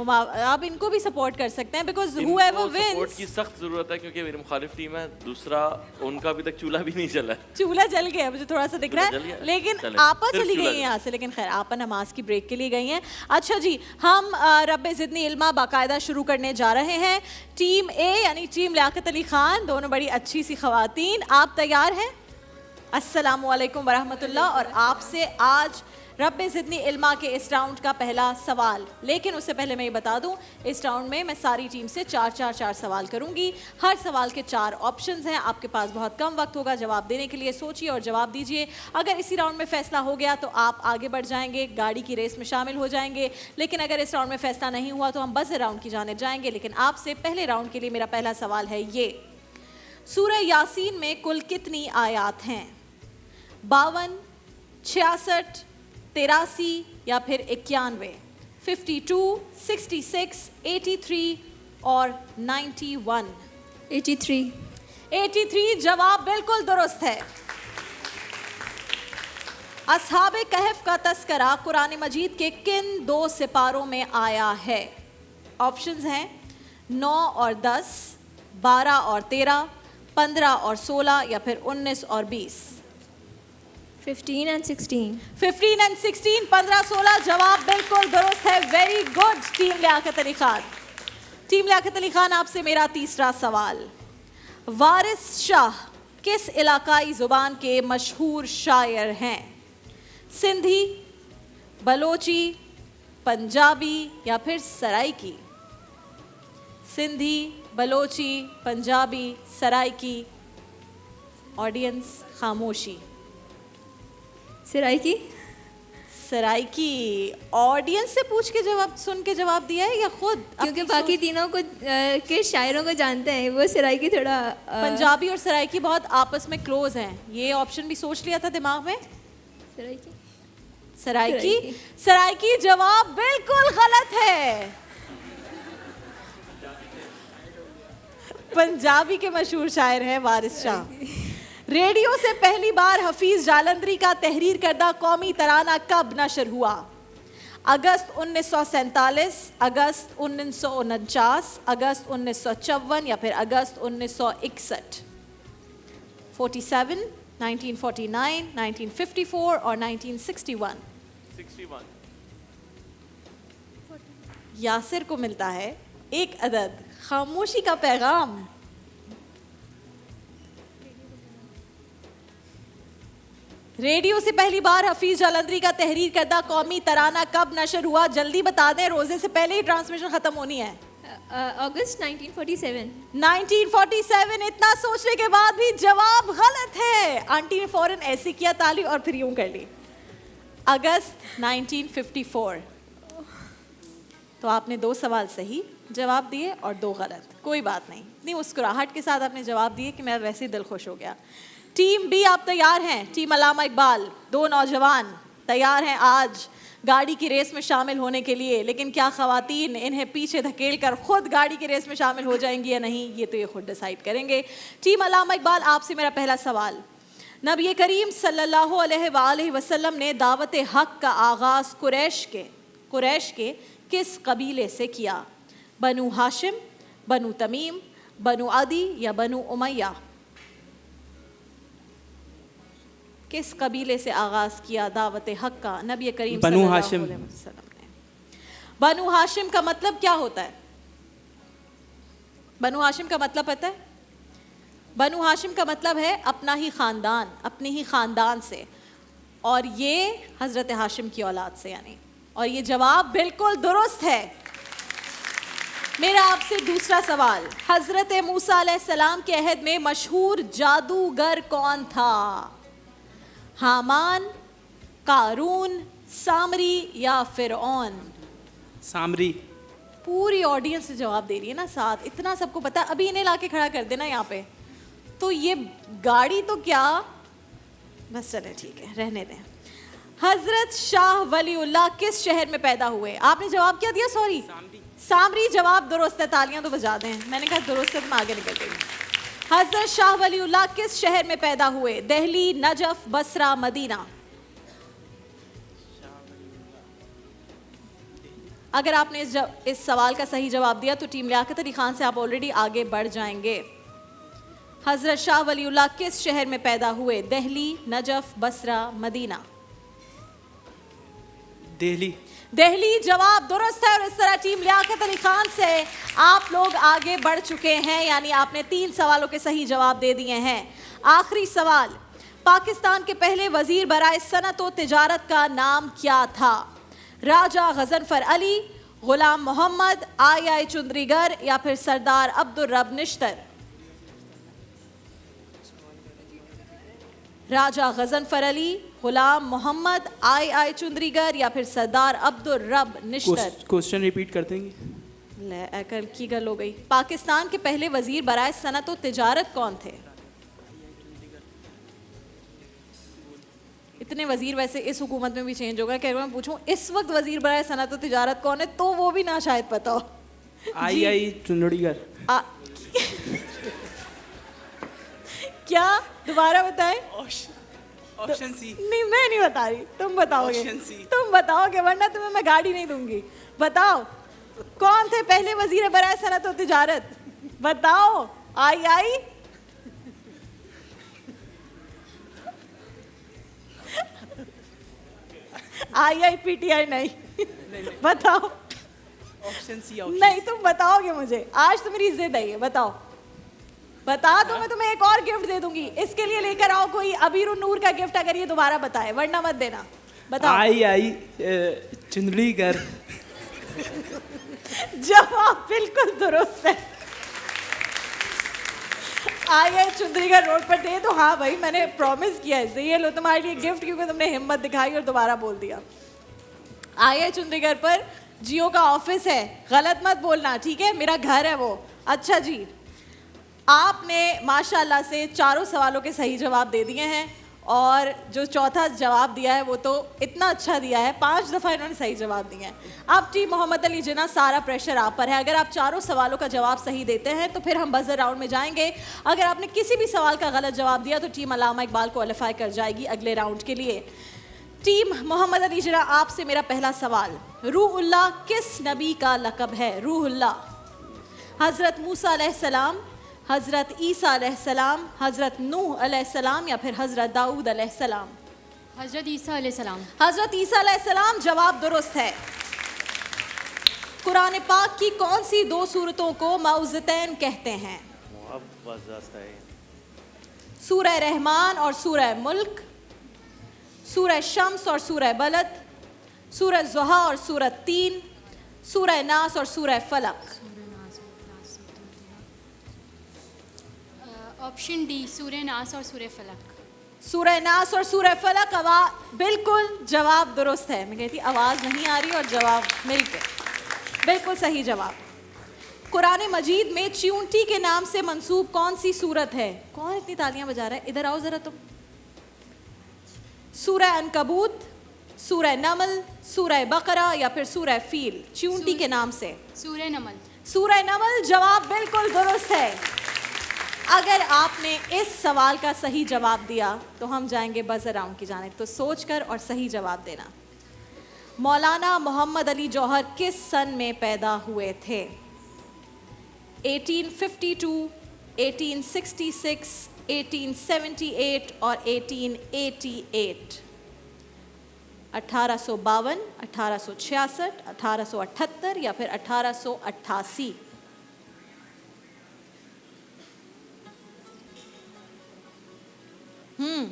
आप इनको भी सपोर्ट कर सकते हैं बिकॉज whoever wins, सपोर्ट की सख्त ज़रूरत है क्योंकि मेरी मुखालिफ टीम है। दूसरा, उनका अभी तक चूल्हा भी नहीं जला है। चूल्हा जल गया मुझे थोड़ा सा दिख रहा है, लेकिन आपा चली गई है यहाँ से। लेकिन खैर आपा नमाज की ब्रेक के लिए गई हैं। अच्छा जी, हम रब्बे ज़िदनी इल्मा बाकायदा शुरू करने जा रहे हैं। टीम ए यानी टीम लियाकत अली खान, दोनों बड़ी अच्छी सी खवातीन, आप तैयार हैं? अस्सलामु अलैकुम वरहमतुल्लाह। और आपसे आज रब्बे ज़िदनी इल्मा के इस राउंड का पहला सवाल। लेकिन उससे पहले मैं ये बता दूं, इस राउंड में मैं सारी टीम से 4 सवाल करूंगी। हर सवाल के 4 ऑप्शंस हैं। आपके पास बहुत कम वक्त होगा जवाब देने के लिए। सोचिए और जवाब दीजिए। अगर इसी राउंड में फैसला हो गया तो आप आगे बढ़ जाएंगे, गाड़ी की रेस में शामिल हो जाएंगे। लेकिन अगर इस राउंड में फैसला नहीं हुआ तो हम बस राउंड की जानिब जाएंगे। लेकिन आपसे पहले राउंड के लिए मेरा पहला सवाल है ये, सूरह यासीन में कुल कितनी आयात हैं? 52, 66, 83 या फिर 91? 52, 66, 83 और 91? 83। 83 जवाब बिल्कुल दुरुस्त है। अस्हाबे कहफ का तस्करा कुरान मजीद के किन 2 सिपारों में आया है? ऑप्शंस हैं 9 और 10, 12 और 13, 15 और 16 या फिर 19 और 20? 15 and 16। 15 and 16, 15-16 जवाब बिल्कुल दुरुस्त है। Very good team Liaquat Ali Khan. Team Liaquat Ali Khan, आपसे मेरा तीसरा सवाल, वारिस शाह किस इलाकाई ज़ुबान के मशहूर शायर हैं? सिंधी, बलोची, पंजाबी या फिर सराइकी? सिंधी, बलोची, पंजाबी, सराइकी? ऑडियंस खामोशी। सराइकी। सराइकी। ऑडियंस से पूछ के जवाब, सुन के जवाब दिया है या खुद? क्योंकि बाकी तीनों को के शायरों को जानते हैं, वो सराइकी थोड़ा पंजाबी और सराइकी बहुत आपस में क्लोज हैं। ये ऑप्शन भी सोच लिया था दिमाग में। सराइकी। सराइकी। सराइकी जवाब बिल्कुल गलत है। पंजाबी के मशहूर शायर हैं वारिस शाह। रेडियो से पहली बार हफीज जालंधरी का तहरीर करदा कौमी तराना कब नशर हुआ? अगस्त 1947, अगस्त 1949, अगस्त 1954 या फिर अगस्त 1961? 47, 1949, 1954 और 1961? 61। यासिर को मिलता है एक अदद खामोशी का पैगाम। रेडियो से पहली बार हफीज जालंधरी का तहरीर करदा कौमी तराना कब नशर हुआ? जल्दी बता दें, रोजे से पहले ही ट्रांसमिशन खत्म होनी है। अगस्त 1947। 1947। इतना सोचने के बाद भी जवाब गलत है। आंटी ने फौरन ऐसे किया ताली और फिर यूं कर ली। अगस्त 1954। तो आपने 2 सवाल सही जवाब दिए और 2 गलत। कोई बात नहीं, इतनी मुस्कुराहट के साथ आपने जवाब दिए कि मेरा वैसे ही दिल खुश हो गया। टीम बी, आप तैयार हैं? टीम अल्लामा इकबाल, 2 नौजवान तैयार हैं आज गाड़ी की रेस में शामिल होने के लिए। लेकिन क्या ख़वातीन इन्हें पीछे धकेल कर खुद गाड़ी की रेस में शामिल हो जाएंगी या नहीं, ये तो ये खुद डिसाइड करेंगे। टीम अल्लामा इकबाल, आपसे मेरा पहला सवाल, नबी करीम सल्लल्लाहु अलैहि वसल्लम ने दावत हक का आगाज़ कुरैश के किस कबीले से किया? बनु हाशिम, बनु तमीम, बनु अदी या बनु उमैया? किस कबीले से आगाज़ किया दावत हक़ का नबी करीम बनु हाशिम। सल्लल्लाहु अलैहि वसल्लम ने? बनु हाशिम का मतलब क्या होता है? बनु हाशिम का मतलब पता है? बनु हाशिम का मतलब है अपना ही ख़ानदान, अपने ही ख़ानदान से, और ये हज़रत हाशिम की औलाद से यानी। और ये जवाब बिल्कुल दुरुस्त है। मेरा आपसे दूसरा सवाल, हज़रत मूसा अलैहिस्सलाम के अहद में मशहूर जादूगर कौन था? हामान, कारून, सामरी या फिरौन? सामरी। पूरी ऑडियंस से जवाब दे रही है ना साथ, इतना सबको पता। अभी इन्हें लाके खड़ा कर देना यहाँ पे, तो ये गाड़ी तो क्या, बस चले ठीक है रहने दें। हजरत शाह वलीउल्लाह किस शहर में पैदा हुए? आपने जवाब क्या दिया? सॉरी, सामरी जवाब दुरुस्त है, तालियां तो बजा दें। मैंने कहा दुरुस्त है तो मैं आगे निकल गई। हजरत शाह वलीउल्लाह किस शहर में पैदा हुए? Delhi, Najaf, Basra, Medina? अगर आपने इस सवाल का सही जवाब दिया तो टीम लियाकत अली खान से आप ऑलरेडी आगे बढ़ जाएंगे। हजरत शाह वलीउल्लाह किस शहर में पैदा हुए? Delhi, Najaf, Basra, Medina? Delhi. Delhi जवाब दुरुस्त है। और इस तरह टीम लियाकत अली खान से आप लोग आगे बढ़ चुके हैं, यानी आपने 3 सवालों के सही जवाब दे दिए हैं। आखिरी सवाल, पाकिस्तान के पहले वजीर बराए सनत व तिजारत का नाम क्या था? राजा गजनफर अली, गुलाम मोहम्मद, आई चुंदरीगर या फिर सरदार अब्दुल रब निश्तर? राजा गजनफर अली, गुलाम मोहम्मद, आई चुंदरीगर या फिर सरदार अब्दुल रब निश्तर? क्वेश्चन रिपीट कर देंगे? ले अकल की गल हो गई। पाकिस्तान के पहले वजीर बराए सनत व तिजारत कौन थे? इतने वजीर वैसे इस हुकूमत में भी चेंज होगा। कह रहा मैं पूछूं इस वक्त वजीर बराए सनत व तिजारत कौन है, तो वो भी ना शायद पता हो। आई चुंदड़ीगर। क्या? दोबारा बताएं। Option C. नहीं मैं नहीं बता रही, तुम बताओगे। Option C. तुम बताओगे, वरना तुम्हें मैं गाड़ी नहीं दूंगी। बताओ कौन थे पहले वजीर बराए सनत व तिजारत? बताओ। आई PTI नहीं। बताओ। Option C. नहीं तुम बताओगे मुझे, आज तो मेरी जिद है। बताओ। बता दो मैं तुम्हें एक और गिफ्ट दे दूंगी। इसके लिए लेकर आओ कोई अबीर नूर का गिफ्ट, अगर ये दोबारा बताए, वरना मत देना। बताओ। आई चुंदड़ीगर। जवाब बिल्कुल दुरुस्त है। आई चुंदरीगर रोड पर दे दो। हाँ भाई मैंने प्रॉमिस किया है, ये लो तुम्हारे लिए गिफ्ट, क्योंकि तुमने हिम्मत दिखाई और दोबारा बोल दिया। आई चुंदरीगर पर जियो का ऑफिस है, गलत मत बोलना ठीक है, मेरा घर है वो। अच्छा जी, आपने माशाल्लाह से 4 सवालों के सही जवाब दे दिए हैं, और जो चौथा जवाब दिया है वो तो इतना अच्छा दिया है, 5 दफ़ा इन्होंने सही जवाब दिए हैं। अब टीम मोहम्मद अली जिन्ना सारा प्रेशर आप पर है। अगर आप 4 सवालों का जवाब सही देते हैं तो फिर हम बजर राउंड में जाएंगे। अगर आपने किसी भी सवाल का गलत जवाब दिया तो टीम अलामा इकबाल क्वालिफाई कर जाएगी अगले राउंड के लिए। टीम मोहम्मद अली जिन्ना, आपसे मेरा पहला सवाल, रूहुल्लाह किस नबी का लक़ब है? रूहुल्लाह हज़रत मूसा अलैहिस्सलाम, हज़रत ईसा अलैहिस्सलाम, हज़रत नूह अलैहिस्सलाम या फिर हज़रत दाऊद अलैहिस्सलाम? हज़रत ईसा अलैहिस्सलाम। हज़रत ईसा अलैहिस्सलाम जवाब दुरुस्त है। कुरान पाक की कौन सी 2 सूरतों को मौज़तैन कहते हैं? सूरह रहमान और सूरह मुल्क, सूरह शम्स और सूरह बलद, सूरह ज़ुहा और सूरह तीन, सूरह नास और सूरह फलक? ऑप्शन डी, सूरह नास और सूरह फलक। सूरह नास और सूरह फलक बिल्कुल जवाब दुरुस्त है। मैं कहती आवाज़ नहीं आ रही और जवाब मिल के बिल्कुल सही जवाब। कुरान मजीद में च्यूंटी के नाम से मंसूब कौन सी सूरत है? कौन इतनी तालियां बजा रहा है? इधर आओ ज़रा तुम। सूरह अनकबूत, सूरह नमल, सूरह बकरा या फिर सूरह फील? च्यूंटी के नाम से सूरह नमल। सूरह नमल जवाब बिल्कुल दुरुस्त है। अगर आपने इस सवाल का सही जवाब दिया तो हम जाएंगे बजर राउंड की जानिब, तो सोचकर और सही जवाब देना। मौलाना मोहम्मद अली जौहर किस सन में पैदा हुए थे? 1852, 1866, 1878 और 1888, 1852, 1866, 1878 या फिर 1888? हम्म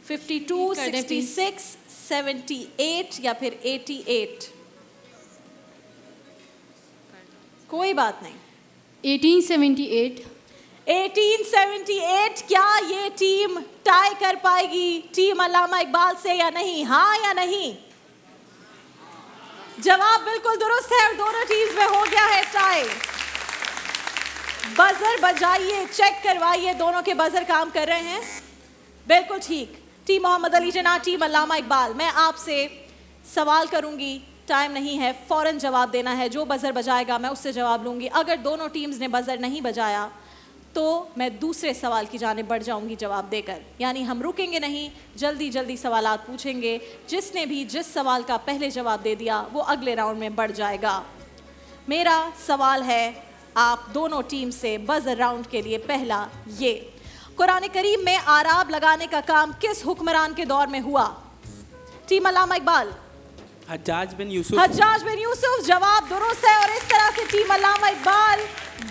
52, 66, 78 या फिर 88? कोई बात नहीं। 1878। 1878, क्या ये टीम टाई कर पाएगी टीम अल्लामा इकबाल से या नहीं? हाँ या नहीं? जवाब बिल्कुल दुरुस्त है और दोनों टीम्स में हो गया है टाई। बजर बजाइए, चेक करवाइए, दोनों के बजर काम कर रहे हैं। बिल्कुल ठीक। टीम मोहम्मद अली जिन्ना, टीम अल्लामा इकबाल। मैं आपसे सवाल करूंगी, टाइम नहीं है, फौरन जवाब देना है। जो बजर बजाएगा मैं उससे जवाब लूंगी। अगर दोनों टीम्स ने बजर नहीं बजाया तो मैं दूसरे सवाल की जानिब बढ़ जाऊंगी जवाब देकर। यानी हम रुकेंगे नहीं, जल्दी जल्दी सवालात पूछेंगे। जिसने भी जिस सवाल का पहले जवाब दे दिया वो अगले राउंड में बढ़ जाएगा। मेरा सवाल है आप दोनों टीम से बजर राउंड के लिए। पहला ये, कुरान करीम में आराब लगाने का काम किस हुक्मरान के दौर में हुआ? टीम अल्लामा इकबाल। हज्जाज बिन यूसुफ। हज्जाज बिन यूसुफ, जवाब दुरुस्त है। और इस तरह से टीम अल्लामा इकबाल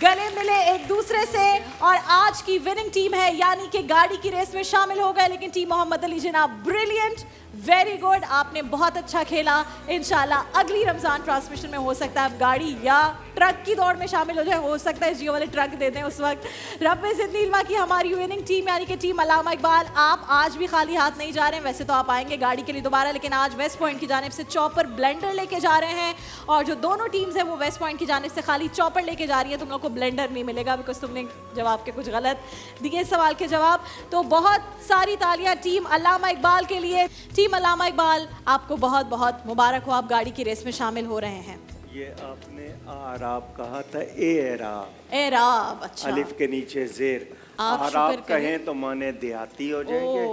गले मिले एक दूसरे से और आज की विनिंग टीम है, यानी कि गाड़ी की रेस में शामिल हो गए। लेकिन team Mohammad Ali Jinnah, brilliant, very good, आपने बहुत अच्छा खेला। इंशाल्लाह अगली रमज़ान ट्रांसमिशन में हो सकता है आप गाड़ी या ट्रक की दौड़ में शामिल हो जाए। हो सकता है जियो वाले ट्रक दे दें उस वक्त। रब्बे ज़िदनी इल्मा की हमारी विनिंग टीम यानी कि टीम अल्लामा इकबाल, आप आज भी खाली हाथ नहीं जा रहे हैं। वैसे तो आप आएंगे गाड़ी के लिए दोबारा, लेकिन आज वेस्ट पॉइंट की जानिब से चॉपर ब्लेंडर लेके जा रहे हैं। और जो दोनों टीम्स हैं वो वेस्ट पॉइंट की जानिब से खाली चॉपर लेके जा रही है। तुम लोग को ब्लेंडर नहीं मिलेगा बिकॉज तुमने जवाब के कुछ गलत दिए सवाल के जवाब। तो बहुत सारी तालियां टीम अल्लामा इकबाल के लिए। टीम अल्लामा इकबाल, आपको बहुत बहुत मुबारक हो, आप गाड़ी की रेस में शामिल हो रहे हैं। ये आपने आराब कहा था, एराब। एराब, अच्छा। अलिफ के नीचे जेर। आराब कहें तो माने देहाती हो जाएंगे,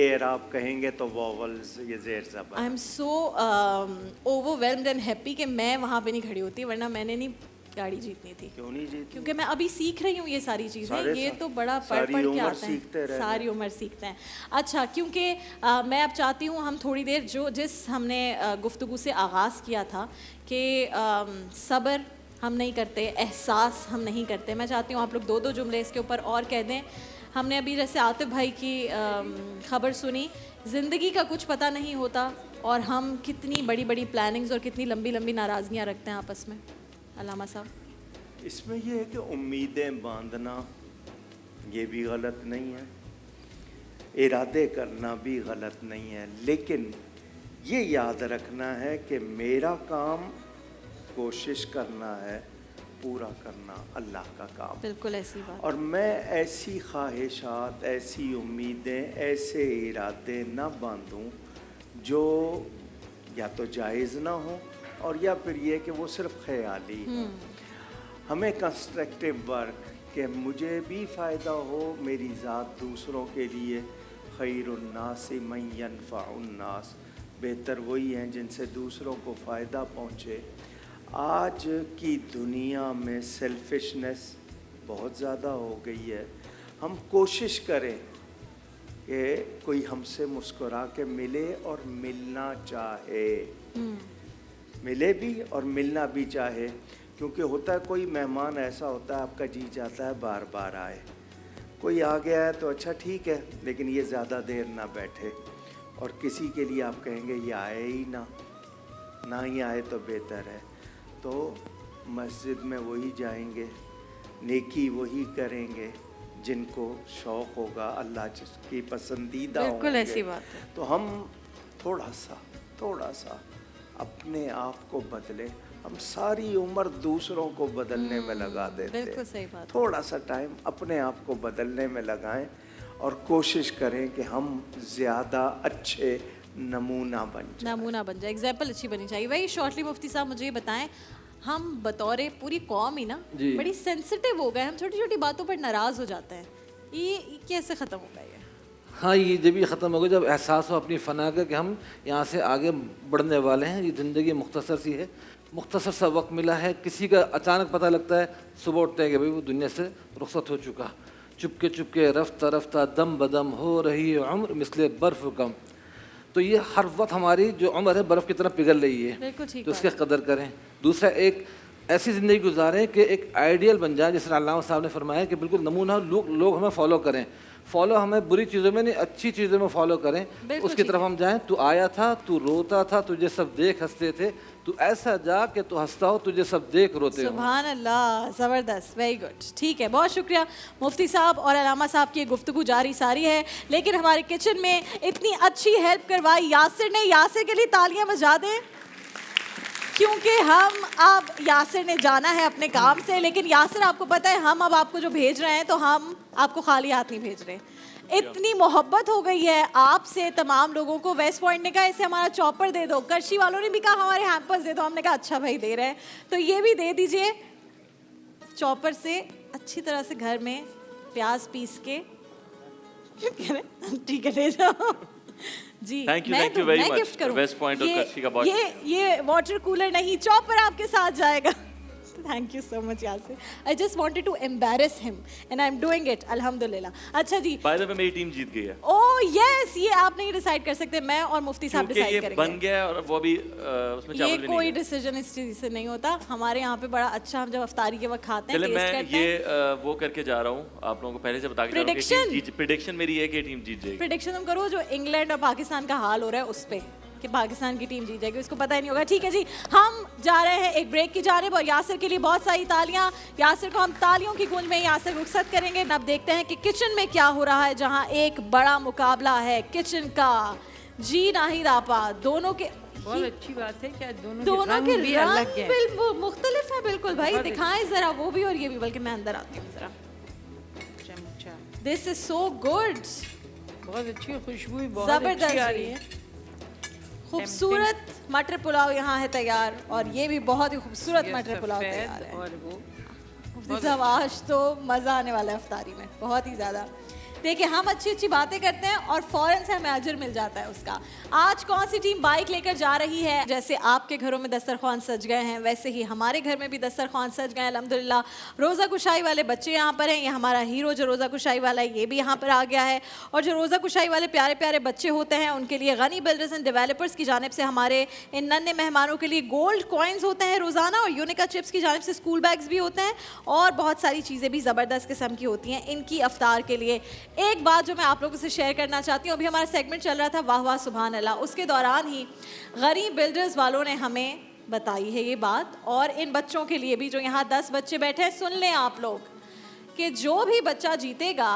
एराब कहेंगे तो वॉवल्स, ये जेर ज़बर। I am so overwhelmed and happy कि मैं वहाँ पे नहीं खड़ी होती, वरना मैंने नहीं गाड़ी जीतनी थी। क्यों नहीं जीतनी? क्योंकि मैं अभी सीख रही हूँ ये सारी चीज़ें। ये तो बड़ा पढ़ के आता है, सारी उम्र सीखते हैं। अच्छा, क्योंकि मैं अब चाहती हूँ हम थोड़ी देर जिस हमने गुफ्तगू से आगाज़ किया था कि सब्र हम नहीं करते, एहसास हम नहीं करते, मैं चाहती हूँ आप लोग 2-2 जुमले इसके ऊपर और कह दें। हमने अभी जैसे आतिफ भाई की खबर सुनी, ज़िंदगी का कुछ पता नहीं होता और हम कितनी बड़ी बड़ी प्लानिंग्स और कितनी लंबी लंबी नाराज़गियाँ रखते हैं आपस में। अल्लामा साहब, इसमें यह है कि उम्मीदें बांधना ये भी गलत नहीं है, इरादे करना भी गलत नहीं है, लेकिन ये याद रखना है कि मेरा काम कोशिश करना है, पूरा करना अल्लाह का काम। बिल्कुल ऐसी बात। और मैं ऐसी ख्वाहिशात, ऐसी उम्मीदें, ऐसे इरादे ना बांधूं जो या तो जायज़ ना हो और या फिर ये कि वो सिर्फ ख्याली हो। हमें कंस्ट्रक्टिव वर्क कि मुझे भी फ़ायदा हो, मेरी ज़ात दूसरों के लिए, खैरुन्नास मन यनफ़उन्नास, बेहतर वही हैं जिनसे दूसरों को फ़ायदा पहुँचे। आज की दुनिया में सेल्फिशनेस बहुत ज़्यादा हो गई है। हम कोशिश करें कि कोई हमसे मुस्कुरा के मिले और मिलना चाहे, मिले भी और मिलना भी चाहे, क्योंकि होता है कोई मेहमान ऐसा होता है आपका जी चाहता है बार बार आए। कोई आ गया है तो अच्छा ठीक है, लेकिन ये ज़्यादा देर ना बैठे, और किसी के लिए आप कहेंगे ये आए ही ना ही आए तो बेहतर है। तो मस्जिद में वही जाएंगे, नेकी वही करेंगे जिनको शौक़ होगा, अल्लाह जिसकी पसंदीदा होंगे। बिल्कुल ऐसी बात है। तो हम थोड़ा सा अपने आप को बदले। हम सारी उम्र दूसरों को बदलने में लगा देते हैं। बिल्कुल सही बात। थोड़ा सा टाइम अपने आप को बदलने में लगाएं और कोशिश करें कि हम ज़्यादा अच्छे नमूना बन जाए, एग्जाम्पल अच्छी बनी चाहिए। वही शॉर्टली मुफ्ती साहब मुझे ये बताएं, हम बतौर पूरी कौम ही ना बड़ी सेंसिटिव हो गए, हम छोटी छोटी बातों पर नाराज़ हो जाते हैं। ये कैसे ख़त्म होगा? ये हाँ, ये जब ये ख़त्म हो गया, जब एहसास हो अपनी फ़ना का कि हम यहाँ से आगे बढ़ने वाले हैं। ये ज़िंदगी मुख्तसर सी है, मुख्तसर सा वक्त मिला है। किसी का अचानक पता लगता है सुबह उठते हैं कि भाई वो दुनिया से रुखसत हो चुका। चुपके चुपके रफ्ता रफ्ता दम बदम हो रही है उम्र मिसले बर्फ़ कम। तो ये हर वक्त हमारी जो उम्र है बर्फ़ की तरह पिघल रही है, तो इसकी कदर करें। दूसरा, एक ऐसी ज़िंदगी गुजारें कि एक आइडियल बन जाए, जैसे अल्लामा साहब ने फरमाया कि बिल्कुल नमूना लोग हमें फॉलो करें। फॉलो हमें बुरी चीज़ों में नहीं, अच्छी चीज़ों में फॉलो करें, उसकी तरफ हम जाएं। तू आया था, तू रोता था, तुझे सब देख हंसते थे, तू ऐसा जा कि तू हंसता हो, तुझे सब देख रोते हो। सुभान अल्लाह, ज़बरदस्त, वेरी गुड। ठीक है, बहुत शुक्रिया मुफ्ती साहब और अल्लामा साहब की गुफ्तगू जारी सारी है, लेकिन हमारे किचन में इतनी अच्छी हेल्प करवाई यासिर ने। यासिर के लिए तालियां बजा दें, क्योंकि हम अब यासिर ने जाना है अपने काम से। लेकिन यासिर, आपको पता है हम अब आपको जो भेज रहे हैं तो हम आपको खाली हाथ नहीं भेज रहे। इतनी मोहब्बत हो गई है आपसे तमाम लोगों को। वेस्ट पॉइंट ने कहा इसे हमारा चॉपर दे दो, करशी वालों ने भी कहा हमारे हैम्पर्स दे दो। हमने कहा अच्छा भाई दे रहे हैं तो ये भी दे दीजिए। चॉपर से अच्छी तरह से घर में प्याज पीस के ठीक है ले जाओ जी। Thank you very much. West Point और करशी का बहुत ये वाटर कूलर नहीं, चॉपर आपके साथ जाएगा। Thank you so much Yasir. I just wanted to embarrass him and I am doing it, अल्हम्दुलिल्लाह। अच्छा जी, बाय द वे मेरी टीम जीत गई है। ओह यस, ये आप नहीं डिसाइड कर सकते, मैं और मुफ्ती साहब डिसाइड करेंगे। बन गया और वो भी उसमें चावल भी नहीं। ये कोई डिसीजन इस चीज से नहीं होता हमारे यहाँ पे। बड़ा अच्छा, हम जब अफ्तारी के वक्त खाते हैं, टेस्ट करते हैं। ये वो करके जा रहा हूँ आप लोगों को पहले से बता के। प्रेडिक्शन मेरी है कि टीम जीत जाएगी। प्रेडिक्शन हम करो जो इंग्लैंड और पाकिस्तान का हाल हो रहा है उस पे कि पाकिस्तान की टीम जीत जाएगी, उसको पता ही नहीं होगा। ठीक है जी, हम जा रहे हैं एक ब्रेक की जानिब और यासिर के लिए बहुत सारी तालियां। यासिर को हम तालियों की गूंज में यासिर रुखसत करेंगे। अब देखते हैं कि किचन में क्या हो रहा है, जहां एक बड़ा मुकाबला है किचन का। जी नाहिद आपा, दोनों के बहुत अच्छी बात है कि दोनों के रंग मुख्तलिफ है बिल्कुल। भाई दिखाएं जरा वो भी और ये भी, बल्कि मैं अंदर आती हूँ जरा। दिस इज सो गुड, बहुत अच्छी खुशबू, बहुत अच्छी आ रही है। खूबसूरत मटर पुलाव यहाँ है तैयार और ये भी बहुत ही खूबसूरत मटर पुलाव तैयार है। और वो आज तो मज़ा आने वाला है अफ्तारी में, बहुत ही ज़्यादा। देखिए, हम अच्छी अच्छी बातें करते हैं और फ़ौरन से हमें अजर मिल जाता है उसका। आज कौन सी टीम बाइक लेकर जा रही है? जैसे आपके घरों में दस्तरखान सज गए हैं, वैसे ही हमारे घर में भी दस्तरखान सज गए हैं अल्हम्दुलिल्लाह। रोज़ा कुशाई वाले बच्चे यहाँ पर हैं। ये हमारा हीरो जो रोज़ा कुशाई वाला है ये भी यहाँ पर आ गया है। और जो रोज़ा कुशाई वाले प्यारे प्यारे बच्चे होते हैं उनके लिए गनी बिल्डर्स एंड डेवलपर्स की जानिब से हमारे इन नन्हे मेहमानों के लिए गोल्ड कॉइन्स होते हैं रोज़ाना, और यूनिका चिप्स की जानिब से स्कूल बैग्स भी होते हैं और बहुत सारी चीज़ें भी ज़बरदस्त किस्म की होती हैं इनकी अफ्तार के लिए। एक बात जो मैं आप लोगों से शेयर करना चाहती हूँ, अभी हमारा सेगमेंट चल रहा था वाह वाह सुभान अल्लाह, उसके दौरान ही गरीब बिल्डर्स वालों ने हमें बताई है ये बात। और इन बच्चों के लिए भी, जो यहाँ 10 बच्चे बैठे हैं, सुन लें आप लोग कि जो भी बच्चा जीतेगा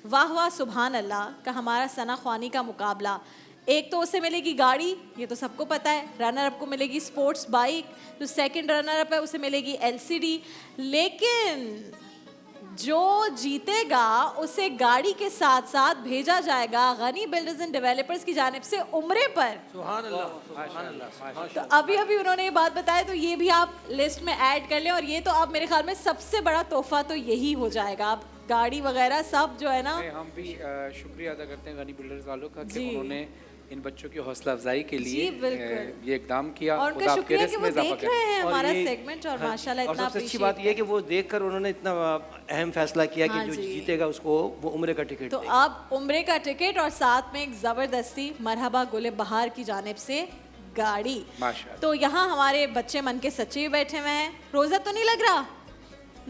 वाह वाह सुभान अल्लाह का हमारा सना ख्वानी का मुकाबला, एक तो उसे मिलेगी गाड़ी, ये तो सबको पता है। रनर अप को मिलेगी स्पोर्ट्स बाइक, जो सेकंड रनर अप है उसे मिलेगी LCD। लेकिन जो जीतेगा उसे गाड़ी के साथ साथ भेजा जाएगा गनी बिल्डर्स एंड डेवलपर्स की जानिब से उम्रे पर। सुभान अल्लाह। तो अभी अभी उन्होंने ये बात बताया, तो ये भी आप लिस्ट में ऐड कर लें। और ये तो अब मेरे ख्याल में सबसे बड़ा तोहफा तो यही हो जाएगा, अब गाड़ी वगैरह सब जो है ना। हम भी शुक्रिया अदा करते हैं गनी बिल्डर्स वालों का कि उन्होंने इन बच्चों की हौसला अफजाई के लिए ये इकदाम किया। और उनका शुक्रिया कि वो देख रहे हैं हमारा सेगमेंट और माशाल्लाह इतना सबसे अच्छी बात ये है कि वो देखकर उन्होंने इतना अहम फैसला किया कि जो जीतेगा उसको वो उम्रे का टिकट। तो अब उम्रे का टिकट और साथ में एक ज़बरदस्ती मरहबा गुले बहार की जानिब से गाड़ी। तो यहाँ हमारे बच्चे मन के सच्चे बैठे हुए हैं। रोज़ा तो नहीं लग रहा?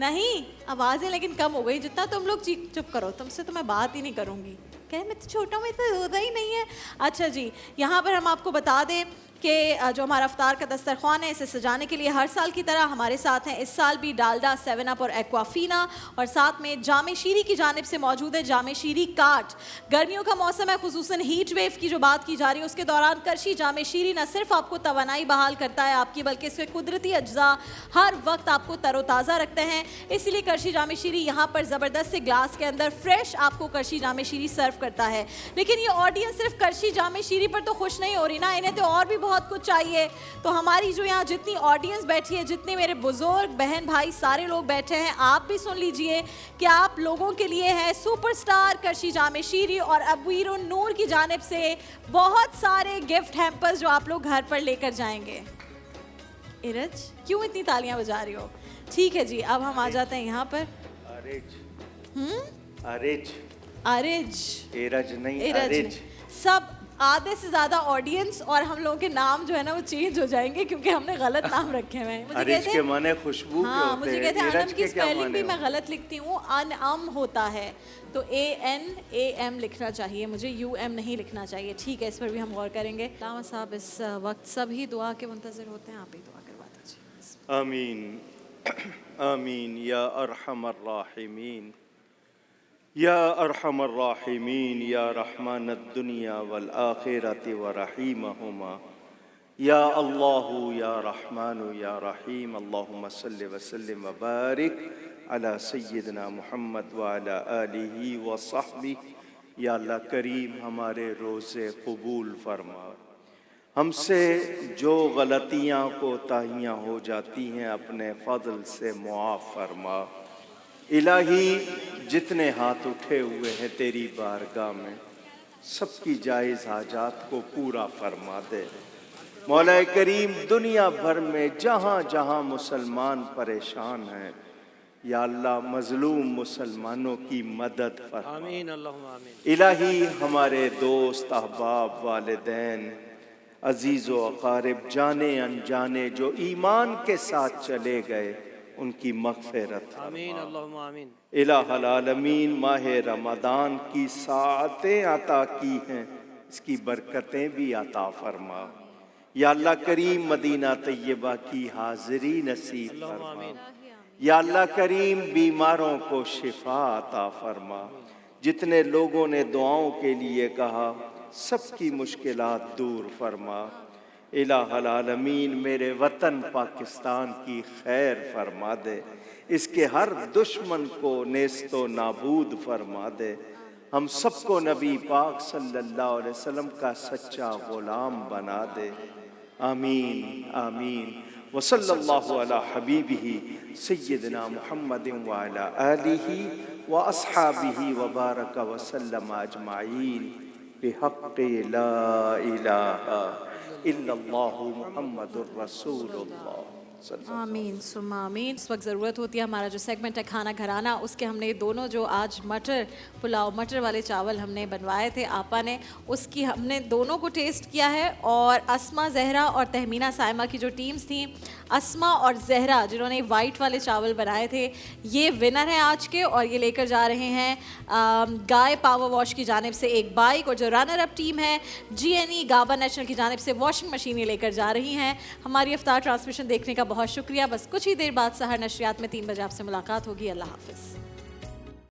नहीं, आवाज़ें लेकिन कम हो गई। जितना तुम लोग चुप करो, तुमसे तो मैं बात ही नहीं करूँगी। कह मैं तो छोटा में तो होता ही नहीं है। अच्छा जी, यहाँ पर हम आपको बता दें कि जो हमारा अफ्तार का दस्तरखान है इसे सजाने के लिए हर साल की तरह हमारे साथ हैं इस साल भी डालडा, 7 अप और एक्वाफीना, और साथ में जामे शीरी की जानिब से मौजूद है जामे शीरी काट। गर्मियों का मौसम है, खुसूसन हीट वेव की जो बात की जा रही है उसके दौरान करशी जामे शीरी न सिर्फ आपको तवानाई बहाल करता है आपकी, बल्कि इसके कुदरती अज्जा हर वक्त आपको तरोताज़ा रखते हैं। इसीलिए करशी जामे शीरी यहाँ पर ज़बरदस्त से ग्लास के अंदर फ्रेश आपको करशी जामे शीरी सर्व करता है। लेकिन ये ऑडियंस सिर्फ करशी जामे शीरी पर तो खुश नहीं हो रही ना, इन्हें तो और भी बहुत कुछ चाहिए। तो हमारी जो यहाँ जितनी ऑडियंस बैठी है, जितने मेरे बुजुर्ग बहन भाई सारे लोग बैठे हैं, आप भी सुन लीजिए कि आप लोगों के लिए है सुपरस्टार करशी जामे शीरी और अबीरुन नूर की जानिब से बहुत सारे गिफ्ट हैम्पर्स जो आप लोग घर पर लेकर जाएंगे। इरज क्यों इतनी तालियां बजा रही हो? ठीक है जी, अब हम आ जाते हैं यहाँ पर। अरेज एरज नहीं, अरेज। सब आधे से ज्यादा ऑडियंस और हम लोगों के नाम जो है ना वो चेंज हो जाएंगे क्योंकि हमने गलत नाम रखे हुए हैं। अरेज के माने खुशबू के होते हैं। मुझे कहते हैं अनम की स्पेलिंग भी मैं गलत लिखती हूँ, अनअम होता है, तो ANAM लिखना चाहिए, मुझे UM नहीं लिखना चाहिए। ठीक है, इस पर भी हम गौर करेंगे। लामा साहब इस वक्त सभी दुआ के मुंतज़िर होते हैं, आप ही दुआ करवा दीजिए। आमीन आमीन या अरहमर राहिमीन या अरहमर राहिमीन या रहमानद दुनिया वल आखिरति व रहीमहुमा या अल्लाहु या रहमानु या रहीम। अल्लाहुम्मा सल्लि व सल्लिम व बारिक अला सय्यिदना मुहम्मद व अला आलिहि व सहबिहि। या अल्लाह करीम हमारे रोज़े कबूल फरमा। हमसे जो गलतियाँ कोताहियाँ हो जाती हैं अपने फ़ज़ल से मुआफ़ फरमा। इलाही जितने हाथ उठे हुए हैं तेरी बारगाह में, सबकी जायज़ हाजात को पूरा फरमा दे। मौला करीम दुनिया भर में जहाँ जहाँ मुसलमान परेशान हैं, या अल्लाह मज़लूम मुसलमानों की मदद फरमा। आमीन अल्लाहुम्मा आमीन। इलाही हमारे दोस्त अहबाब वालिदैन अजीज़ व अक़ारिब जाने अनजाने जो ईमान के साथ चले गए उनकी मग़फ़िरत आमीन अल्लाहुम्मा आमीन। इलाहुल आलमीन माह रमज़ान की साअतें अता की हैं, इसकी बरकतें भी अता फरमा। या अल्लाह करीम मदीना तैयबा की हाज़िरी नसीब फरमा। या अल्लाह करीम बीमारों को शिफा अता फरमा। जितने लोगों ने दुआओं के लिए कहा सबकी मुश्किलात दूर फरमा। इलाहुल आलमीन मेरे वतन पाकिस्तान की खैर फरमा दे, इसके हर दुश्मन को नेस्तो नाबूद फरमा दे। हम सबको नबी पाक सल्लल्लाहु अलैहि वसल्लम का सच्चा गुलाम बना दे। आमीन आमीन। व सल्लल्लाहु अला हबीबिही सय्यदना मुहम्मदिन व अला आलिही व अस्हाबिही व बारक व सल्लम अजमाईन बिहक़्क़ि ला इलाहा इल्लल्लाहु मुहम्मदुर रसूलुल्लाह। आमीन सुम्मा आमीन। इस वक्त ज़रूरत होती है हमारा जो सेगमेंट है खाना घराना, उसके हमने दोनों जो आज मटर पुलाव मटर वाले चावल हमने बनवाए थे आपा ने, उसकी हमने दोनों को टेस्ट किया है। और अस्मा जहरा और तहमीना साइमा की जो टीम्स थी, अस्मा और जहरा जिन्होंने वाइट वाले चावल बनाए थे, ये विनर हैं आज के और ये लेकर जा रहे हैं गाय पावर वॉश की जानिब से एक बाइक। और जो रनर अप टीम है GNE गाबा नेशनल की जानिब से वॉशिंग मशीन ये लेकर जा रही हैं। हमारी इफ्तार ट्रांसमिशन देखने का बहुत शुक्रिया। बस कुछ ही देर बाद सहर नशरियात में 3 बजे आपसे मुलाकात होगी। अल्लाह हाफ़िज़।